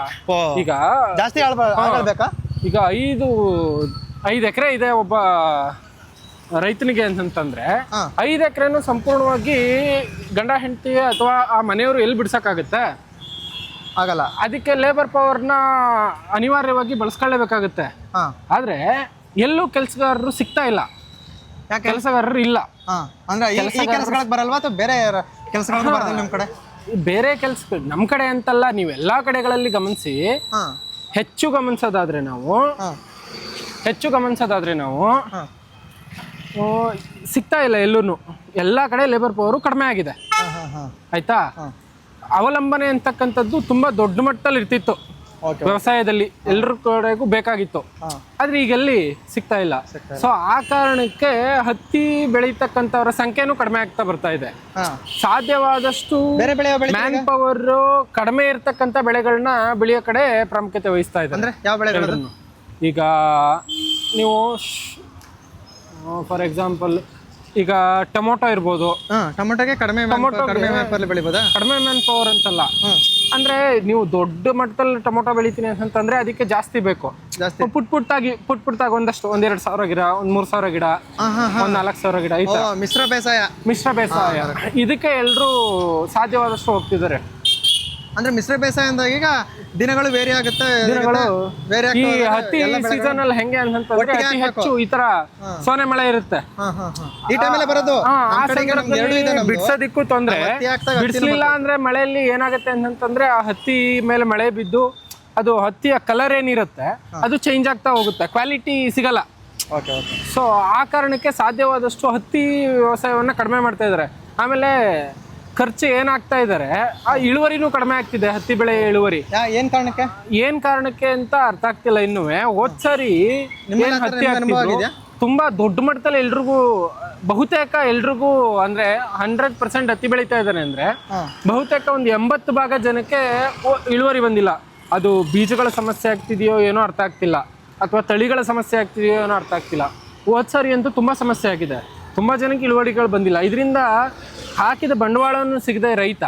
ಈಗ ಜಾಸ್ತಿ ಆಗಬೇಕಾ? ಈಗ 5 ಎಕರೆ ಇದೆ ಒಬ್ಬ ರೈತನಿಗೆ ಅಂತಂದ್ರೆ 5 ಎಕರೆನು ಸಂಪೂರ್ಣವಾಗಿ ಗಂಡ ಹೆಂಡತಿ ಅಥವಾ ಆ ಮನೆಯವರು ಎಲ್ಲಿ ಬಿಡ್ಸಕ್ಕಾಗತ್ತೆ? ಆಗಲ್ಲ. ಅದಕ್ಕೆ ಲೇಬರ್ ಪವರ್ನ ಅನಿವಾರ್ಯವಾಗಿ ಬಳಸ್ಕೊಳ್ಳೇಬೇಕಾಗುತ್ತೆ. ಆದ್ರೆ ಎಲ್ಲೂ ಕೆಲಸಗಾರರು ಸಿಗ್ತಾ ಇಲ್ಲ, ಕೆಲಸಗಾರರು ಇಲ್ಲ. ಅಂದ್ರೆ ಈ ಕೆಲಸಗಳಿಗೆ ಬರಲ್ವಾ ಅಥವಾ ಬೇರೆ ಕೆಲಸಗಳಿಗೆ ಬರಲ್ಲ ನಿಮ್ಮ ಕಡೆ? ಬೇರೆ ಕೆಲಸ ನಮ್ಮ ಕಡೆ ಅಂತಲ್ಲ, ನೀವು ಎಲ್ಲಾ ಕಡೆಗಳಲ್ಲಿ ಗಮನಿಸಿ. ಹೆಚ್ಚು ಗಮನಿಸೋದಾದ್ರೆ ನಾವು ಸಿಗ್ತಾ ಇಲ್ಲ ಎಲ್ಲೂ. ಎಲ್ಲಾ ಕಡೆ ಲೇಬರ್ ಪವರು ಕಡಿಮೆ ಆಗಿದೆ. ಆಯ್ತಾ? ಅವಲಂಬನೆ ಅಂತಕ್ಕಂಥದ್ದು ತುಂಬಾ ದೊಡ್ಡ ಮಟ್ಟದಲ್ಲಿ ಇರ್ತಿತ್ತು ವ್ಯವಸಾಯದಲ್ಲಿ, ಎಲ್ಲರ ಕಡೆಗೂ ಬೇಕಾಗಿತ್ತು. ಆದ್ರೆ ಈಗೆಲ್ಲಿ ಸಿಗ್ತಾ ಇಲ್ಲ. ಸೊ ಆ ಕಾರಣಕ್ಕೆ ಹತ್ತಿ ಬೆಳೀತಕ್ಕಂಥವ್ರ ಸಂಖ್ಯೆನೂ ಕಡಿಮೆ ಆಗ್ತಾ ಬರ್ತಾ ಇದೆ. ಸಾಧ್ಯವಾದಷ್ಟು ಮ್ಯಾನ್ ಪವರ್ ಕಡಿಮೆ ಇರ್ತಕ್ಕಂಥ ಬೆಳೆಗಳನ್ನ ಬೆಳೆಯೋ ಕಡೆ ಪ್ರಾಮುಖ್ಯತೆ ವಹಿಸ್ತಾ ಇದೆ. ಈಗ ನೀವು ಫಾರ್ ಎಕ್ಸಾಂಪಲ್ ಈಗ ಟೊಮೊಟೊ ಇರ್ಬೋದು. ಟೊಮೊಟೊಗೆ ಕಡಿಮೆ ಮ್ಯಾನ್ ಪವರ್ ಅಂತಲ್ಲ, ಅಂದ್ರೆ ನೀವು ದೊಡ್ಡ ಮಟ್ಟದಲ್ಲಿ ಟೊಮೊಟೊ ಬೆಳಿತೀನಿ ಅಂತಂದ್ರೆ ಅದಕ್ಕೆ ಜಾಸ್ತಿ ಬೇಕು. ಪುಟ್ ಪುಟ್ಟಾಗಿ ಒಂದಷ್ಟು 1-2 ಸಾವಿರ ಗಿಡ, 3 ಸಾವಿರ ಗಿಡ, 4 ಸಾವಿರ ಗಿಡ, ಮಿಶ್ರ ಬೇಸಾಯ ಇದಕ್ಕೆ ಎಲ್ರು ಸಾಧ್ಯವಾದಷ್ಟು ಹೋಗ್ತಿದ್ದಾರೆ. ಅಂದ್ರೆ ಮಿಶ್ರ ಬೇಸಾಯ ಅಂದಾಗ ಈಗ ದಿನಗಳು ವೇರಿ ಆಗುತ್ತೆ. ಈ ಹತ್ತಿ ಸೀಸನ್ ಅಲ್ಲಿ ಹೆಂಗೆ ಅಂತಂದ್ರೆ ಅತಿ ಹೆಚ್ಚು ಈ ತರ ಸೋನೆ ಮಳೆ ಇರುತ್ತೆ. ಈ ಟೈಮಲ್ಲೇ ಬರೋದು. ಬಿಡ್ಸೋದಿಕ್ಕೂ ತೊಂದ್ರೆ. ಬಿಡಿಸ್ಲಿಲ್ಲ ಅಂದ್ರೆ ಮಳೆಯಲ್ಲಿ ಏನಾಗುತ್ತೆ ಅಂತಂದ್ರೆ ಆ ಹತ್ತಿ ಮೇಲೆ ಮಳೆ ಬಿದ್ದು ಅದು ಹತ್ತಿಯ ಕಲರ್ ಏನಿರುತ್ತೆ ಅದು ಚೇಂಜ್ ಆಗ್ತಾ ಹೋಗುತ್ತೆ, ಕ್ವಾಲಿಟಿ ಸಿಗಲ್ಲ. ಸೊ ಆ ಕಾರಣಕ್ಕೆ ಸಾಧ್ಯವಾದಷ್ಟು ಹತ್ತಿ ವ್ಯವಸಾಯವನ್ನ ಕಡಿಮೆ ಮಾಡ್ತಾ ಇದಾರೆ. ಆಮೇಲೆ ಖರ್ಚು ಏನಾಗ್ತಾ ಇದಾರೆ, ಆ ಇಳುವರಿನೂ ಕಡಿಮೆ ಆಗ್ತಿದೆ. ಹತ್ತಿ ಬೆಳೆ ಇಳುವರಿ ಏನ್ ಕಾರಣಕ್ಕೆ ಅಂತ ಅರ್ಥ ಆಗ್ತಿಲ್ಲ ಇನ್ನೂ. ಹೋದ್ಸರಿ ಹತ್ತಿ ಆಗ್ತಿದ್ರು ತುಂಬಾ ದೊಡ್ಡ ಮಟ್ಟದಲ್ಲಿ ಬಹುತೇಕ ಎಲ್ರಿಗೂ ಅಂದ್ರೆ 100% ಹತ್ತಿ ಬೆಳೀತಾ ಇದ್ದಾನೆ ಅಂದ್ರೆ ಬಹುತೇಕ ಒಂದು 80% ಜನಕ್ಕೆ ಇಳುವರಿ ಬಂದಿಲ್ಲ. ಅದು ಬೀಜಗಳ ಸಮಸ್ಯೆ ಆಗ್ತಿದೆಯೋ ಏನೋ ಅರ್ಥ ಆಗ್ತಿಲ್ಲ, ಅಥವಾ ತಳಿಗಳ ಸಮಸ್ಯೆ ಆಗ್ತಿದೆಯೋ ಏನೋ ಅರ್ಥ ಆಗ್ತಿಲ್ಲ. ಹೋದ್ಸರಿ ಅಂತೂ ತುಂಬಾ ಸಮಸ್ಯೆ ಆಗಿದೆ, ತುಂಬಾ ಜನಕ್ಕೆ ಇಳುವರಿಗಳು ಬಂದಿಲ್ಲ. ಇದರಿಂದ ಹಾಕಿದ ಬಂಡವಾಳವನ್ನು ಸಿಗದೆ ರೈತ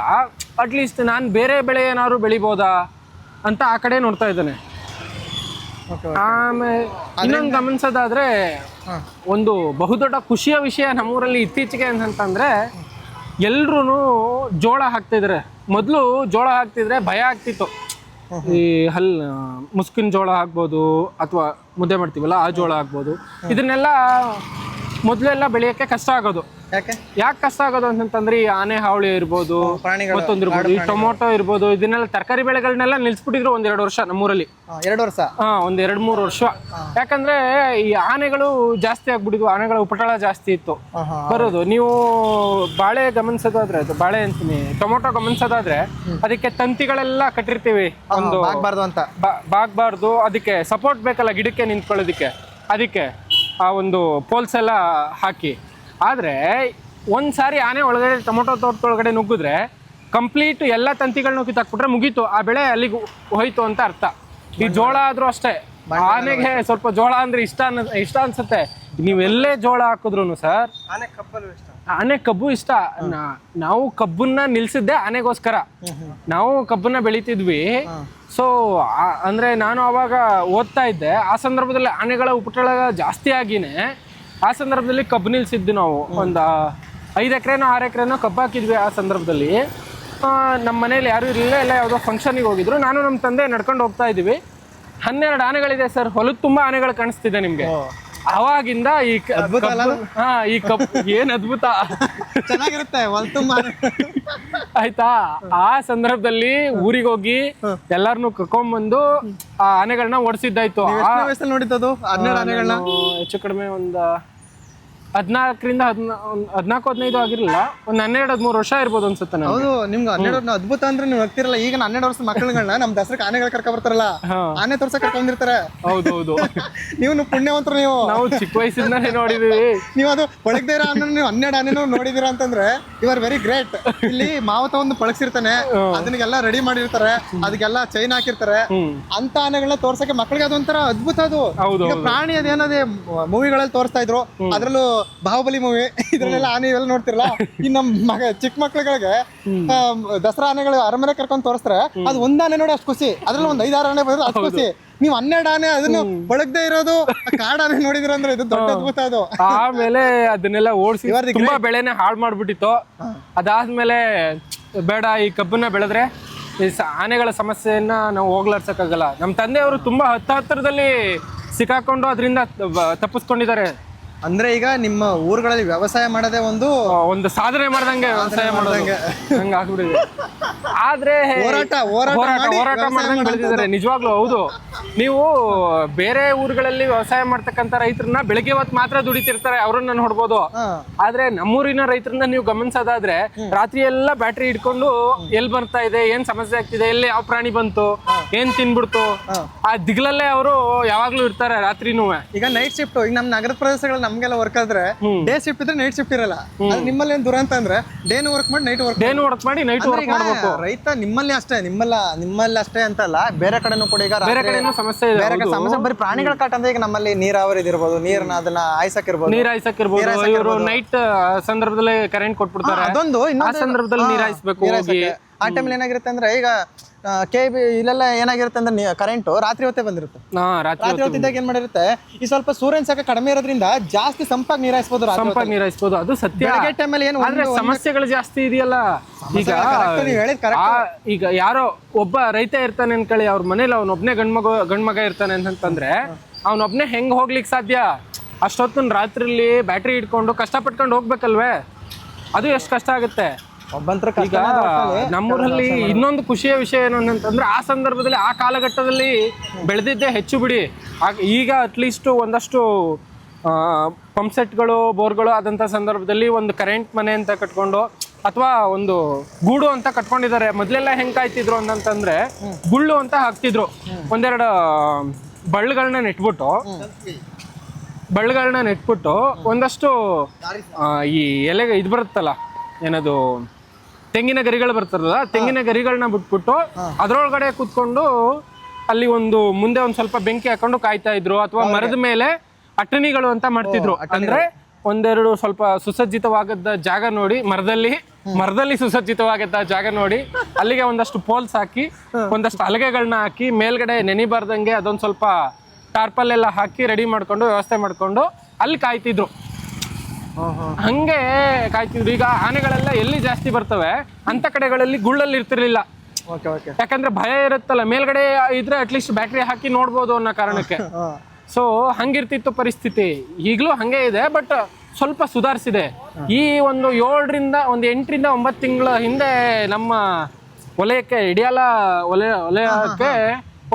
ಅಟ್ಲೀಸ್ಟ್ ನಾನು ಬೇರೆ ಬೆಳೆ ಏನಾದ್ರು ಬೆಳಿಬೋದಾ ಅಂತ ಆ ಕಡೆ ನೋಡ್ತಾ ಇದ್ದಾನೆ. ಆಮೇಲೆ ಇನ್ನೊಂದು ಗಮನಿಸೋದಾದ್ರೆ ಒಂದು ಬಹುದೊಡ್ಡ ಖುಷಿಯ ವಿಷಯ ನಮ್ಮೂರಲ್ಲಿ ಇತ್ತೀಚೆಗೆ ಅಂತಂದ್ರೆ ಎಲ್ರೂ ಜೋಳ ಹಾಕ್ತಿದ್ದಾರೆ. ಮೊದಲು ಜೋಳ ಹಾಕ್ತಿದ್ರೆ ಭಯ ಆಗ್ತಿತ್ತು. ಈ ಮುಸ್ಕಿನ ಜೋಳ ಹಾಕ್ಬೋದು ಅಥವಾ ಮುದ್ದೆ ಮಾಡ್ತೀವಲ್ಲ ಆ ಜೋಳ ಹಾಕ್ಬೋದು. ಇದನ್ನೆಲ್ಲ ಮೊದಲೆಲ್ಲ ಬೆಳೆಯೋಕ್ಕೆ ಕಷ್ಟ ಆಗೋದು. ಯಾಕೆ ಕಷ್ಟ ಆಗೋದು ಅಂತಂದ್ರೆ ಈ ಆನೆ ಹಾವಳಿ ಇರ್ಬೋದು, ಮತ್ತೊಂದಿರ್ಬೋದು, ಈ ಟೊಮೊಟೊ ಇರ್ಬೋದು, ಇದನ್ನೆಲ್ಲ ತರಕಾರಿ ಬೆಳೆಗಳನ್ನೆಲ್ಲ ನಿಲ್ಸ್ಬಿಟ್ಟಿದ್ರು 1-2 ವರ್ಷ ನಮ್ಮೂರಲ್ಲಿ. 1-2-3 ವರ್ಷ. ಯಾಕಂದ್ರೆ ಈ ಆನೆಗಳು ಜಾಸ್ತಿ ಆಗ್ಬಿಟ್ಟಿದ್ವು, ಆನೆಗಳ ಉಪಟಳ ಜಾಸ್ತಿ ಇತ್ತು ಬರೋದು. ನೀವು ಬಾಳೆ ಗಮನಿಸೋದಾದ್ರೆ, ಅದು ಬಾಳೆ ಅಂತೀನಿ, ಟೊಮೊಟೊ ಗಮನಿಸೋದಾದ್ರೆ ಅದಕ್ಕೆ ತಂತಿಗಳೆಲ್ಲ ಕಟ್ಟಿರ್ತೀವಿ, ಒಂದು ಬಾಗ್ಬಾರ್ದು, ಅದಕ್ಕೆ ಸಪೋರ್ಟ್ ಬೇಕಲ್ಲ ಗಿಡಕ್ಕೆ ನಿಂತ್ಕೊಳ್ಳೋದಿಕ್ಕೆ, ಅದಕ್ಕೆ ಆ ಒಂದು ಪೋಲ್ಸ್ ಎಲ್ಲ ಹಾಕಿ. ಆದರೆ ಒಂದ್ಸಾರಿ ಆನೆ ಒಳಗಡೆ ಟೊಮೊಟೊ ತೋಟದೊಳಗಡೆ ನುಗ್ಗಿದ್ರೆ ಕಂಪ್ಲೀಟ್ ಎಲ್ಲ ತಂತಿಗಳನ್ನ ಕಿತ್ತಾಕ್ಬಿಟ್ರೆ ಮುಗೀತು, ಆ ಬೆಳೆ ಅಲ್ಲಿಗೆ ಹೋಯ್ತು ಅಂತ ಅರ್ಥ. ಈ ಜೋಳ ಆದ್ರೂ ಅಷ್ಟೇ, ಆನೆಗೆ ಸ್ವಲ್ಪ ಜೋಳ ಅಂದ್ರೆ ಇಷ್ಟ ಅನ್ಸುತ್ತೆ. ನೀವೆಲ್ಲೇ ಜೋಳ ಹಾಕಿದ್ರು ಸರ್, ಆನೆ ಕಬ್ಬು ಇಷ್ಟ. ನಾವು ಕಬ್ಬನ್ನ ನಿಲ್ಸಿದ್ದೆ ಆನೆಗೋಸ್ಕರ. ನಾವು ಕಬ್ಬನ್ನ ಬೆಳಿತಿದ್ವಿ. ಸೊ ಅಂದ್ರೆ ನಾನು ಅವಾಗ ಓದ್ತಾ ಇದ್ದೆ. ಆ ಸಂದರ್ಭದಲ್ಲಿ ಆನೆಗಳ ಉಪಟಳ ಜಾಸ್ತಿ ಆಗಿನೇ ಆ ಸಂದರ್ಭದಲ್ಲಿ ಕಬ್ಬು ನಿಲ್ಸಿದ್ವಿ ನಾವು. ಒಂದು 5 ಎಕರೆನೋ 6 ಎಕರೆನೋ ಕಬ್ಬು ಹಾಕಿದ್ವಿ. ಆ ಸಂದರ್ಭದಲ್ಲಿ ನಮ್ಮ ಮನೇಲಿ ಯಾರು ಇರಲಿಲ್ಲ, ಎಲ್ಲ ಯಾವುದೋ ಫಂಕ್ಷನಿಗೆ ಹೋಗಿದ್ರು. ನಾನು ನಮ್ಮ ತಂದೆ ನಡ್ಕೊಂಡು ಹೋಗ್ತಾ ಇದ್ದೀವಿ. 12 ಆನೆಗಳಿದೆ ಸರ್, ಹೊಲದ ತುಂಬಾ ಆನೆಗಳು ಕಾಣಿಸ್ತಿದೆ ನಿಮ್ಗೆ. ಅವಾಗಿಂದ ಈ ಕಬ್ಬು ಏನ್ ಅದ್ಭುತ ಚೆನ್ನಾಗಿರುತ್ತೆ. ಆಯ್ತಾ? ಆ ಸಂದರ್ಭದಲ್ಲಿ ಊರಿಗೆ ಹೋಗಿ ಎಲ್ಲಾರನು ಕರ್ಕೊಂಡ್ಬಂದು ಆ ಆನೆಗಳನ್ನ ಓಡಿಸಿದ್ದಾಯ್ತು. ನೋಡಿದ್ದು 12 ಆನೆಗಳನ್ನ ಹೆಚ್ಚು ಕಡಿಮೆ ಒಂದು 14 15 ಆಗಿರ್ಲಿಲ್ಲ, ಒಂದ್ 12-13 ವರ್ಷ ಇರ್ಬೋದು ಅನ್ಸುತ್ತೆ ನನಗೆ. ಹೌದು, ನಿಮ್ಗೆ 12 ಅದ್ಭುತ ಅಂದ್ರೆ ನೀವು ಹೋಗ್ತಿರಲ್ಲ. ಈಗ 12 ವರ್ಷದ ಮಕ್ಕಳುಗಳನ್ನ ನಮ್ ದಸರಾಕ್ ಆನೆಗಳು ಕರ್ಕೊಂಡ್ ಬರ್ತಾರಲ್ಲ, ಆನೆ ತೋರ್ಸಕ್ ಕರ್ಕೊಂಡಿರ್ತಾರೆ. ಹೌದೌದು. ನೀವು ಪುಣ್ಯವಂತರು. ನೀವು ನಾವು ಚಿಕ್ಕ ವಯಸ್ಸಿಂದಾನೇ ನೋಡಿದೀವಿ. ನೀವು ಅದು ಪಳಗದೇ ಇರೋ ಆನೆ ನೀವು 12 ಆನೆನೂ ನೋಡಿದೀರಾ ಅಂತಂದ್ರೆ ಯು ಆರ್ ವೆರಿ ಗ್ರೇಟ್. ಇಲ್ಲಿ ಮಾವತ ಒಂದು ಪಳಗ್ಸಿರ್ತಾನೆ, ಅದನ್ನೆಲ್ಲ ರೆಡಿ ಮಾಡಿರ್ತಾರೆ, ಅದಕ್ಕೆಲ್ಲ ಚೈನ್ ಹಾಕಿರ್ತಾರೆ. ಅಂತ ಆನೆಗಳನ್ನ ತೋರ್ಸಕ್ಕೆ ಮಕ್ಕಳಿಗೆ ಅದೊಂಥರ ಅದ್ಭುತ. ಅದು ಈಗ ಪ್ರಾಣಿ ಅದೇನದೇ ಮೂವಿಗಳಲ್ಲಿ ತೋರಿಸ್ತಾ ಇದ್ರು, ಅದ್ರಲ್ಲೂ ಬಾಹುಬಲಿ ಮೂವಿ ಇದ್ರಲ್ಲೆಲ್ಲ ಆನೆ ಇವೆಲ್ಲ ನೋಡ್ತಿರಲ್ಲ. ಈ ನಮ್ ಚಿಕ್ಕ ಮಕ್ಳುಗಳಿಗೆ ದಸರಾ ಆನೆಗಳು ಅರಮನೆ ಕರ್ಕೊಂಡ್ ತೋರಿಸ್ತಾರೆ, ಅದು ಒಂದ್ ಆನೆ ನೋಡಿ ಅಷ್ಟು ಖುಷಿ, ಅದ್ರಲ್ಲಿ ಒಂದ್ 5-6 ಆನೆ ಬಂದ್ರೆ ಅಷ್ಟು ಖುಷಿ. ನೀವು 12 ಆನೆ ಅದನ್ನು ಬಳಗದೆ ಇರೋದು ಕಾಡಾನೆ ನೋಡಿದ್ರ ಅಂದ್ರೆ ಇದು ದೊಡ್ಡ ಅದ್ಭುತ. ಅದು ಆಮೇಲೆ ಅದನ್ನೆಲ್ಲ ಓಡಿಸಿ ತುಂಬಾ ಬೆಳೆನೆ ಹಾಳು ಮಾಡ್ಬಿಟ್ಟಿತ್ತು. ಅದಾದ್ಮೇಲೆ ಬೇಡ, ಈ ಕಬ್ಬನ್ನ ಬೆಳೆದ್ರೆ ಈ ಆನೆಗಳ ಸಮಸ್ಯೆಯನ್ನ ನಾವು ಹೋಗ್ಲಾಡ್ಸಕ್ಕಾಗಲ್ಲ. ನಮ್ಮ ತಂದೆಯವರು ತುಂಬಾ ಹತ್ತಿರದಲ್ಲಿ ಸಿಕ್ಕಾಕೊಂಡು ಅದರಿಂದ ತಪ್ಪಿಸ್ಕೊಂಡಿದ್ದಾರೆ. ಅಂದ್ರೆ ಈಗ ನಿಮ್ಮ ಊರುಗಳಲ್ಲಿ ವ್ಯವಸಾಯ ಮಾಡೋದೇ ಒಂದು ಸಾಧನೆ ಮಾಡ್ದಂಗೆ ವ್ಯವಸಾಯ ಮಾಡ್ದಂಗೆ ಹಂಗ ಆಗ್ಬಿಟ್ಟಿದೆ. ಆದ್ರೆ ಹೋರಾಟ ಮಾಡ್ದಂಗೆ ಬೆಳೆದಿದ್ದಾರೆ ನಿಜವಾಗ್ಲೂ. ಹೌದು, ನೀವು ಬೇರೆ ಊರುಗಳಲ್ಲಿ ವ್ಯವಸಾಯ ಮಾಡ್ತಕ್ಕಂಥ ರೈತರನ್ನ ಬೆಳಿಗ್ಗೆ ಹೊತ್ತು ಮಾತ್ರ ದುಡಿತಿರ್ತಾರೆ, ಅವ್ರನ್ನ ನೋಡ್ಬೋದು. ಆದ್ರೆ ನಮ್ಮೂರಿನ ರೈತರನ್ನ ನೀವು ಗಮನಿಸೋದಾದ್ರೆ ರಾತ್ರಿ ಎಲ್ಲ ಬ್ಯಾಟ್ರಿ ಇಟ್ಕೊಂಡು ಎಲ್ಲಿ ಬರ್ತಾ ಇದೆ, ಏನ್ ಸಮಸ್ಯೆ ಆಗ್ತಿದೆ, ಎಲ್ಲಿ ಯಾವ ಪ್ರಾಣಿ ಬಂತು, ಏನ್ ತಿನ್ಬಿಡ್ತು, ಆ ದಿಗ್ಲಲ್ಲೇ ಅವರು ಯಾವಾಗ್ಲೂ ಇರ್ತಾರೆ ರಾತ್ರಿನೂ. ಈಗ ನೈಟ್ ಶಿಫ್ಟ್, ಈಗ ನಮ್ ನಗರ ಪ್ರದೇಶಗಳು ನಮ್ಗೆಲ್ಲ ವರ್ಕ್ ಆದ್ರೆ ಡೇ ಶಿಫ್ಟ್ ಇದ್ರೆ ನೈಟ್ ಶಿಫ್ಟ್ ಇರಲ್ಲ. ನಿಮ್ಮಲ್ಲಿ ಏನ್ ದುರಂತ ಅಂದ್ರೆ ಡೇನು ವರ್ಕ್ ಮಾಡಿ ನೈಟ್ ವರ್ಕ್ ಮಾಡಿ ನೈಟ್ ವರ್ಕ್ ಮಾಡ್ಬೇಕು. ರೈತ ನಿಮ್ಮಲ್ಲಿ ಅಷ್ಟೇ, ನಿಮ್ಮಲ್ಲಿ ಅಷ್ಟೇ ಅಂತಲ್ಲ, ಬೇರೆ ಕಡೆನೂ ಕೂಡ ಈಗ ಬೇರೆ ಕಡೆನೂ ಸಮಸ್ಯೆ ಇದೆ. ಸಮಸ್ಯೆ ಬರೀ ಪ್ರಾಣಿಗಳ ಕಾಟ ಅಂದ್ರೆ ಈಗ ನಮ್ಮಲ್ಲಿ ನೀರಾವರಿ ಇರ್ಬೋದು, ನೀರ್ನ ಅದನ್ನ ಹಾಯ್ಸಕ್ಕಿರ್ಬೋದು, ಇವರು ನೈಟ್ ಸಂದರ್ಭದಲ್ಲಿ ಕರೆಂಟ್ ಕೊಟ್ಬಿಡ್ತಾರೆ. ಅದೊಂದು ಆ ಸಂದರ್ಭದಲ್ಲಿ ನೀರ್ ಹಾಯಿಸ್ಬೇಕು. ಆ ಟೈಮಲ್ಲಿ ಏನಾಗಿರುತ್ತೆ ಅಂದ್ರೆ ಈಗ ಕೆಬಿ ಇಲ್ಲೆಲ್ಲ ಏನಾಗಿರುತ್ತೆ ಅಂದ್ರೆ ಕರೆಂಟ್ ರಾತ್ರಿ ಹೊತ್ತೇ ಬಂದಿರುತ್ತೆ. ರಾತ್ರಿ ಹೊತ್ತಿದ್ದಾಗ ಏನ್ ಮಾಡಿರುತ್ತೆ, ಈ ಸ್ವಲ್ಪ ಸೂರ್ಯನ ಶಾಖ ಕಡಿಮೆ ಇರೋದ್ರಿಂದ ಜಾಸ್ತಿ ಸಂಪಾಗಿ ನೀರಾಯಿಸಬಹುದು. ಅದು ಸತ್ಯ. ಬೆಳಗ್ಗೆ ಟೈಮಲ್ಲಿ ಏನು ಸಮಸ್ಯೆಗಳು ಜಾಸ್ತಿ ಇದೆಯಲ್ಲ. ಈಗ ಯಾರೋ ಒಬ್ಬ ರೈತ ಇರ್ತಾನೆ ಅನ್ಕೊಳ್ಳಿ, ಅವ್ರ ಮನೇಲಿ ಅವನೊಬ್ನೇ ಗಂಡ್ಮಗ ಇರ್ತಾನೆ ಅಂತಂದ್ರೆ ಅವನೊಬ್ನೇ ಹೆಂಗ್ ಹೋಗ್ಲಿಕ್ಕೆ ಸಾಧ್ಯ? ಅಷ್ಟೊತ್ತು ರಾತ್ರಿಲಿ ಬ್ಯಾಟ್ರಿ ಇಟ್ಕೊಂಡು ಕಷ್ಟಪಟ್ಕೊಂಡು ಹೋಗ್ಬೇಕಲ್ವೇ? ಅದು ಎಷ್ಟು ಕಷ್ಟ ಆಗುತ್ತೆ. ಈಗ ನಮ್ಮೂರಲ್ಲಿ ಇನ್ನೊಂದು ಖುಷಿಯ ವಿಷಯ ಏನು ಅಂತಂದ್ರೆ, ಆ ಸಂದರ್ಭದಲ್ಲಿ ಆ ಕಾಲಘಟ್ಟದಲ್ಲಿ ಬೆಳೆದಿದ್ದೇ ಹೆಚ್ಚು ಬಿಡಿ. ಈಗ ಅಟ್ಲೀಸ್ಟ್ ಒಂದಷ್ಟು ಪಂಪ್ ಸೆಟ್ಗಳು, ಬೋರ್ಗಳು ಆದಂಥ ಸಂದರ್ಭದಲ್ಲಿ ಒಂದು ಕರೆಂಟ್ ಮನೆ ಅಂತ ಕಟ್ಕೊಂಡು ಅಥವಾ ಒಂದು ಗೂಡು ಅಂತ ಕಟ್ಕೊಂಡಿದ್ದಾರೆ. ಮೊದಲೆಲ್ಲ ಹೆಂಗ್ ಕಾಯ್ತಿದ್ರು ಅಂತಂದ್ರೆ ಗುಳ್ಳು ಅಂತ ಹಾಕ್ತಿದ್ರು. ಒಂದೆರಡು ಬಳ್ಳುಗಳನ್ನ ನೆಟ್ಬಿಟ್ಟು ಒಂದಷ್ಟು ಈ ಎಲೆ ಇದು ಬರುತ್ತಲ್ಲ, ಏನದು ತೆಂಗಿನ ಗರಿಗಳು ಬರ್ತಾರಲ್ಲ, ತೆಂಗಿನ ಗರಿಗಳನ್ನ ಬಿಟ್ಬಿಟ್ಟು ಅದ್ರೊಳಗಡೆ ಕೂತ್ಕೊಂಡು ಅಲ್ಲಿ ಮುಂದೆ ಒಂದ್ ಸ್ವಲ್ಪ ಬೆಂಕಿ ಹಾಕೊಂಡು ಕಾಯ್ತಾ ಇದ್ರು. ಅಥವಾ ಮರದ ಮೇಲೆ ಅಟಣಿಗಳು ಅಂತ ಮಾಡ್ತಿದ್ರು. ಅಂದ್ರೆ ಒಂದೆರಡು ಸ್ವಲ್ಪ ಸುಸಜ್ಜಿತವಾಗದ ಜಾಗ ನೋಡಿ, ಮರದಲ್ಲಿ ಸುಸಜ್ಜಿತವಾಗದ ಜಾಗ ನೋಡಿ ಅಲ್ಲಿಗೆ ಒಂದಷ್ಟು ಪೋಲ್ಸ್ ಹಾಕಿ, ಒಂದಷ್ಟು ಹಲಗೆಗಳನ್ನ ಹಾಕಿ, ಮೇಲ್ಗಡೆ ನೆನಿಬಾರ್ದಂಗೆ ಅದೊಂದು ಸ್ವಲ್ಪ ಟಾರ್ಪಲ್ ಎಲ್ಲ ಹಾಕಿ ರೆಡಿ ಮಾಡ್ಕೊಂಡು ವ್ಯವಸ್ಥೆ ಮಾಡ್ಕೊಂಡು ಅಲ್ಲಿ ಕಾಯ್ತಿದ್ರು. ಹಂಗೆ ಕಾಯ್ತಿದ್ರು. ಈಗ ಆನೆಗಳೆಲ್ಲ ಎಲ್ಲಿ ಜಾಸ್ತಿ ಬರ್ತವೆ ಅಂತ ಕಡೆಗಳಲ್ಲಿ ಗುಳ್ಳಲ್ಲಿ ಇರ್ತಿರ್ಲಿಲ್ಲ. ಯಾಕಂದ್ರೆ ಭಯ ಇರುತ್ತಲ್ಲ, ಮೇಲ್ಗಡೆ ಇದ್ರೆ ಅಟ್ಲೀಸ್ಟ್ ಬ್ಯಾಟ್ರಿ ಹಾಕಿ ನೋಡ್ಬೋದು ಅನ್ನೋ ಕಾರಣಕ್ಕೆ. ಸೊ ಹಂಗಿರ್ತಿತ್ತು ಪರಿಸ್ಥಿತಿ. ಈಗಲೂ ಹಂಗೆ ಇದೆ, ಬಟ್ ಸ್ವಲ್ಪ ಸುಧಾರಿಸಿದೆ. ಈ ಒಂದು 8 ರಿಂದ 9 ತಿಂಗಳ ಹಿಂದೆ ನಮ್ಮ ವಲಯಕ್ಕೆ ಇಡಿಯಾಲ ವಲಯಕ್ಕೆ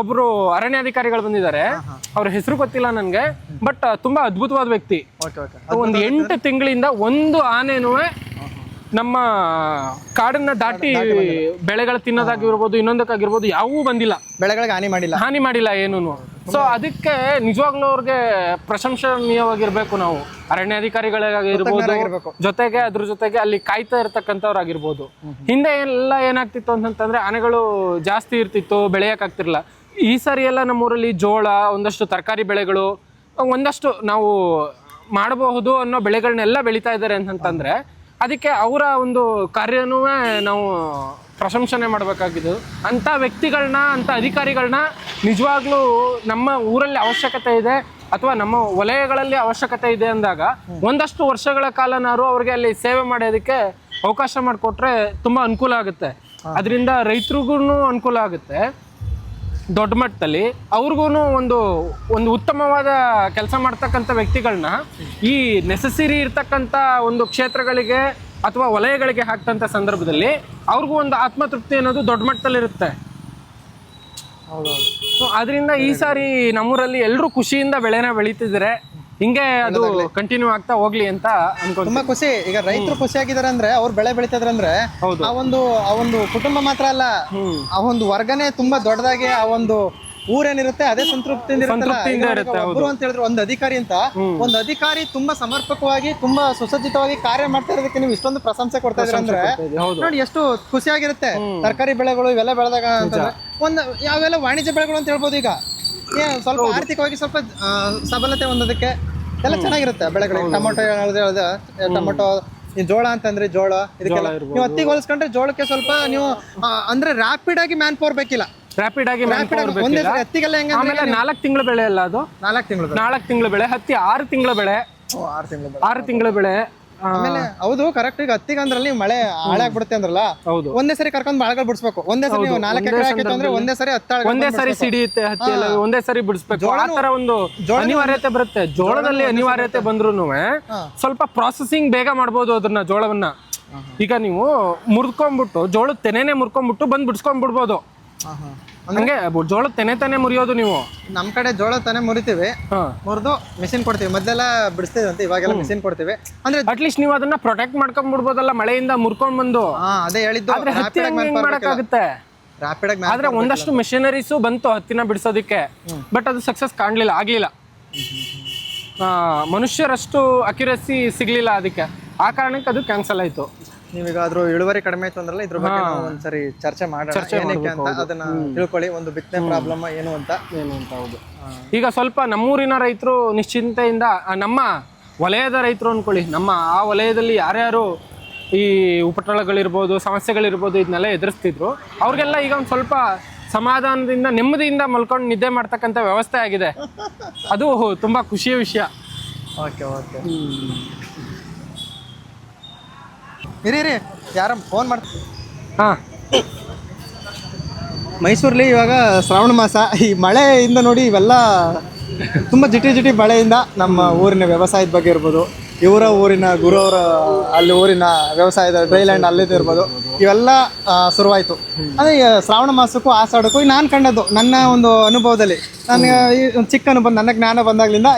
ಒಬ್ರು ಅರಣ್ಯಾಧಿಕಾರಿಗಳು ಬಂದಿದ್ದಾರೆ. ಅವ್ರ ಹೆಸರು ಗೊತ್ತಿಲ್ಲ ನನ್ಗೆ, ಬಟ್ ತುಂಬಾ ಅದ್ಭುತವಾದ ವ್ಯಕ್ತಿ. ಒಂದು 8 ತಿಂಗಳಿಂದ ಒಂದು ಆನೆನೂ ನಮ್ಮ ಕಾಡನ್ನ ದಾಟಿ ಬೆಳೆಗಳು ತಿನ್ನೋದಾಗಿರ್ಬೋದು, ಇನ್ನೊಂದಕ್ಕಾಗಿರ್ಬೋದು ಯಾವೂ ಬಂದಿಲ್ಲ. ಬೆಳೆಗಳಿಗೆ ಹಾನಿ ಮಾಡಿಲ್ಲ ಏನೂನು. ಸೊ ಅದಕ್ಕೆ ನಿಜವಾಗ್ಲೂ ಅವ್ರಿಗೆ ಪ್ರಶಂಸನೀಯವಾಗಿರ್ಬೇಕು ನಾವು, ಅರಣ್ಯಾಧಿಕಾರಿಗಳಾಗಿರ್ಬೋದು, ಜೊತೆಗೆ ಅದ್ರ ಜೊತೆಗೆ ಅಲ್ಲಿ ಕಾಯ್ತಾ ಇರ್ತಕ್ಕಂಥವ್ರಾಗಿರ್ಬೋದು. ಹಿಂದೆ ಎಲ್ಲ ಏನಾಗ್ತಿತ್ತು ಅಂತಂದ್ರೆ ಆನೆಗಳು ಜಾಸ್ತಿ ಇರ್ತಿತ್ತು, ಬೆಳೆಯಕ್ ಆಗ್ತಿರ್ಲಿಲ್ಲ. ಈ ಸಾರಿ ಎಲ್ಲ ನಮ್ಮೂರಲ್ಲಿ ಜೋಳ, ಒಂದಷ್ಟು ತರಕಾರಿ ಬೆಳೆಗಳು, ಒಂದಷ್ಟು ನಾವು ಮಾಡಬಹುದು ಅನ್ನೋ ಬೆಳೆಗಳನ್ನೆಲ್ಲ ಬೆಳೀತಾ ಇದ್ದಾರೆ ಅಂತಂದ್ರೆ ಅದಕ್ಕೆ ಅವರ ಒಂದು ಕಾರ್ಯನೂ ನಾವು ಪ್ರಶಂಸನೆ ಮಾಡಬೇಕಾಗಿದ್ದು. ಅಂಥ ವ್ಯಕ್ತಿಗಳನ್ನ, ಅಂಥ ಅಧಿಕಾರಿಗಳನ್ನ ನಿಜವಾಗ್ಲೂ ನಮ್ಮ ಊರಲ್ಲಿ ಅವಶ್ಯಕತೆ ಇದೆ ಅಥವಾ ನಮ್ಮ ವಲಯಗಳಲ್ಲಿ ಅವಶ್ಯಕತೆ ಇದೆ ಅಂದಾಗ ಒಂದಷ್ಟು ವರ್ಷಗಳ ಕಾಲನಾರು ಅವ್ರಿಗೆ ಅಲ್ಲಿ ಸೇವೆ ಮಾಡೋದಕ್ಕೆ ಅವಕಾಶ ಮಾಡಿಕೊಟ್ರೆ ತುಂಬ ಅನುಕೂಲ ಆಗುತ್ತೆ. ಅದರಿಂದ ರೈತರಿಗೂ ಅನುಕೂಲ ಆಗುತ್ತೆ, ದೊಡ್ಡ ಮಟ್ಟದಲ್ಲಿ ಅವ್ರಿಗೂ ಒಂದು ಉತ್ತಮವಾದ ಕೆಲಸ ಮಾಡ್ತಕ್ಕಂಥ ವ್ಯಕ್ತಿಗಳನ್ನ ಈ ನೆಸೆಸರಿ ಇರ್ತಕ್ಕಂಥ ಒಂದು ಕ್ಷೇತ್ರಗಳಿಗೆ ಅಥವಾ ವಲಯಗಳಿಗೆ ಹಾಕ್ತಂಥ ಸಂದರ್ಭದಲ್ಲಿ ಅವ್ರಿಗೂ ಒಂದು ಆತ್ಮತೃಪ್ತಿ ಅನ್ನೋದು ದೊಡ್ಡ ಮಟ್ಟದಲ್ಲಿರುತ್ತೆ. ಸೊ ಅದರಿಂದ ಈ ಸಾರಿ ನಮ್ಮೂರಲ್ಲಿ ಎಲ್ಲರೂ ಖುಷಿಯಿಂದ ಬೆಳೆನ ಬೆಳೀತಿದ್ದಾರೆ. ಹಿಂಗೆ ಅದು ಕಂಟಿನ್ಯೂ ಆಗ್ತಾ ಹೋಗ್ಲಿ ಅಂತ ಅನ್ಕೊಂತೀನಿ. ತುಂಬಾ ಖುಷಿ. ಈಗ ರೈತರು ಖುಷಿಯಾಗಿದ್ದಾರೆ ಅಂದ್ರೆ ಅವ್ರು ಬೆಳೆ ಬೆಳಿತಿದ್ರೆ ಅಂದ್ರೆ ಹೌದು. ಆ ಒಂದು ಕುಟುಂಬ ಮಾತ್ರ ಅಲ್ಲ, ಆ ಒಂದು ವರ್ಗನೇ ತುಂಬಾ ದೊಡ್ಡದಾಗಿ ಆ ಒಂದು ಊರೇನಿರುತ್ತೆ ಅದೇ ಸಂತೃಪ್ತಿಯಿಂದ ಇರುತ್ತೆ. ಒಬ್ರು ಅಂತ ಹೇಳಿದ್ರೆ ಒಂದು ಅಧಿಕಾರಿ ಅಂತ, ಒಂದು ಅಧಿಕಾರಿ ತುಂಬಾ ಸಮರ್ಪಕವಾಗಿ ತುಂಬಾ ಸುಸಜ್ಜಿತವಾಗಿ ಕಾರ್ಯ ಮಾಡ್ತಾ ಇರೋದಕ್ಕೆ ನೀವು ಇಷ್ಟೊಂದು ಪ್ರಶಂಸೆ ಕೊಡ್ತಾ ಇದ್ರೆ ಅಂದ್ರೆ ನೋಡಿ ಎಷ್ಟು ಖುಷಿಯಾಗಿರುತ್ತೆ. ತರಕಾರಿ ಬೆಳೆಗಳು ಇವೆಲ್ಲ ಬೆಳೆದಾಗ ಅಂತಂದ್ರೆ ಒಂದು ಯಾವೆಲ್ಲ ವಾಣಿಜ್ಯ ಬೆಳೆಗಳು ಅಂತ ಹೇಳ್ಬೋದು. ಈಗ ಸ್ವಲ್ಪ ಆರ್ಥಿಕವಾಗಿ ಸ್ವಲ್ಪ ಸಬಲತೆ ಹೊಂದೋದಕ್ಕೆ ಎಲ್ಲ ಚೆನ್ನಾಗಿರುತ್ತೆ ಬೆಳೆಗಳು. ಟೊಮೊಟೊ, ಈ ಜೋಳ ಅಂತಂದ್ರೆ ಜೋಳ, ಇದಕ್ಕೆಲ್ಲ ನೀವು ಹತ್ತಿಗೆ ಹೋಲಿಸ್ಕೊಂಡ್ರೆ ಜೋಳಕ್ಕೆ ಸ್ವಲ್ಪ ನೀವು ಅಂದ್ರೆ ರ್ಯಾಪಿಡ್ ಆಗಿ ಮ್ಯಾನ್ ಪವರ್ ಬೇಕಿಲ್ಲ. ರ್ಯಾಪಿಡ್ ಆಗಿ ಹತ್ತಿಗೆಲ್ಲ ಹೆಂಗ ಆಮೇಲೆ 4 ತಿಂಗಳ ಬೆಳೆ ಅಲ್ಲ ಅದು, 4 ತಿಂಗಳ ಬೆಳೆ. ಹತ್ತಿ 6 ತಿಂಗಳ ಬೆಳೆ, 6 ತಿಂಗಳ ಬೆಳೆ. ಆಮೇಲೆ ಹೌದು ಕರೆಕ್ಟ್. ಈಗ ಹತ್ತಿಗೆ ಅಂದ್ರಲ್ಲಿ ಮಳೆ ಹಾಳೆ ಆಗ್ಬಿಡುತ್ತೆ ಅಂದ್ರಲ್ಲ, ಹೌದು, ಒಂದೇ ಸರಿ ಕರ್ಕೊಂಡ್ ಬಾಳ್ಗಳು ಬಿಡಿಸ್ಬೇಕು. ಒಂದೇ ಸರಿ 4 ಎಕರೆ ಹಾಕಿತ್ತು ಅಂದ್ರೆ ಒಂದೇ ಸರಿ ಒಂದೇ ಸರಿ ಸಿಡಿಯುತ್ತೆ ಹತ್ತಿ ಎಲ್ಲ, ಒಂದೇ ಸರಿ ಬಿಡಿಸ್ಬೇಕು. ಆ ತರ ಒಂದು ಅನಿವಾರ್ಯತೆ ಬರುತ್ತೆ. ಜೋಳದಲ್ಲಿ ಅನಿವಾರ್ಯತೆ ಬಂದ್ರೂ ಸ್ವಲ್ಪ ಪ್ರಾಸೆಸಿಂಗ್ ಬೇಗ ಮಾಡ್ಬೋದು ಅದನ್ನ, ಜೋಳವನ್ನ. ಈಗ ನೀವು ಮುರ್ಕೊಂಡ್ಬಿಟ್ಟು ಜೋಳದ ತೆನೆನೆ ಮುರ್ಕೊಂಡ್ಬಿಟ್ಟು ಬಂದ್ ಬಿಡಿಸ್ಕೊಂಡ್ಬಿಡ್ಬೋದು. ಹಂಗೆ ಜೋಳದ ತೆನೆ ಮುರಿಯೋದು ನೀವು. ನಮ್ ಕಡೆ ಜೋಳ ತಾನೆ ಮುರಿತೀವಿ, ಮುರಿದು ಮಿಷಿನ್ ಕೊಡ್ತೀವಿ. ಮೊದಲೆಲ್ಲ ಬಿಡಿಸ್ತೀವಿ ಅಂತ, ಇವಾಗೆಲ್ಲ ಮಿಷಿನ್ ಕೊಡ್ತೀವಿ. ಅಂದ್ರೆ ಅಟ್ಲೀಸ್ಟ್ ನೀವು ಅದನ್ನ ಪ್ರೊಟೆಕ್ಟ್ ಮಾಡ್ಕೊಂಡ್ಬಿಡ್ಬೋದಲ್ಲ ಮಳೆಯಿಂದ ಮುರ್ಕೊಂಡ್ ಬಂದು. ಅದೇ ಹೇಳಿದ್ದು. ಮಾಡಕ್ಕಾಗುತ್ತೆ ಆದ್ರೆ ಒಂದಷ್ಟು ಮೆಷಿನರೀಸು ಬಂತು ಹತ್ತಿನ ಬಿಡಿಸೋದಿಕ್ಕೆ, ಬಟ್ ಅದು ಸಕ್ಸಸ್ ಆಗ್ಲಿಲ್ಲ. ಮನುಷ್ಯರಷ್ಟು ಅಕ್ಯುರಸಿ ಸಿಗ್ಲಿಲ್ಲ ಅದಕ್ಕೆ, ಆ ಕಾರಣಕ್ಕೆ ಅದು ಕ್ಯಾನ್ಸಲ್ ಆಯ್ತು. ನೀವೀಗಾದ್ರೂ ಇಳುವರಿ ಕಡಿಮೆ ಆಯ್ತು ಅಂದ್ರಲ್ಲ, ಇದ್ರ ಬಗ್ಗೆ ನಾವು ಒಂದ್ಸರಿ ಚರ್ಚೆ ಮಾಡೋಣ ಏನಕ್ಕೆ ಅಂತ, ಅದನ್ನ ತಿಳ್ಕೊಳ್ಳಿ. ಒಂದು ಬಿತ್ತನೆ ಪ್ರಾಬ್ಲಮ್ ಏನು ಅಂತ. ಹೌದು. ಈಗ ಸ್ವಲ್ಪ ನಮ್ಮೂರಿನ ರೈತರು ನಿಶ್ಚಿಂತೆಯಿಂದ, ನಮ್ಮ ವಲಯದ ರೈತರು ಅನ್ಕೊಳ್ಳಿ, ನಮ್ಮ ಆ ವಲಯದಲ್ಲಿ ಯಾರ್ಯಾರು ಈ ಉಪಟಳಗಳಿರ್ಬೋದು, ಸಮಸ್ಯೆಗಳಿರ್ಬೋದು, ಇದನ್ನೆಲ್ಲ ಎದುರಿಸ್ತಿದ್ರು, ಅವ್ರಿಗೆಲ್ಲ ಈಗ ಒಂದು ಸ್ವಲ್ಪ ಸಮಾಧಾನದಿಂದ ನೆಮ್ಮದಿಯಿಂದ ಮಲ್ಕೊಂಡು ನಿದ್ದೆ ಮಾಡ್ತಕ್ಕಂಥ ವ್ಯವಸ್ಥೆ ಆಗಿದೆ. ಅದು ತುಂಬಾ ಖುಷಿಯ ವಿಷಯ. Okay okay. ಇರಿ ಯಾರ ಫೋನ್ ಮಾಡ್ತೀವಿ. ಮೈಸೂರಲ್ಲಿ ಇವಾಗ ಶ್ರಾವಣ ಮಾಸ, ಈ ಮಳೆಯಿಂದ ನೋಡಿ ಇವೆಲ್ಲ ತುಂಬ ಜಿಟಿ ಮಳೆಯಿಂದ ನಮ್ಮ ಊರಿನ ವ್ಯವಸಾಯದ ಬಗ್ಗೆ ಇರ್ಬೋದು, ಇವರ ಊರಿನ ಗುರುವರ ಅಲ್ಲಿ ಊರಿನ ವ್ಯವಸಾಯದ ಡ್ರೈಲ್ಯಾಂಡ್ ಅಲ್ಲಿದ್ದು ಇರ್ಬೋದು, ಇವೆಲ್ಲ ಶುರುವಾಯಿತು. ಅದೇ ಶ್ರಾವಣ ಮಾಸಕ್ಕೂ ಆಷಾಢಕ್ಕೂ ನಾನು ಕಂಡದ್ದು ನನ್ನ ಒಂದು ಅನುಭವದಲ್ಲಿ, ನನಗೆ ಈ ಒಂದು ಚಿಕ್ಕ ಅನುಭವ, ನನ್ನ ಜ್ಞಾನ ಬಂದಾಗಲಿಂದ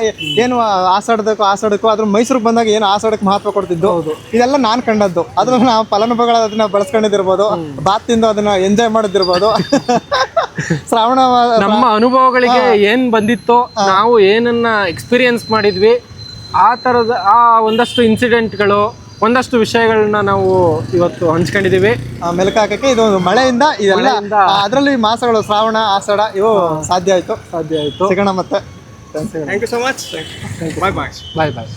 ಏನು ಆಷಾಢಕ್ಕೂ ಅದ್ರ ಮೈಸೂರಿಗೆ ಬಂದಾಗ ಏನು ಆಷಾಢಕ್ಕೆ ಮಹತ್ವ ಕೊಡ್ತಿದ್ದು, ಇದೆಲ್ಲ ನಾನು ಕಂಡದ್ದು. ಅದ್ರಲ್ಲಿ ನಾವು ಫಲಾನುಭವಿಗಳು ಅದನ್ನ ಬಳಸ್ಕೊಂಡಿದ್ದಿರ್ಬೋದು, ಬಾತ್ ತಿಂದು ಅದನ್ನ ಎಂಜಾಯ್ ಮಾಡೋದಿರ್ಬೋದು. ಶ್ರಾವಣ ನಮ್ಮ ಅನುಭವಗಳಿಗೆ ಏನ್ ಬಂದಿತ್ತೋ, ನಾವು ಏನನ್ನ ಎಕ್ಸ್ಪೀರಿಯನ್ಸ್ ಮಾಡಿದ್ವಿ, ಆ ಥರದ ಆ ಒಂದಷ್ಟು ಇನ್ಸಿಡೆಂಟ್ಗಳು, ಒಂದಷ್ಟು ವಿಷಯಗಳನ್ನ ನಾವು ಇವತ್ತು ಹಂಚ್ಕೊಂಡಿದೀವಿ. ಮೆಲುಕು ಹಾಕಕ್ಕೆ ಇದು ಮಳೆಯಿಂದ ಇದೆಲ್ಲ, ಅದರಲ್ಲಿ ಮಾಸಗಳು ಶ್ರಾವಣ ಆಷಾಢ ಇವು ಸಾಧ್ಯ ಆಯ್ತು. ಸಿಗೋಣ ಮತ್ತೆ. Thank you so much. Bye bye.